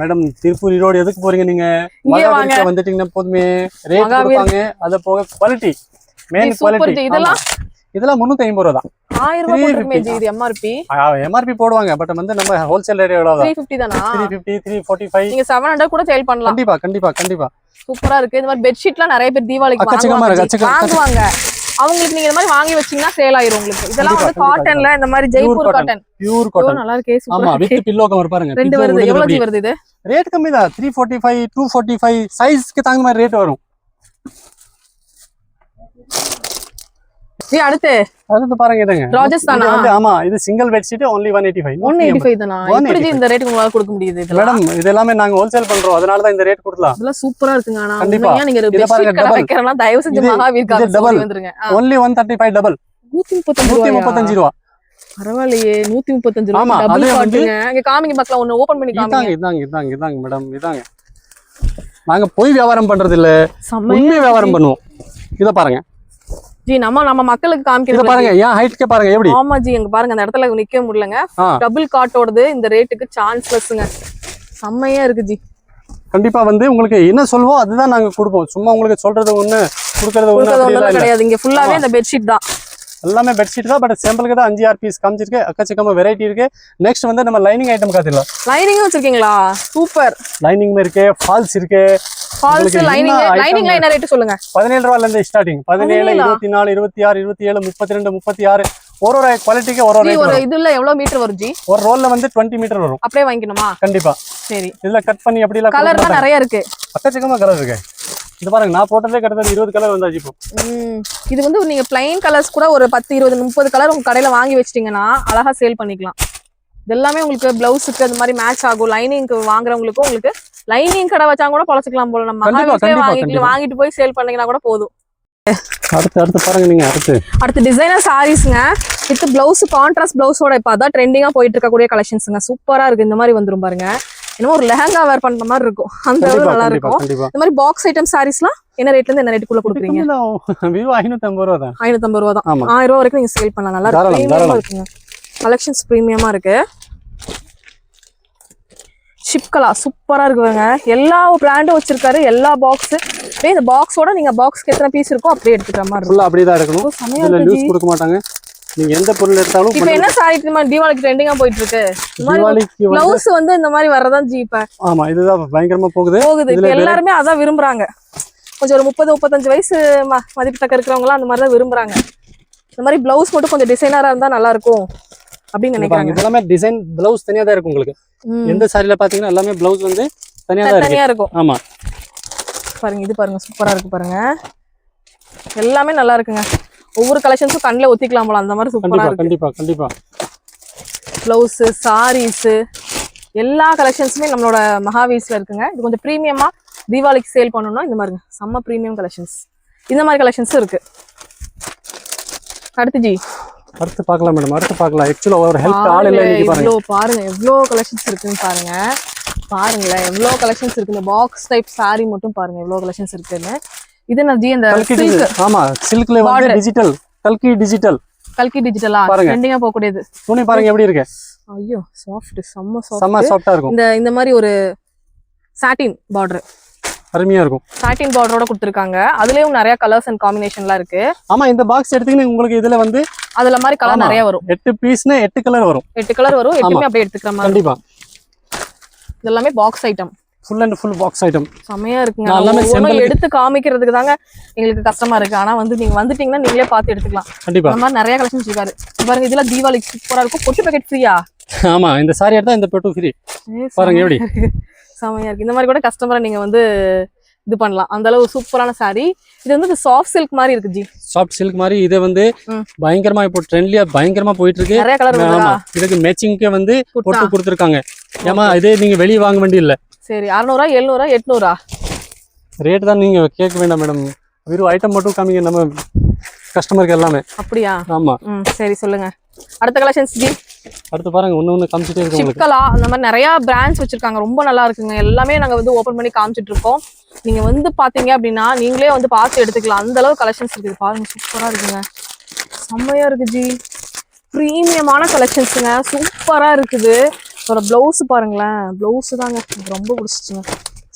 மேடம். திருப்பூர் ஈரோடு எதுக்கு போறீங்க நீங்க? மகாவீர்க்கு வந்துட்டீங்கன்னா போதுமே, ரேட் கொடுப்பாங்க. அத போக குவாலிட்டி, மெயின் குவாலிட்டி. இதெல்லாம் 350 ரூபாய் தான். 1000 ரூபாய் போட்டுருமே ஜி. இது எம்ஆர்பி போடுவாங்க, பட் வந்து நம்ம ஹோல்சேல் ரேட் எவ்வளவு? 350 தானா? 350, 345. நீங்க 700 கூட சேல் பண்ணலாம். கண்டிப்பா கண்டிப்பா கண்டிப்பா. சூப்பரா இருக்கு. இந்த மாதிரி பெட்ஷீட்லாம் நிறைய பேர் தீபாவளிக்கு வாங்குவாங்க. அவங்களுக்கு நீங்க இந்த மாதிரி வாங்கி வச்சீங்கன்னா சேல் ஆயிரும் உங்களுக்கு. இதெல்லாம் வந்து காட்டன்ல, இந்த மாதிரி ஜெய்ப்பூர் காட்டன், பியூர் காட்டன் நல்லா இருக்கு. ஆமா, வித் பில்லோ கவர் பாருங்க. ரெண்டு வருது. எவ்வளவு ஜி வருது இது? ரேட் கம்மி தான், 345, 245. சைஸ்க்கு தகுந்த மாதிரி ரேட் வரும். அடுத்து பாருங்க, இதுங்க ராஜஸ்தானா? ஆமா, இது சிங்கிள் பெட்ஷீட் only 185. 185 தானா? எப்படி இந்த ரேட் உங்களால கொடுக்க முடியுது? மேடம் இது எல்லாமே நாங்க ஹோல்சேல் பண்றோம், அதனால தான் இந்த ரேட் கொடுக்கலாம். இதெல்லாம் சூப்பரா இருக்குங்க. ஆனா உண்மையா நீங்க பெட்ஷீட் கடை வைக்கறனா தயவு செஞ்சு மகாவீர்காக சொல்லி வந்துருங்க. only 135 டபுள் 135 ரூபாய். பரவாயில்லையே, 135 ரூபாய் டபுள் காட்டுங்க. இங்க காமிங்க பார்க்கலாம், ஒன்னு ஓபன் பண்ணி காமிங்க. இதாங்க மேடம், இதாங்க. நாங்க போய் வியாபாரம் பண்றது இல்ல, உண்மை வியாபாரம் பண்ணுவோம். இத பாருங்க ஜி. நம்ம மக்களுக்கு காமிக்கிறது பாருங்க, ஏன் ஹைட்க்கே பாருங்க எப்படி. ஆமா ஜி, அங்க பாருங்க அந்த இடத்துல நிக்க முடியலங்க. டபுள் காட்டோடது இந்த ரேட்டுக்கு சான்ஸ்லெஸ்ங்க. செம்மையா இருக்கு ஜி. கண்டிப்பா வந்து உங்களுக்கு என்ன சொல்வோம் அதுதான் நாங்க கொடுப்போம். சும்மா உங்களுக்கு சொல்றது ஒண்ணு கொடுக்கறது ஒண்ணு கிடையாது. இங்க ஃபுல்லாவே இந்த பெட்ஷீட் தான், எல்லாமே பெட்ஷீட் தான். பட் சாம்பிளுக்கு தான் 5-6 பீஸ் காமிச்சிருக்கு. எக்கச்சக்கமா வெரைட்டி இருக்கு. நெக்ஸ்ட் வந்து நம்ம லைனிங் ஐட்டம் காத்திடலாம். லைனிங்கும் வச்சிருக்கீங்களா? சூப்பர். லைனிங் இருக்கு, ஃபால்ஸ் இருக்கு. ஃபால்ஸ் லைனிங்ல என்ன ரேட் சொல்லுங்க? 17 ரூபாயில இருந்து ஸ்டார்டிங். 17, 24, 26, 27, 32, 36. ஒரு குவாலிட்டிக்கு ஒரு இதுல எவ்வளவு மீட்டர் வரும் ஜி? ஒரு ரோல்ல வந்து 20 மீட்டர் வரும். அப்படியே வாங்கிக்கணுமா? கண்டிப்பா. சரி. இதுல கட் பண்ணி அப்படி எல்லாம் கலர் தான் நிறைய இருக்கு. எக்கச்சக்கமா கலர் இருக்கு. இது பாருங்க, நான் போட்டதே கிட்டத்தட்ட 20 கலர் வந்தாச்சு இப்போ. இது வந்து நீங்க பிளைன் கலர்ஸ் கூட ஒரு 10, 20, 30 கலர் உங்க கடையில வாங்கி வச்சிட்டீங்கன்னா அழகா சேல் பண்ணிக்கலாம். இதெல்லாமே உங்களுக்கு பிளவுஸுக்கு அந்த மாதிரி மேட்ச் ஆகும். லைனிங்க்கு வாங்குறவங்களுக்கும் உங்களுக்கு லைனிங் கடை வச்சா கூட பொழைச்சிக்கலாம் போல. நம்ம வாங்கிட்டு போய் சேல் பண்ணீங்கன்னா கூட போதும். அடுத்து பாருங்க, நீங்க அடுத்து டிசைனர் சாரீஸ்ங்க வித் பிளவுஸ், கான்ட்ராஸ்ட் பிளவுஸோட. இப்ப அதான் ட்ரெண்டிங்கா போயிட்டு இருக்கக்கூடிய கலெக்ஷன்ஸ்ங்க. சூப்பரா இருக்கு. இந்த மாதிரி வந்துரும் பாருங்க, இன்னும் ஒரு லெஹங்கா வேர் பண்ற மாதிரி இருக்கும். அந்த அளவுக்கு நல்லா இருக்கும். இந்த மாதிரி பாக்ஸ் ஐட்டம் சாரீஸ்லாம் என்ன ரேட்ல இருந்து என்ன ரேட்டுக்குள்ள கொடுக்குறீங்க? 550 ரூபா தான். 550 ரூபா தான். 1000 ரூபா வரைக்கும் நீங்க சேல் பண்ணலாம். நல்லா இருக்குங்க. கலெக்ஷன்ஸ் பிரீமியமா இருக்கு. ஷிப்கலா சூப்பரா இருக்குங்க. எல்லா பிராண்டும் வச்சிருக்காரு. எல்லா பாக்ஸ் இந்த பாக்ஸோட நீங்க பாக்ஸ்க்கு எத்தனை பீஸ் இருக்கோ அப்படியே எடுத்துக்கிற மாதிரி இருக்கும். அப்படியே தான் இருக்கணும். இதுல லூஸ் கொடுக்க மாட்டாங்க. நீங்க எந்த பொருள் எடுத்தாலும். இப்போ என்ன சாரி தீபாவளிக்கு ட்ரெண்டிங்கா போயிட்டு இருக்கு. தீபாவளிக்கு ப்ளவுஸ் வந்து இந்த மாதிரி வரதான் ஜி இப்ப. ஆமா, இதுதான் பயங்கரமா போகுது. இப்ப எல்லாருமே அதான் விரும்புறாங்க. கொஞ்சம் ஒரு 30, 35 வயசு மதிப்பு தக்க இருக்கிறவங்க எல்லாம் அந்த மாதிரி தான் விரும்புறாங்க. இந்த மாதிரி பிளவுஸ் மட்டும் கொஞ்சம் டிசைனரா இருந்தா நல்லா இருக்கும் அப்படின்னு நினைக்கிறாங்க. இதெல்லாமே டிசைன் பிளவுஸ் தனியா தான் இருக்கும் உங்களுக்கு. எந்த சாரில பாத்தீங்கன்னா எல்லாமே பிளவுஸ் வந்து தனியா இருக்கும். ஆமா பாருங்க, இது பாருங்க, சூப்பரா இருக்கு பாருங்க. எல்லாமே நல்லா இருக்குங்க. ஒவ்வொரு கலெக்ஷன்ஸும் கண்ணில் ஒத்திக்கலாம் போல அந்த மாதிரி சூப்பரா இருக்கு. கண்டிப்பா பிளவுஸ், சாரீஸ் எல்லா கலெக்ஷன்ஸுமே நம்மளோட மகாவீர்ஸ்ல இருக்குங்க. இது கொஞ்சம் பிரீமியமா தீபாவளிக்கு சேல் பண்ணணும்னா இந்த மாதிரிங்க செம்ம பிரீமியம் கலெக்ஷன்ஸ். இந்த மாதிரி கலெக்ஷன்ஸும் இருக்கு. அடுத்து பார்க்கலாம் மேடம். ஆக்சுவலா ஒரு ஹெல்ப் ஆள் இல்ல. பாருங்க எவ்வளவு கலெக்ஷன்ஸ் இருக்குன்னு பாருங்க. பாருங்களேன் எவ்வளவு கலெக்ஷன்ஸ் இருக்கு. இந்த பாக்ஸ் டைப் சாரி மட்டும் பாருங்க எவ்வளவு கலெக்ஷன்ஸ் இருக்குன்னு. இது நான் ஜி அந்த சில்க். ஆமா, சில்க்ல வந்து டிஜிட்டல் கல்கி டிஜிட்டலா ட்ரெண்டிங்கா போக கூடியது. துணி பாருங்க எப்படி இருக்கு. ஐயோ சாஃப்ட், செம்ம சாஃப்ட்டா இருக்கும். இந்த மாதிரி ஒரு சாட்டின் பார்டர் அருமையா இருக்கும். சாட்டின் பார்டரோட கொடுத்திருக்காங்க. அதுலயும் நிறைய கலர்ஸ் அண்ட் காம்பினேஷன்லாம் இருக்கு. ஆமா, இந்த பாக்ஸ் எடுத்தீங்கன்னா உங்களுக்கு இதுல வந்து அதுல மாதிரி கலர் நிறைய வரும். 8 பீஸ்னா 8 கலர் வரும். 8 கலர் வரும். 8மே அப்படியே எடுத்துக்கிற மாதிரி. கண்டிப்பா. இதெல்லாமே box item. Full and full box item. செமையா இருக்குங்க. எல்லாமே எடுத்து காமிக்கிறதுக்கு தாங்க எங்களுக்கு கஷ்டமா இருக்கு. ஆனா வந்து நீங்க வந்துட்டீங்கன்னா நீங்களே பார்த்து எடுத்துக்கலாம். கண்டிப்பா. இந்த மாதிரி நிறைய கலெக்ஷன்ஸ் இருக்காரு. பாருங்க, இதெல்லாம் தீபாவளிக்கு சூப்பரா இருக்கும். பொட்டு பேக்கெட் ஃப்ரீயா? ஆமா இந்த சாரி எடுத்தா இந்த பெட்டு ஃப்ரீ. பாருங்க எப்படி செமையா இருக்கு. இந்த மாதிரி கூட கஸ்டமரை நீங்க வந்து இது பண்ணலாம். அந்த அளவு சூப்பரான சாரி. இது வந்து சாஃப்ட் சில்க் மாதிரி இருக்கு ஜி. சாஃப்ட் சில்க் மாதிரி. இது வந்து பயங்கரமா இப்போ ட்ரெண்ட்லியா பயங்கரமா போயிட்டு இருக்கு. நிறைய கலர் ஆமா இதுக்கு மேட்சிங்க்கு வந்து போட்டு கொடுத்துருக்காங்க. ஏமா இதே நீங்க வெளியே வாங்க வேண்டிய இல்ல. சரி 600 700 800 ரேட் தான் நீங்க கேட்க வேண்டாம் மேடம். வெறும் ஐட்டம் மட்டும் காமிங்க நம்ம கஸ்டமருக்கு எல்லாமே. அப்படியா? ஆமா சரி சொல்லுங்க. அடுத்த கலெக்ஷன்ஸ் ஜி. அடுத்து பாருங்க ஒண்ணு காமிச்சிட்டே இருக்கு உங்களுக்கு. சிக்கலா அந்த மாதிரி நிறைய பிராண்ட்ஸ் வச்சிருக்காங்க. ரொம்ப நல்லா இருக்குங்க. எல்லாமே நாங்க வந்து ஓபன் பண்ணி காமிச்சிட்டு இருக்கோம். நீங்க வந்து பாத்தீங்க அப்படின்னா நீங்களே வந்து பார்த்து எடுத்துக்கலாம். அந்த அளவு கலெக்ஷன்ஸ் இருக்குது. பாருங்க சூப்பரா இருக்குங்க. செம்மையா இருக்கு ஜி. பிரீமியமான கலெக்ஷன்ஸுங்க. சூப்பரா இருக்குது. ஒரு பிளவுஸ் பாருங்களேன். பிளவுஸ் தாங்க எனக்கு ரொம்ப பிடிச்சிச்சுங்க.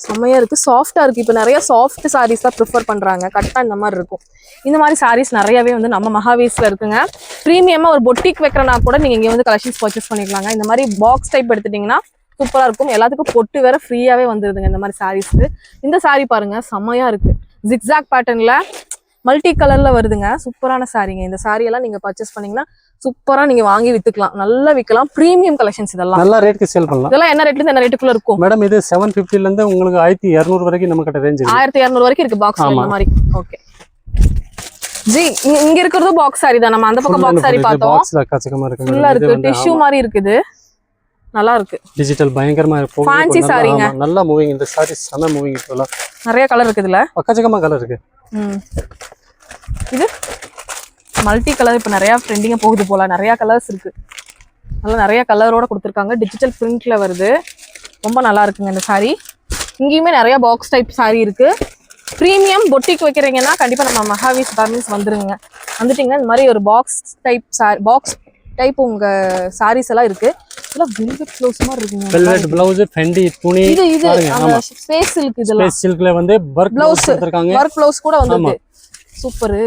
செம்மையா இருக்கு. சாஃப்டா இருக்கு. இப்போ நிறைய சாஃப்ட் சாரீஸ் தான் ப்ரிஃபர் பண்றாங்க. கரெக்டா இந்த மாதிரி இருக்கும். இந்த மாதிரி சாரீஸ் நிறையவே வந்து நம்ம மகாவீஸ்ல இருக்குங்க. ப்ரீமியமா ஒரு பொட்டிக் வைக்கிறனா கூட நீங்க இங்க வந்து கலெக்ஷன்ஸ் பர்ச்சேஸ் பண்ணிக்கலாங்க. இந்த மாதிரி பாக்ஸ் டைப் எடுத்துட்டீங்கன்னா சூப்பரா இருக்கும். எல்லாத்துக்கும் பொட்டு வேற ஃப்ரீயாவே வந்துருதுங்க இந்த மாதிரி சாரீஸ்க்கு. இந்த சாரீ பாருங்க செம்மையா இருக்கு. ஜிக்ஸாக் பேட்டர்ன்ல மல்டி கலர்ல வருதுங்க. சூப்பரான சாரீங்க. இந்த சாரி எல்லாம் நீங்க பர்ச்சேஸ் பண்ணீங்கன்னா சூப்பரா நீங்க வாங்கி வித்துக்கலாம். நல்லா விற்கலாம். பிரீமியம் கலெக்ஷன்ஸ் இதெல்லாம் நல்ல ரேட்க்கு சேல் பண்ணலாம். இதெல்லாம் என்ன ரேட்ல இருந்து என்ன ரேட்டுக்குள்ள இருக்கும் மேடம்? இது 750 ல இருந்து உங்களுக்கு 1200 வரைக்கும் நம்ம கிட்ட ரேஞ்ச் இருக்கு. 1200 வரைக்கும் இருக்கு பாக்ஸ் இந்த மாதிரி. ஓகே ஜி இங்க இருக்குறது பாக்ஸ் சாரி தான். நம்ம அந்த பக்கம் பாக்ஸ் சாரி பார்த்தோம். பாக்ஸ்ல கச்சகமா இருக்கு. ஃபுல்லா இருக்கு. டிஷ்யூ மாதிரி இருக்குது. நல்லா இருக்கு. டிஜிட்டல் பயங்கரமா இருக்கு. ஃபேன்சி சாரிங்க. நல்லா மூவிங். இந்த சாரி செம மூவிங். இப்போலாம் நிறைய கலர் இருக்கு இதுல. கச்சகமா கலர் இருக்கு. இது மல்டி கலர் இப்ப நிறைய ட்ரெண்டிங்கா போகுது போல. நிறைய கலர்ஸ் இருக்கு. நல்லா நிறைய கலரோட கொடுத்துருக்காங்க. டிஜிட்டல் பிரிண்ட்ல வருது. ரொம்ப நல்லா இருக்குங்க இந்த சாரி. இங்கேயுமே நிறைய பாக்ஸ் டைப் சாரி இருக்கு. ப்ரீமியம் பொட்டிக் வைக்கிறீங்கன்னா கண்டிப்பா நம்ம மகாவீஸ் கார்மெண்ட்ஸ் வந்துருங்க. வந்துட்டீங்கன்னா இந்த மாதிரி ஒரு பாக்ஸ் டைப் பாக்ஸ் டைப் உங்க சாரீஸ் எல்லாம் இருக்கு. இதெல்லாம் வெல்வெட் ப்ளவுஸ் மாதிரி இருக்குங்க. வெல்வெட் ப்ளவுஸ் ஃபெண்டி துணி. இது அந்த ஸ்பேஸ் சில்க். இதெல்லாம் ஸ்பேஸ் சில்க்ல வந்து வர்க் ப்ளவுஸ் கொடுத்திருக்காங்க. வர்க் ப்ளவுஸ் கூட வந்திருக்கு. சூப்பர்.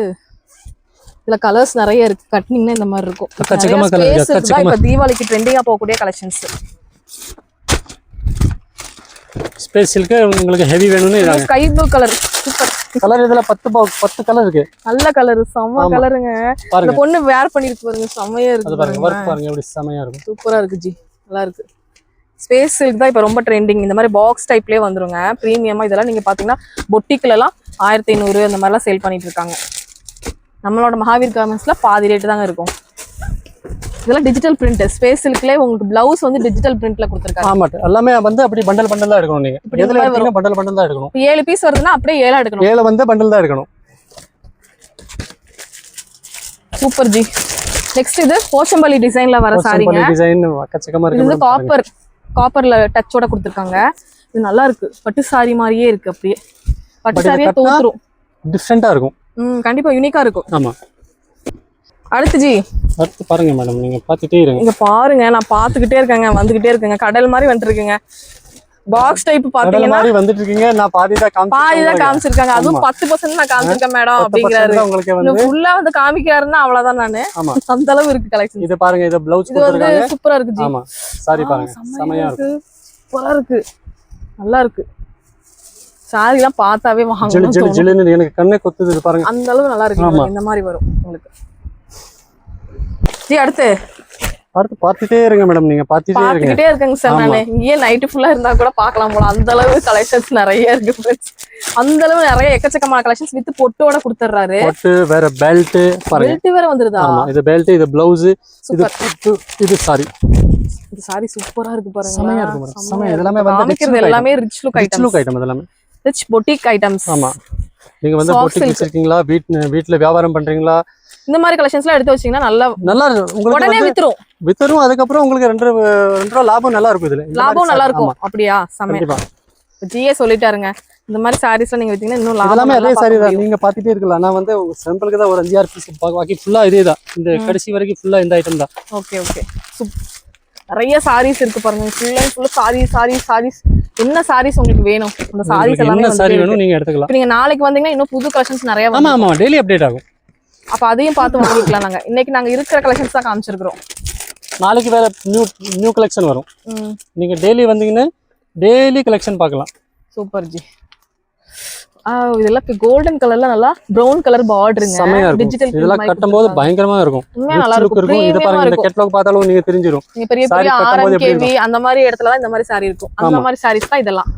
இதுல கலர்ஸ் நிறைய இருக்கு. கட்டினீங்கன்னா இந்த மாதிரி இருக்கும். கச்சகமா கலர் இருக்கு. கச்சகமா இப்ப தீபாவளிக்கு ட்ரெண்டிங்கா போகக்கூடிய கலெக்ஷன்ஸ். ஸ்பேஸ் சில்க் உங்களுக்கு ஹெவி வேணும்னு இதாங்க. Sky blue colour super colour. இதுல 10 கலர் இருக்கு. நல்ல கலர். செம்ம கலருங்க. இந்த பொண்ணு வேர் பண்ணிருக்கு பாருங்க. செம்மையா இருக்கு. அது பாருங்க வர்க் பாருங்க எப்படி செம்மையா இருக்கு. சூப்பரா இருக்கு ஜி. நல்லா இருக்கு. ஸ்பேஸ் சில்க் தான் இப்ப ரொம்ப ட்ரெண்டிங். இந்த மாதிரி பாக்ஸ் டைப்லயே வந்துருங்க. பிரீமியமா இதெல்லாம் நீங்க பாத்தீங்கன்னா பொட்டிக்ல எல்லாம் 1500 அந்த மாதிரிலாம் சேல் பண்ணிட்டு இருக்காங்க. நம்மளோட மகாவீர் கார்மெண்ட்ஸ்ல பாதி ரேட்டு தாங்க இருக்கும். இதெல்லாம் டிஜிட்டல் பிரிண்ட். ஸ்பேஸ் சில்க்லயே உங்களுக்கு பிளவுஸ் வந்து டிஜிட்டல் பிரிண்ட்ல கொடுத்திருக்காங்க. ஆமா எல்லாமே வந்து அப்படி பண்டல் பண்டல் தான் எடுக்கணும். நீங்க எதுல எடுத்தீங்க பண்டல் பண்டல் தான் எடுக்கணும். 7 பீஸ் வருதுன்னா அப்படியே 7 எடுக்கணும். 7 வந்து பண்டல் தான் எடுக்கணும். Super G. நெக்ஸ்ட் இது போச்சம்பள்ளி டிசைன்ல வர சாரிங்க. போச்சம்பள்ளி டிசைன் கச்சகமா இருக்கு. இது காப்பர்ல டச்சோட கொடுத்திருக்காங்க. இது நல்லா இருக்கு. பட்டு சாரி மாதிரியே இருக்கு. அப்படியே பட்டு சாரியே தோத்துரும். டிஃபரெண்டா இருக்கும். கண்டிப்பா யூனிக்கா இருக்கும். ஆமா. அடுத்து ஜி அடுத்து பாருங்க மேடம். நீங்க பாத்துட்டே இருங்க. இங்க பாருங்க. நான் பாத்துக்கிட்டே இருக்கேங்க. வந்துகிட்டே இருக்கேங்க. கடல் மாதிரி வந்துட்டு இருக்குங்க. பாக்ஸ் டைப் பாத்தீங்கன்னா மாதிரி வந்துட்டு இருக்கீங்க. நான் பாதி தான் காமிச்சிருக்காங்க. அதுவும் 10% நான் காமிச்சிருக்கேன் மேடம் அப்படிங்கறாரு. உங்களுக்கு வந்து ஃபுல்லா வந்து காமிக்கிறாருன்னா அவ்வளவுதான் நானு. அந்த அளவு இருக்கு கலெக்ஷன். இது பாருங்க. இது ப்ளவுஸ் இது வந்து சூப்பரா இருக்கு ஜி. ஆமா சாரி பாருங்க. செமையா இருக்கு. சூப்பரா இருக்கு. நல்லா இருக்கு. சாரி எல்லாம் பார்த்தாவே வாங்கணும். ஜிலு ஜிலுன்னு எனக்கு கண்ணே கொத்துது பாருங்க. அந்த அளவு நல்லா இருக்கு. இந்த மாதிரி வரும் உங்களுக்கு. ஜி அடுத்து பார்த்துட்டே இருங்க மேடம். நீங்க பார்த்துட்டே இருக்கங்க சார். நானு இங்கேயே நைட்டு ஃபுல்லா இருந்தா கூட பார்க்கலாம் போல. அந்த அளவு கலெக்ஷன்ஸ் நிறைய இருக்கு. அந்த அளவு நிறைய எக்கச்சக்கமான கலெக்ஷன்ஸ் வித் பொட்டோட கொடுத்துறாரு. பொட்டு வேற பெல்ட் பாருங்க. பெல்ட் வேற வந்துருதா? ஆமா இது பெல்ட், இது ப்ளவுஸ், இது சாரி. இந்த சாரி சூப்பரா இருக்கு பாருங்க. செமையா இருக்கு மேடம். செமையா. இதெல்லாம் வந்து எல்லாமே ரிச் லுக் ஐட்டம்ஸ். இதெல்லாம் ரிச் பொட்டிக் ஐட்டம்ஸ். ஆமா. நீங்க வந்து பொட்டிக் வச்சிருக்கீங்களா? வீட்ல வியாபாரம் பண்றீங்களா? இந்த மாதிரி கலெக்ஷன்ஸ்லாம் எடுத்து வச்சீங்கன்னா நல்லா உங்களுக்கு உடனே வித்துரும். அதுக்கு அப்புறம் உங்களுக்கு 2 ரூபா லாபம் நல்லா இருக்கும். இதுல லாபம் நல்லா இருக்கும். அப்படியா? செமையா. ஜிஏ சொல்லிட்டாருங்க. இந்த மாதிரி சாரீஸ்லாம் நீங்க வித்தீங்கன்னா இன்னும் லாபம். எல்லாமே அதே சாரி தான். நீங்க பாத்துட்டே இருக்கலாம். நான் வந்து சாம்பிளுக்கு தான் ஒரு 5-6 பீஸ் பாக்கி ஃபுல்லா இதே தான். இந்த கடைசி வரைக்கும் ஃபுல்லா இந்த ஐட்டம் தான். ஓகே. நிறைய சாரீஸ் இருக்கு பாருங்க. ஃபுல்லா சாரீஸ். என்ன சாரீஸ் உங்களுக்கு வேணும்? அந்த சாரீஸ் எல்லாமே என்ன சாரி வேணும் நீங்க எடுத்துக்கலாம். நீங்க நாளைக்கு வந்தீங்கன்னா இன்னும் புது கலெக்ஷன்ஸ் நிறைய வரும். ஆமா டெய்லி அப்டேட் ஆகும். அப்ப அதையும் பார்த்து வாங்கிக்கலாம். நாங்க இன்னைக்கு நாங்க இருக்கிற கலெக்ஷன்ஸ் தான் காமிச்சிருக்கிறோம். நாளைக்கு வேற நியூ கலெக்ஷன் வரும். நீங்க டெய்லி வந்தீங்கன்னா டெய்லி கலெக்ஷன் பார்க்கலாம். Super G. இதெல்லாம் கோல்டன் கலர்ல நல்லா பிரவுன் கலர் பார்டருங்க. செமையா இருக்கும். டிஜிட்டல் இதெல்லாம் கட்டும்போது பயங்கரமா இருக்கும். உண்மையா நல்லா இருக்கும். இது பாருங்க, இந்த கேட்டலாக் பார்த்தாலும் நீங்க தெரிஞ்சிரும். நீங்க பெரிய பெரிய RMKV அந்த மாதிரி இடத்துல தான் இந்த மாதிரி saree இருக்கும். அந்த மாதிரி sarees தான் இதெல்லாம்.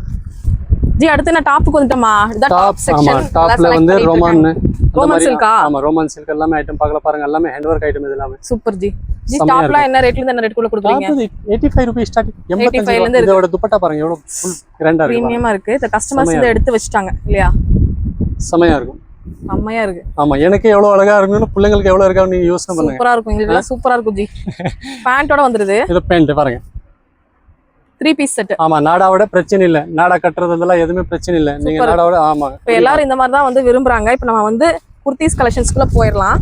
ஜி அடுத்து நான் டாப்புக்கு வந்துட்டோமா? இதான் டாப் செக்ஷன். டாப்ல வந்து ரோமன் சில்கா. ஆமா, ரோமன் சில்க் எல்லாமே ஐட்டம் பார்க்கலாம் பாருங்க. எல்லாமே ஹேண்ட் வொர்க் ஐட்டம் இதெல்லாம். Super G. ஜி டாப்ல என்ன ரேட்ல இருந்து என்ன ரேட் குள்ள கொடுக்குறீங்க? 85 ரூபாய் ஸ்டார்டிங். 85 ல இருந்து. இதோட துப்பட்டா பாருங்க எவ்வளவு ஃபுல் கிராண்டா இருக்கு. பிரீமியமா இருக்கு. இந்த கஸ்டமர்ஸ் இத எடுத்து வச்சிட்டாங்க இல்லையா? செமையா இருக்கும். செமையா இருக்கு. ஆமா, எனக்கு எவ்வளவு அழகா இருக்குன்னு பிள்ளைங்களுக்கு எவ்வளவு இருக்கான்னு நீங்க யோசனை பண்ணுங்க. சூப்பரா இருக்கும். இதெல்லாம் சூப்பரா இருக்கும் ஜி. பேண்டோட வந்துருது. இது பேண்ட் பாருங்க. 3 பீஸ் செட். ஆமா, நாடாவோட பிரச்சனை இல்ல. நாடா கட்டுறதுல எதுவுமே பிரச்சனை இல்ல. நீங்க நாடாவோட ஆமா. இப்ப எல்லாரும் இந்த மாதிரி தான் வந்து விரும்புறாங்க. இப்ப நம்ம வந்து குர்தீஸ் கலெக்ஷன்ஸ்க்குள்ள போயிடலாம்.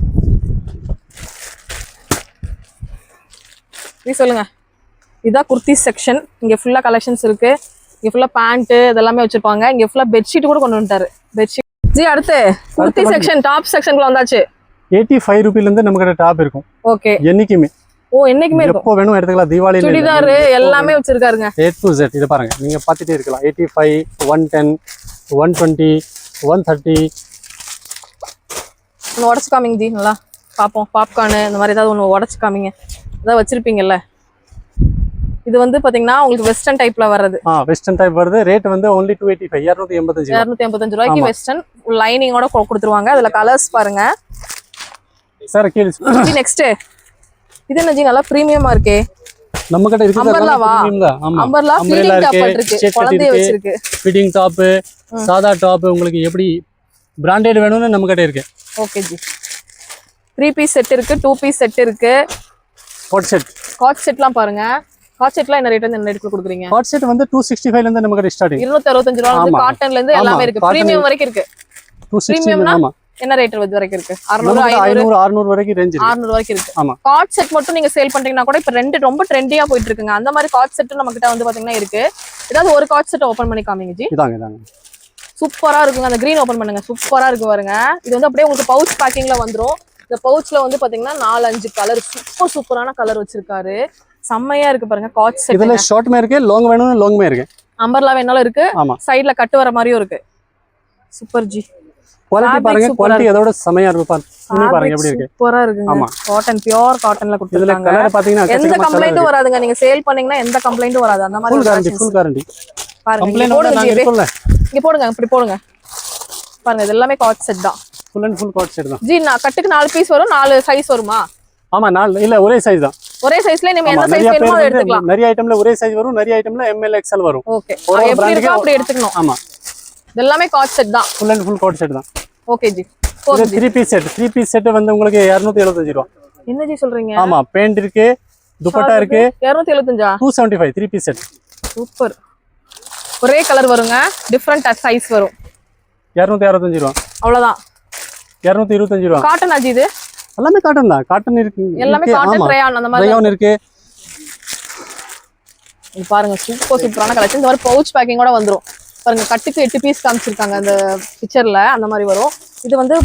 நீ சொல்லுங்க. இதான் குர்தீஸ் செக்ஷன். இங்க ஃபுல்லா கலெக்ஷன்ஸ் இருக்கு. இங்க ஃபுல்லா பேண்ட் இதெல்லாமே வச்சிருப்பாங்க. இங்க ஃபுல்லா பெட்ஷீட் கூட கொண்டு வந்துட்டாரு. பெட்ஷீட். ஜி அடுத்து குர்தி செக்ஷன் டாப் செக்ஷன்க்குள்ள வந்தாச்சு. 85 ரூபாயில இருந்து நம்ம கிட்ட டாப் இருக்கும். ஓகே. என்னைக்குமே. என்னைக்குமே இருக்கும். எப்போ வேணும் எடுத்துக்கலாம். தீபாவளி சுடிதார் எல்லாமே வச்சிருக்காருங்க. A to Z. இது பாருங்க, நீங்க பாத்துட்டே இருக்கலாம். 85, 110, 120, 130. உடச்சு காமிங்க ஜி. நல்லா பாப்போம். பாப்கார்ன் இந்த மாதிரி ஏதாவது ஒன்று உடச்சு காமிங்க. ஏதாவது வச்சிருப்பீங்கல்ல. இது வந்து பாத்தீங்கன்னா உங்களுக்கு வெஸ்டர்ன் டைப்ல வருது. வெஸ்டர்ன் டைப் வருது. ரேட் வந்து only 285, 285 ரூபாய்க்கு வெஸ்டர்ன் லைனிங்கோட கொடுத்துருவாங்க. அதுல கலர்ஸ் பாருங்க சார். கீழே நெக்ஸ்ட் இது என்ன ஜி? நல்லா பிரீமியமா இருக்கே. நம்ம கிட்ட இருக்குது. அம்பர்லாவா? அம்பர்லா ஃபீடிங் டாப் இருக்கு. குழந்தைய வச்சிருக்கு. ஃபீடிங் டாப், சாதா டாப், உங்களுக்கு எப்படி பிராண்டட் வேணும்னு நம்ம கிட்ட இருக்கு. Okay G. 3 பீஸ் செட் இருக்கு, 2 பீஸ் செட் இருக்கு. காட் செட்லாம் பாருங்க. காட் செட்லாம் என்ன ரேட் வந்து என்ன ரேட்ல கொடுக்குறீங்க? காட் செட் வந்து 265 ல இருந்து நம்ம கிட்ட ஸ்டார்டிங். 265 ரூபாயில இருந்து காட்டன்ல இருந்து எல்லாமே இருக்கு. பிரீமியம் வரைக்கும் இருக்கு. 260. ஆமா. என்ன ரேட் வரைக்கும் இருக்கு? 600, 500, 600 வரைக்கும் ரேஞ்ச் இருக்கு. 600 வரைக்கும் இருக்கு. ஆமா. காட் செட் மட்டும் நீங்க சேல் பண்றீங்கன்னா கூட இப்ப ரெண்டு ரொம்ப ட்ரெண்டியா போயிட்டு இருக்குங்க. அந்த மாதிரி காட் செட் நம்ம கிட்ட வந்து பாத்தீங்கன்னா இருக்கு. ஏதாவது ஒரு காட் செட் ஓபன் பண்ணி காமிங்க ஜி. இதாங்க. சூப்பரா இருக்குங்க. அந்த கிரீன் ஓபன் பண்ணுங்க. சூப்பரா இருக்கு பாருங்க. இது வந்து அப்படியே உங்களுக்கு பவுச் பேக்கிங்ல வந்துரும். இந்த பவுச்ல வந்து பாத்தீங்கன்னா 4-5 கலர் சூப்பரான கலர் வச்சிருக்காரு. செம்மையா இருக்கு பாருங்க. காட் செட் இதுல ஷார்ட் மே இருக்கு, லாங் வேணும்னா லாங் மே இருக்கு. அம்பர்லா வேணாலும் இருக்கு. சைடுல கட்டு வர மாதிரியும் இருக்கு. Super G. குவாலிட்டி பாருங்க. குவாலிட்டி அதோட செமையா இருக்கு பாருங்க எப்படி இருக்கு. சூப்பரா இருக்குங்க. காட்டன் பியூர் காட்டன்ல கொடுத்திருக்காங்க. இதுல கலர் பாத்தீங்கன்னா எந்த கம்ப்ளைண்டும் வராதுங்க. நீங்க சேல் பண்ணீங்கன்னா எந்த கம்ப்ளைண்டும் வராது. அந்த மாதிரி ஃபுல் கேரண்டி. பாருங்க. கம்ப்ளைண்ட் வந்தா நாங்க இருக்கோம்ல. இங்க போடுங்க. இப்படி போடுங்க. பாருங்க. இது எல்லாமே காட் செட் தான். Full and full God set தான். ஜி நான் கட்டுக்கு 4 பீஸ் வரும். 4 சைஸ் வருமா? ஆமா, 4 இல்ல ஒரே சைஸ் தான். ஒரே சைஸ்ல நீங்க எந்த சைஸ் வேணுமோ அதை எடுத்துக்கலாம். நிறைய ஐட்டம்ல ஒரே சைஸ் வரும். நிறைய ஐட்டம்ல ML XL வரும். ஓகே. எப்படி இருக்கோ அப்படி எடுத்துக்கணும். ஆமா. இது எல்லாமே காட் செட் தான். Full and full God set தான். ஓகே ஜி. இது 3 பீஸ் செட். 3 பீஸ் செட் வந்து உங்களுக்கு 275 ரூபாய். என்ன ஜி சொல்றீங்க? ஆமா, பேண்ட் இருக்கு, துப்பட்டா இருக்கு. 275 275 3 பீஸ் செட். சூப்பர். ஒரே கலர் வருங்க. டிஃபரண்ட் சைஸ் வரும். 265 ரூபாய். அவ்வளவுதான். 225 ரூபாய். காட்டன் ஆஜி இது? எல்லாமே காட்டன் தான். காட்டன் இருக்கு. எல்லாமே காட்டன் ரயான் அந்த மாதிரி. ரயான் இருக்கு. பாருங்க சூப்பரான கலெக்ஷன். இந்த மாதிரி பவுச் பேக்கிங்கோட வந்துரும். பாருங்க கட்டுக்கு 8 பீஸ் காமிச்சிருக்காங்க அந்த பிக்சர்ல. அந்த மாதிரி வரும். இது வந்து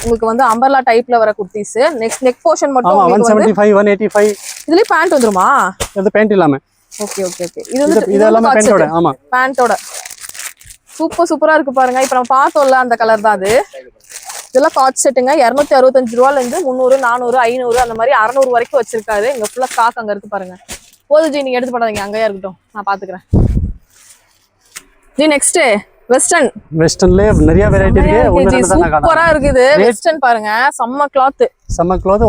உங்களுக்கு வந்து அம்பர்லா டைப்ல வர குர்தீஸ். நெக் போர்ஷன் மட்டும் 175 185. இதுலயே பேண்ட் வந்துருமா? இது பேண்ட் இல்லாம. ஓகே. இது வந்து இதெல்லாம் பேண்டோட. ஆமா, பேண்டோட. சூப்பரா இருக்கு பாருங்க. இப்போ நம்ம பார்த்தோம்ல அந்த கலர் தான் அது. இதெல்லாம் காட் செட்டுங்க. 265 ரூபாயில இருந்து 300, 400, 500 அந்த மாதிரி 600 வரைக்கும் வச்சிருக்காரு. இங்க ஃபுல்லா ஸ்டாக் அங்க இருக்கு பாருங்க. போதும் ஜி, நீங்க எடுத்து போடாதீங்க. அங்கேயே இருக்கட்டும், நான் பாத்துக்கிறேன் ஜி. நெக்ஸ்ட் வெஸ்டர்ன்ல நிறைய வெரைட்டி இருக்கு. சூப்பரா இருக்குது. வெஸ்டர்ன் பாருங்க. செம்ம கிளாத்.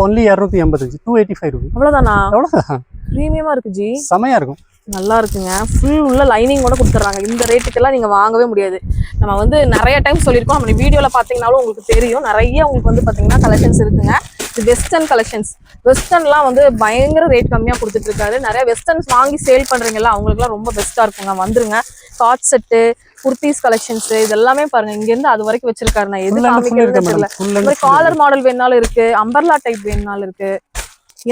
only 285, 285 ரூபாய். அவ்வளவுதானா? அவ்வளவுதான். பிரீமியமா இருக்கு ஜி. செமையா இருக்கும். நல்லா இருக்குங்க. ஃபுல் உள்ள லைனிங்கோட கொடுத்துட்றாங்க. இந்த ரேட்டுக்கெல்லாம் நீங்க வாங்கவே முடியாது. நம்ம வந்து நிறைய டைம் சொல்லியிருக்கோம். நம்ம வீடியோல பாத்தீங்கன்னாலும் உங்களுக்கு தெரியும். நிறைய உங்களுக்கு வந்து பாத்தீங்கன்னா கலெக்ஷன்ஸ் இருக்குங்க. இது வெஸ்டர்ன் கலெக்ஷன்ஸ். வெஸ்டர்ன்லாம் வந்து பயங்கர ரேட் கம்மியா கொடுத்துட்டு இருக்காரு. நிறைய வெஸ்டர்ன்ஸ் வாங்கி சேல் பண்றீங்கல்ல, அவங்களுக்குலாம் ரொம்ப பெஸ்டா இருக்குங்க. வந்துருங்க. காட் செட்டு, குர்தீஸ் கலெக்ஷன்ஸ் இதெல்லாமே பாருங்க. இங்க இருந்து அது வரைக்கும் வச்சிருக்காரு. நான் எது காமிக்கிறது தெரியல. இந்த மாதிரி காலர் மாடல் வேணாலும் இருக்கு. அம்பர்லா டைப் வேணுனாலும் இருக்கு.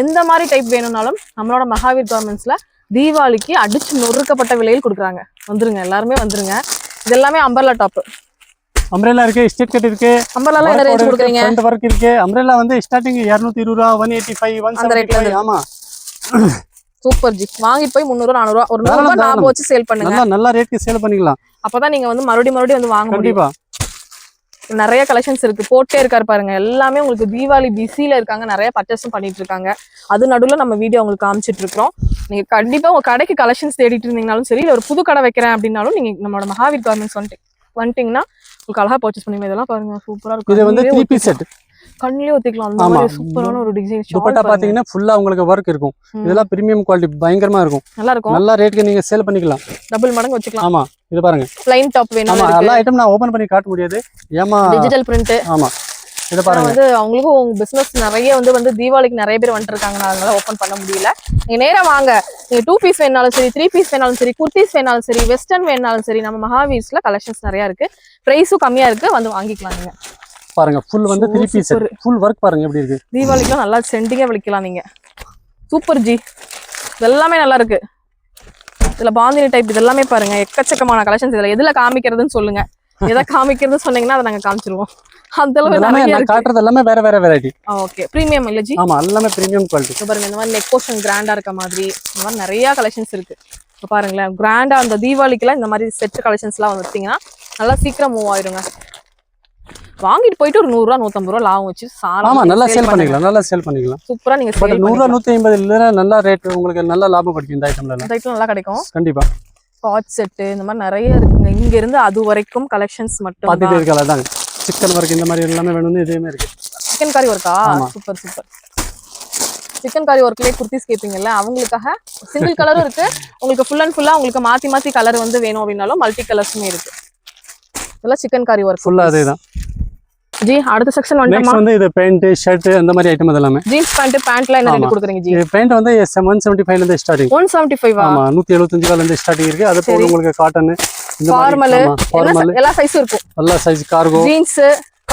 எந்த மாதிரி டைப் வேணும்னாலும் நம்மளோட மகாவீர் கார்மெண்ட்ஸ்ல தீபாவளிக்கு அடிச்சு நொறுக்கப்பட்ட விலையில் கொடுக்குறாங்க. வந்துருங்க, எல்லாருமே வந்துருங்க. இது எல்லாமே அம்பர்லா டாப். அம்ப்ரெல்லா இருக்கு, ஸ்ட்ரெட் கட் இருக்கு. அம்பர்லால என்ன ரேஞ்ச் கொடுக்குறீங்க? ஃப்ரண்ட் வர்க் இருக்கு. அம்ப்ரெல்லா வந்து ஸ்டார்டிங் 220 ரூபாய், 185, 175. ஆமா, சூப்பர் ஜி. வாங்கிட்டு போய் 300 400 ஒரு 100 ரூபாய் லாபம் வச்சு சேல் பண்ணுங்க. நல்ல ரேட்க்கு சேல் பண்ணிக்கலாம். அப்பதான் நீங்க வந்து மறுபடியும் வந்து வாங்க முடியும். கண்டிப்பா. நிறைய கலெக்ஷன்ஸ் இருக்கு, போட்டே இருக்காரு பாருங்க. எல்லாமே உங்களுக்கு தீபாவளி பிஸில இருக்காங்க, நிறைய பர்ச்சேஸும் பண்ணிட்டு இருக்காங்க. அது நடுவில் நம்ம வீடியோ உங்களுக்கு காமிச்சிட்டு இருக்கிறோம். நீங்க கண்டிப்பா உங்க கடைக்கு கலெக்ஷன்ஸ் தேடிட்டு இருந்தீங்கனாலும் சரி, இல்ல ஒரு புது கடை வைக்கிறேன் அப்படின்னாலும் நீங்க நம்மளோட மகாவீர் கார்மெண்ட்ஸ் வந்துட்டீங்கன்னா உங்களுக்கு அழகா பர்ச்சேஸ் பண்ணுவீங்க. இதெல்லாம் பாருங்க சூப்பரா இருக்கும். இது வந்து 3 பீஸ் செட் கண்ணிலே ஒத்திக்கலாம். அந்த மாதிரி சூப்பரான ஒரு டிசைன். துப்பட்டா பாத்தீங்கன்னா ஃபுல்லா உங்களுக்கு ஒர்க் இருக்கும். இதெல்லாம் பிரீமியம் குவாலிட்டி பயங்கரமா இருக்கும். நல்லா இருக்கும். நல்ல ரேட்க்கு நீங்க சேல் பண்ணிக்கலாம். டபுள் மடங்கு வச்சுக்கலாம். ஆமா இது பாருங்க. ப்ளைன் டாப் வேணும். ஆமா எல்லா ஐட்டம் நான் ஓபன் பண்ணி காட்ட முடியாது. ஏமா டிஜிட்டல் பிரிண்ட். ஆமா இத பாருங்க. வந்து அவங்களுக்கும் உங்க பிசினஸ் நிறைய வந்து தீபாவளிக்கு நிறைய பேர் வந்துட்டு இருக்காங்க. அதனால ஓபன் பண்ண முடியல. நீங்க நேரா வாங்க. நீங்க 2 பீஸ் வேணாலும் சரி, 3 பீஸ் வேணாலும் சரி, குர்த்திஸ் வேணாலும் சரி, வெஸ்டர்ன் வேணாலும் சரி, நம்ம மகாவீர்ஸ்ல கலெக்ஷன்ஸ் நிறைய இருக்கு. பிரைஸும் கம்மியா இருக்கு. வந்து வாங்கிக்கலாம் நீங்க. பாருங்க ஃபுல் வந்து 3 பீஸ் செட். ஃபுல் வர்க் பாருங்க எப்படி இருக்கு. தீபாவளிக்கு நல்லா செண்டிங்கா விളിக்கலாம் நீங்க. Super G. எல்லாமே நல்லா இருக்கு. இதுல பாந்தினி டைப் இதெல்லாமே பாருங்க எக்கச்சக்கமான கலெக்ஷன்ஸ். இதுல எதுல காமிக்கிறதுன்னு சொல்லுங்க. எதை காமிக்கிறதுன்னு சொன்னீங்கன்னா அதை நாங்க காமிச்சிருவோம். அந்த அளவுக்கு நிறைய நான் காட்றது எல்லாமே வேற வேற வெரைட்டி. ஓகே பிரீமியம் இல்ல ஜி? ஆமா எல்லாமே பிரீமியம் குவாலிட்டி. பாருங்க இந்த மாதிரி நெக் போர்ஷன் கிராண்டா இருக்க மாதிரி இந்த மாதிரி நிறைய கலெக்ஷன்ஸ் இருக்கு. இப்போ பாருங்களேன் கிராண்டா அந்த தீபாவளிக்குலாம் இந்த மாதிரி செட் கலெக்ஷன்ஸ்லாம் வந்துட்டீங்கன்னா நல்லா சீக்கிரம் மூவ் ஆயிருங்க. வாங்கிட்டு போயிட்டு ஒரு 100 ரூபா 150 ரூபா லாபம் வச்சு ஆமா நல்லா சேல் பண்ணிக்கலாம். நல்லா சேல் பண்ணிக்கலாம். சூப்பரா நீங்க பட் 100 ரூபா 150 இல்ல நல்ல ரேட் உங்களுக்கு நல்ல லாபம் கிடைக்கும் இந்த ஐட்டம்ல. இந்த ஐட்டம் நல்லா கிடைக்கும் கண்டிப்பா. ஸ்காட்ச் செட் இந்த மாதிரி நிறைய இருக்குங்க. இங்க இருந்து அது வரைக்கும் கலெக்ஷன்ஸ் மட்டும் பாத்துட்டே இருக்கல தாங்க. சிக்கன் வர்க் இந்த மாதிரி எல்லாமே வேணும்னு இதேமே இருக்கு. சிக்கன் காரி வர்க்கா? Super super. சிக்கன் காரி ஒர்க்லயே குர்த்திஸ் கேப்பீங்கல்ல அவங்களுக்காக சிங்கிள் கலரும் இருக்கு. உங்களுக்கு ஃபுல் அண்ட் ஃபுல்லா உங்களுக்கு மாத்தி கலர் வந்து வேணும் அப்படின்னாலும் மல்டி கலர்ஸுமே இருக்கு. இதெல்லாம் சிக்கன் காரி ஒர்க் ஃபுல்லா அதேதான் ஜி. அடுத்த செக்ஷன் நெக்ஸ்ட் வந்து இது பேண்ட் ஷர்ட் அந்த மாதிரி ஐட்டம் அதெல்லாம். ஜீன்ஸ் பேண்ட்ல என்ன ரேட் கொடுக்குறீங்க ஜி? பேண்ட் வந்து 175 ல இருந்து ஸ்டார்டிங். 175 ஆமா 175 ல இருந்து ஸ்டார்டிங் இருக்கு. அது போக உங்களுக்கு காட்டன் இந்த ஃபார்மல் எல்லா சைஸும் இருக்கும். எல்லா சைஸ் கார்கோ ஜீன்ஸ்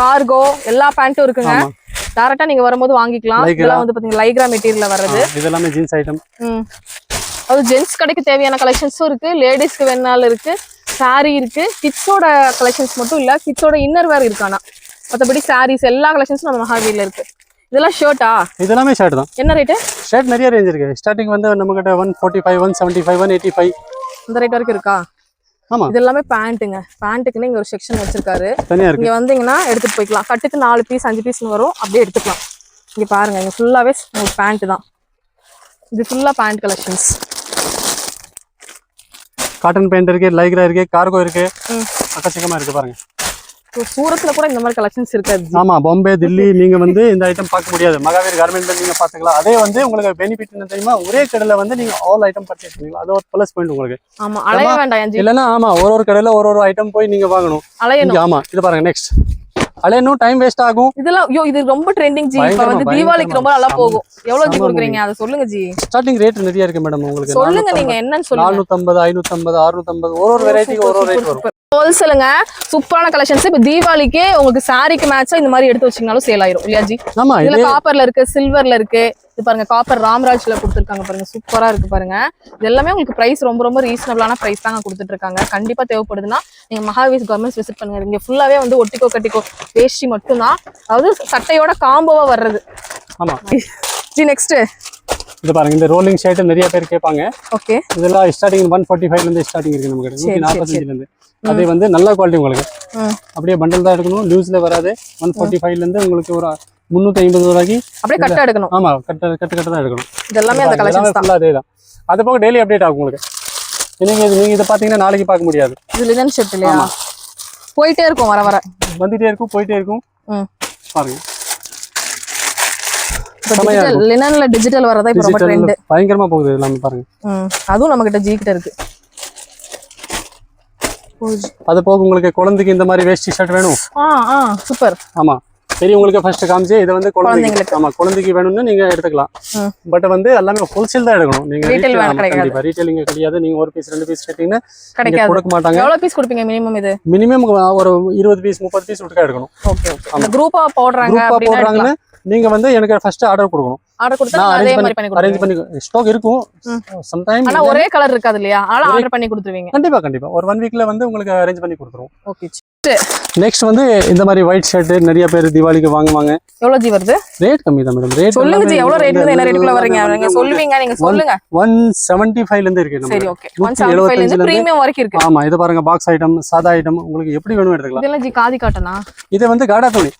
கார்கோ எல்லா பேண்ட்டும் இருக்குங்க. டைரக்டா நீங்க வரும்போது வாங்கிக்கலாம். இதெல்லாம் வந்து பாத்தீங்க லைக்ரா மெட்டீரியல்ல வர்றது. இதெல்லாம் ஜீன்ஸ் ஐட்டம். அது ஜென்ஸ் கடைக்கு தேவையான கலெக்ஷன்ஸும் இருக்கு. லேடிஸ்க்கு வேணாலும் இருக்கு. சாரி இருக்கு. கிட்ஸோட கலெக்ஷன்ஸ் மட்டும் இல்ல, கிட்ஸோட இன்னர் வேர் இருக்கானா. மற்றபடி சாரீஸ் எல்லா கலெக்ஷன்ஸும் நம்ம மகாவீர்ல இருக்கு. இதெல்லாம் ஷர்ட்டா? இதெல்லாமே ஷர்ட் தான். என்ன ரேட்? ஷர்ட் நிறைய ரேஞ்ச் இருக்கு. ஸ்டார்டிங் வந்து நம்ம கிட்ட 145 175 185 இந்த ரேட் வரைக்கும் இருக்கா? ஆமா இது எல்லாமே பேண்ட்டுங்க. பேண்ட்டுக்குன்னு இங்க ஒரு செக்ஷன் வச்சிருக்காரு. இங்க வந்தீங்கன்னா எடுத்துட்டு போய்க்கலாம். கட்டுக்கு 4 பீஸ் 5 பீஸ்னு வரும். அப்படியே எடுத்துக்கலாம். இங்க பாருங்க இங்க ஃபுல்லாவே உங்களுக்கு பேண்ட் தான். இது ஃபுல்லா பேண்ட் கலெக்ஷன்ஸ். காட்டன் பேண்ட் இருக்கு, லைக்ரா இருக்கு, கார்கோ இருக்கு. அக்கச்சக்கமா இருக்கு பாருங்க. சூரத்ல கூட இந்த மாதிரி கலெக்ஷன்ஸ் இருக்காது. ஆமா பாம்பே தில்லி நீங்க வந்து இந்த ஐட்டம் பார்க்க முடியாது. மகாவீர் கார்மெண்ட்ல நீங்க பாத்துக்கலாம். அதே வந்து உங்களுக்கு பெனிஃபிட் என்ன தெரியுமா, ஒரே கடையில வந்து நீங்க ஆல் ஐட்டம் பர்ச்சேஸ் பண்ணிக்கலாம். அது ஒரு ப்ளஸ் பாயிண்ட் உங்களுக்கு. ஆமா அலைய வேண்டாம் இல்லனா. ஆமா ஒரு கடையில ஒரு ஐட்டம் போய் நீங்க வாங்கணும். அலையணும். ஆமா இது பாருங்க நெக்ஸ்ட் அலையணும் டைம் வேஸ்ட் ஆகும். இதெல்லாம் ஐயோ இது ரொம்ப ட்ரெண்டிங் ஜி. இப்ப வந்து தீபாவளிக்கு ரொம்ப நல்லா போகும். எவ்வளவு ஜி கொடுக்குறீங்க அத சொல்லுங்க ஜி. ஸ்டார்டிங் ரேட் நிறைய இருக்கு மேடம் உங்களுக்கு. சொல்லுங்க நீங்க என்னன்னு சொல்லுங்க. 450 550 650 ஒரு வெரைட்டிக்கு ஒரு ரேட் வரும். ஹோல்சேலுங்க சூப்பரான கலெக்ஷன்ஸ். இப்ப தீபாவளிக்கு உங்களுக்கு சாரிக்கு மேட்சா இந்த மாதிரி எடுத்து வச்சீங்கனாலும் சேல் ஆயிரும் இல்லையா ஜி? ஆமா இதுல காப்பர்ல இருக்கு, சில்வர்ல இருக்கு. இது பாருங்க காப்பர் ராம்ராஜ்ல கொடுத்துருக்காங்க பாருங்க. சூப்பரா இருக்கு பாருங்க. இது எல்லாமே உங்களுக்கு பிரைஸ் ரொம்ப ரீசனபிளான பிரைஸ் தாங்க கொடுத்துட்டு இருக்காங்க. கண்டிப்பா தேவைப்படுதுன்னா நீங்க மகாவீர் கார்மெண்ட்ஸ் விசிட் பண்ணுங்க. இங்க ஃபுல்லாவே வந்து ஒட்டிக்கோ கட்டிக்கோ வேஷ்டி மட்டும் தான். அதாவது சட்டையோட காம்போவா வர்றது. ஆமா ஜி நெக்ஸ்ட் இது பாருங்க. இந்த ரோலிங் ஷர்ட் நிறைய பேர் கேட்பாங்க. ஓகே இதெல்லாம் ஸ்டார்டிங் 145 ல இருந்து ஸ்டார்டிங் இருக்கு நமக்கு. 145 ல இருந்து. அதே வந்து நல்ல குவாலிட்டி உங்களுக்கு. அப்படியே பண்டல் தான் எடுக்கணும். லூஸ்ல வராது. 145 ல இருந்து உங்களுக்கு ஒரு 350 ரூபாய்க்கு அப்படியே கட்ட எடுக்கணும். ஆமா கட்ட தான் எடுக்கணும். இதெல்லாம் அந்த கலெக்ஷன்ஸ் தான். அதேதான். அது போக டெய்லி அப்டேட் ஆகும் உங்களுக்கு. நீங்க இத பாத்தீங்கன்னா நாளைக்கு பார்க்க முடியாது. இது லினன் ஷர்ட் இல்லையா? போயிட்டே இருக்கும் வர வந்துட்டே இருக்கும் போயிட்டே இருக்கும். பாருங்க லினன்ல டிஜிட்டல் வரதா இப்ப ரொம்ப ட்ரெண்ட். பயங்கரமா போகுது எல்லாமே பாருங்க. அதுவும் நம்ம கிட்ட ஜி கிட்ட இருக்கு. அது போக உங்களுக்கு குழந்தைக்கு இந்த மாதிரி வேஷ்டி ஷர்ட் வேணும். சூப்பர். ஆமா பெரியவங்களுக்கு ஃபர்ஸ்ட் காமிச்சு இதை வந்து குழந்தைங்களுக்கு. ஆமா குழந்தைக்கு வேணும்னு நீங்க எடுத்துக்கலாம். பட் வந்து எல்லாமே ஹோல்சேல் தான் எடுக்கணும். நீங்க கண்டிப்பா ரீட்டைலிங் கிடையாது. நீங்க ஒரு பீஸ் 2 பீஸ் கேட்டீங்கன்னா கொடுக்க மாட்டாங்க. எவ்வளவு பீஸ் கொடுப்பீங்க மினிமம்? இது மினிமம் ஒரு 20 பீஸ் 30 பீஸ் விட்டுக்கா எடுக்கணும். Okay okay. அந்த குரூப்பா போடுறாங்க. நீங்க வந்து எனக்கு ஃபர்ஸ்ட் ஆர்டர் கொடுக்கணும். ஆர்டர் கொடுத்தா அதே மாதிரி அரேஞ்ச் பண்ணி ஸ்டாக் இருக்கும். சம் டைம் ஆனா ஒரே கலர் இருக்காது இல்லையா? ஆனா ஆர்டர் பண்ணி கொடுத்துருவீங்க. கண்டிப்பா ஒரு 1 வீக்ல வந்து உங்களுக்கு அரேஞ்ச் பண்ணி கொடுத்துருவோம். ஓகே. நெக்ஸ்ட் வந்து இந்த மாதிரி ஒயிட் ஷர்ட் நிறைய பேர் தீபாவளிக்கு வாங்குவாங்க. எவ்வளவு ஜி வருது? ரேட் கம்மி தான் மேடம். ரேட் சொல்லுங்க ஜி, எவ்வளவு ரேட் என்ன ரேட்டுக்குள்ள வரீங்க? நீங்க சொல்லுவீங்க, நீங்க சொல்லுங்க. 175 ல இருந்து இருக்கு நம்ம. சரி ஓகே. 175 ல இருந்து பிரீமியம் வரைக்கும் இருக்கு. ஆமா, இது பாருங்க பாக்ஸ் ஐட்டம், சாதா ஐட்டம், உங்களுக்கு எப்படி வேணும் எடுத்துக்கலாம். இதெல்லாம் ஜி காதி காட்டனா? இது வந்து காடா துணி.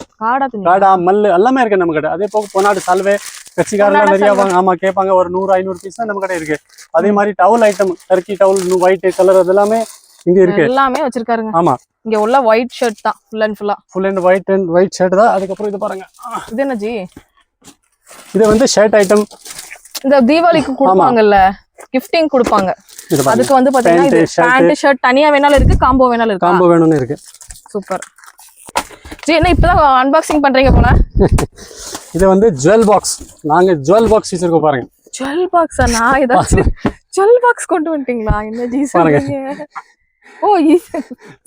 காடா மல்லு எல்லாமே இருக்கு நம்ம கிட்ட. அதே போக பொனாடு சால்வே கட்சிக்காரங்க நிறைய ஆமா கேட்பாங்க. ஒரு 100-500 பீஸ் தான் நம்ம கிட்ட இருக்கு. அதே மாதிரி towel item, Turkey towel, white colour, அதெல்லாமே இங்க இருக்கு. எல்லாமே வச்சிருக்காருங்க. ஆமா, இங்க உள்ள ஒயிட் ஷர்ட் தான் ஃபுல் அண்ட் ஒயிட் ஷர்ட் தான். அதுக்கு அப்புறம் இது பாருங்க. இது என்ன ஜி? இது வந்து ஷர்ட் ஐட்டம். இந்த தீபாவளிக்கு கொடுப்பாங்கல்ல, கிஃப்டிங் கொடுப்பாங்க. அதுக்கு வந்து பாத்தீங்கன்னா இது பேண்ட் ஷர்ட் தனியா வேணாலும் இருக்கு, காம்போ வேணாலும் இருக்கு. காம்போ வேணும்னு இருக்கு. Super G. என்ன இப்பதான் அன்பாக்சிங் பண்றீங்க போல? இது வந்து ஜுவல் பாக்ஸ். நாங்க ஜுவல் பாக்ஸ் வச்சிருக்கோம் பாருங்க. ஜுவல் பாக்ஸா? நான் ஏதாச்சும் ஜுவல் பாக்ஸ் கொண்டு வந்துட்டீங்களா? என்ன ஜி சொல்றீங்க? ஓ,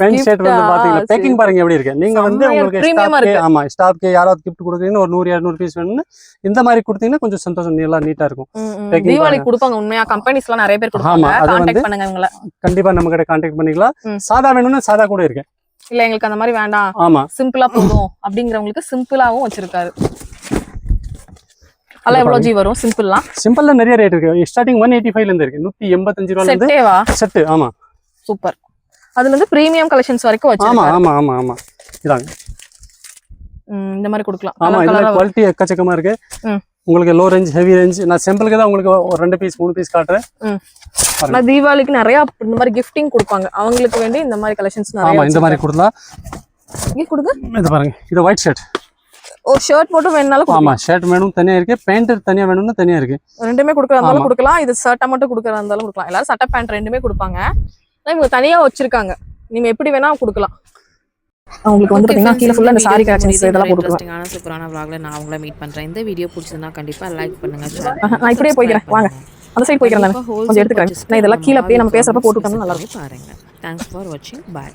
பேண்ட் ஷர்ட் வந்து பாத்தீங்கன்னா பேக்கிங் பாருங்க எப்படி இருக்கு. நீங்க வந்து உங்களுக்கு ஸ்டாஃப்க்கு யாராவது கிஃப்ட் கொடுக்குறீங்கன்னா ஒரு 100-200 பீஸ் வேணும்னு இந்த மாதிரி கொடுத்தீங்கன்னா கொஞ்சம் சந்தோஷம், நல்லா நீட்டா இருக்கும். தீபாவளிக்கு கொடுப்பாங்க. உண்மையா கம்பெனிஸ்லாம் நிறைய பேர் கொடுப்பாங்க. கான்டாக்ட் பண்ணுங்க இவங்கள. கண்டிப்பா நம்ம கிட்ட கான்டாக்ட் பண்ணிக்கலாம். சாதா வேணும்னா சாதா கூட இருக்கு. இல்ல எங்களுக்கு அந்த மாதிரி வேண்டாம், ஆமா சிம்பிளா போதும் அப்படிங்கிறவங்களுக்கு சிம்பிளாவும் வச்சிருக்காரு. அல்ல எவ்வளவு ஜி வரும் சிம்பிள்லாம்? சிம்பிள்ல நிறைய ரேட் இருக்கு. ஸ்டார்டிங் 185 ல இருந்து இருக்கு. 185 ரூபாயில இருந்து செட்டேவா? செட். ஆமா, சூப்பர். அதுல இருந்து பிரீமியம் கலெக்ஷன்ஸ் வரைக்கும் வச்சிருக்காங்க. ஆமா ஆமா ஆமா இதாங்க. இந்த மாதிரி கொடுக்கலாம். ஆமா, இந்த குவாலிட்டி எக்கச்சக்கமா இருக்கு. உங்களுக்கு லோ ரேஞ்ச், ஹெவி ரேஞ்ச். நான் சாம்பிளுக்கு தான் உங்களுக்கு ஒரு 2 பீஸ் 3 பீஸ் காட்டுறேன். நான் தீபாவளிக்கு நிறைய இந்த மாதிரி கிஃப்டிங் கொடுப்பாங்க. அவங்களுக்கு வேண்டி இந்த மாதிரி கலெக்ஷன்ஸ் நிறைய. ஆமா, இந்த மாதிரி கொடுக்கலாம். இங்க கொடுங்க. இது பாருங்க, இது ஒயிட் ஷர்ட். ஓ, ஷர்ட் மட்டும் வேணும்னாலும் ஆமா, ஷர்ட் வேணும் தனியா இருக்கு, பேண்ட் தனியா வேணும்னா தனியா இருக்கு. ரெண்டுமே கொடுக்கறதாலும் கொடுக்கலாம். இது ஷர்ட்டா மட்டும் கொடுக்கறதாலும் கொடுக்கலாம். எல்லாரும் சட்டை பேண்ட் ரெண்டுமே கொடுப்பாங்க. இவங்க தனியா வச்சிருக்காங்க. நீங்க எப்படி வேணா கொடுக்கலாம். உங்களுக்கு வந்து பாத்தீங்கன்னா கீழ ஃபுல்லா இந்த சாரி கலெக்ஷன்ஸ் இதெல்லாம் போட்டுருக்காங்க. சூப்பரான vlogல நான் உங்களை மீட் பண்றேன். இந்த வீடியோ பிடிச்சதுன்னா கண்டிப்பா லைக் பண்ணுங்க. நான் இப்படியே போய்க்கிறேன். வாங்க அந்த சைடு போய்க்கிறேன். நான் கொஞ்சம் எடுத்துக்கிறேன். நான் இதெல்லாம் கீழ அப்படியே நம்ம பேசுறப்ப போட்டுட்டோம்னா நல்லா இருக்கும். பாருங்க. Thanks for watching. Bye.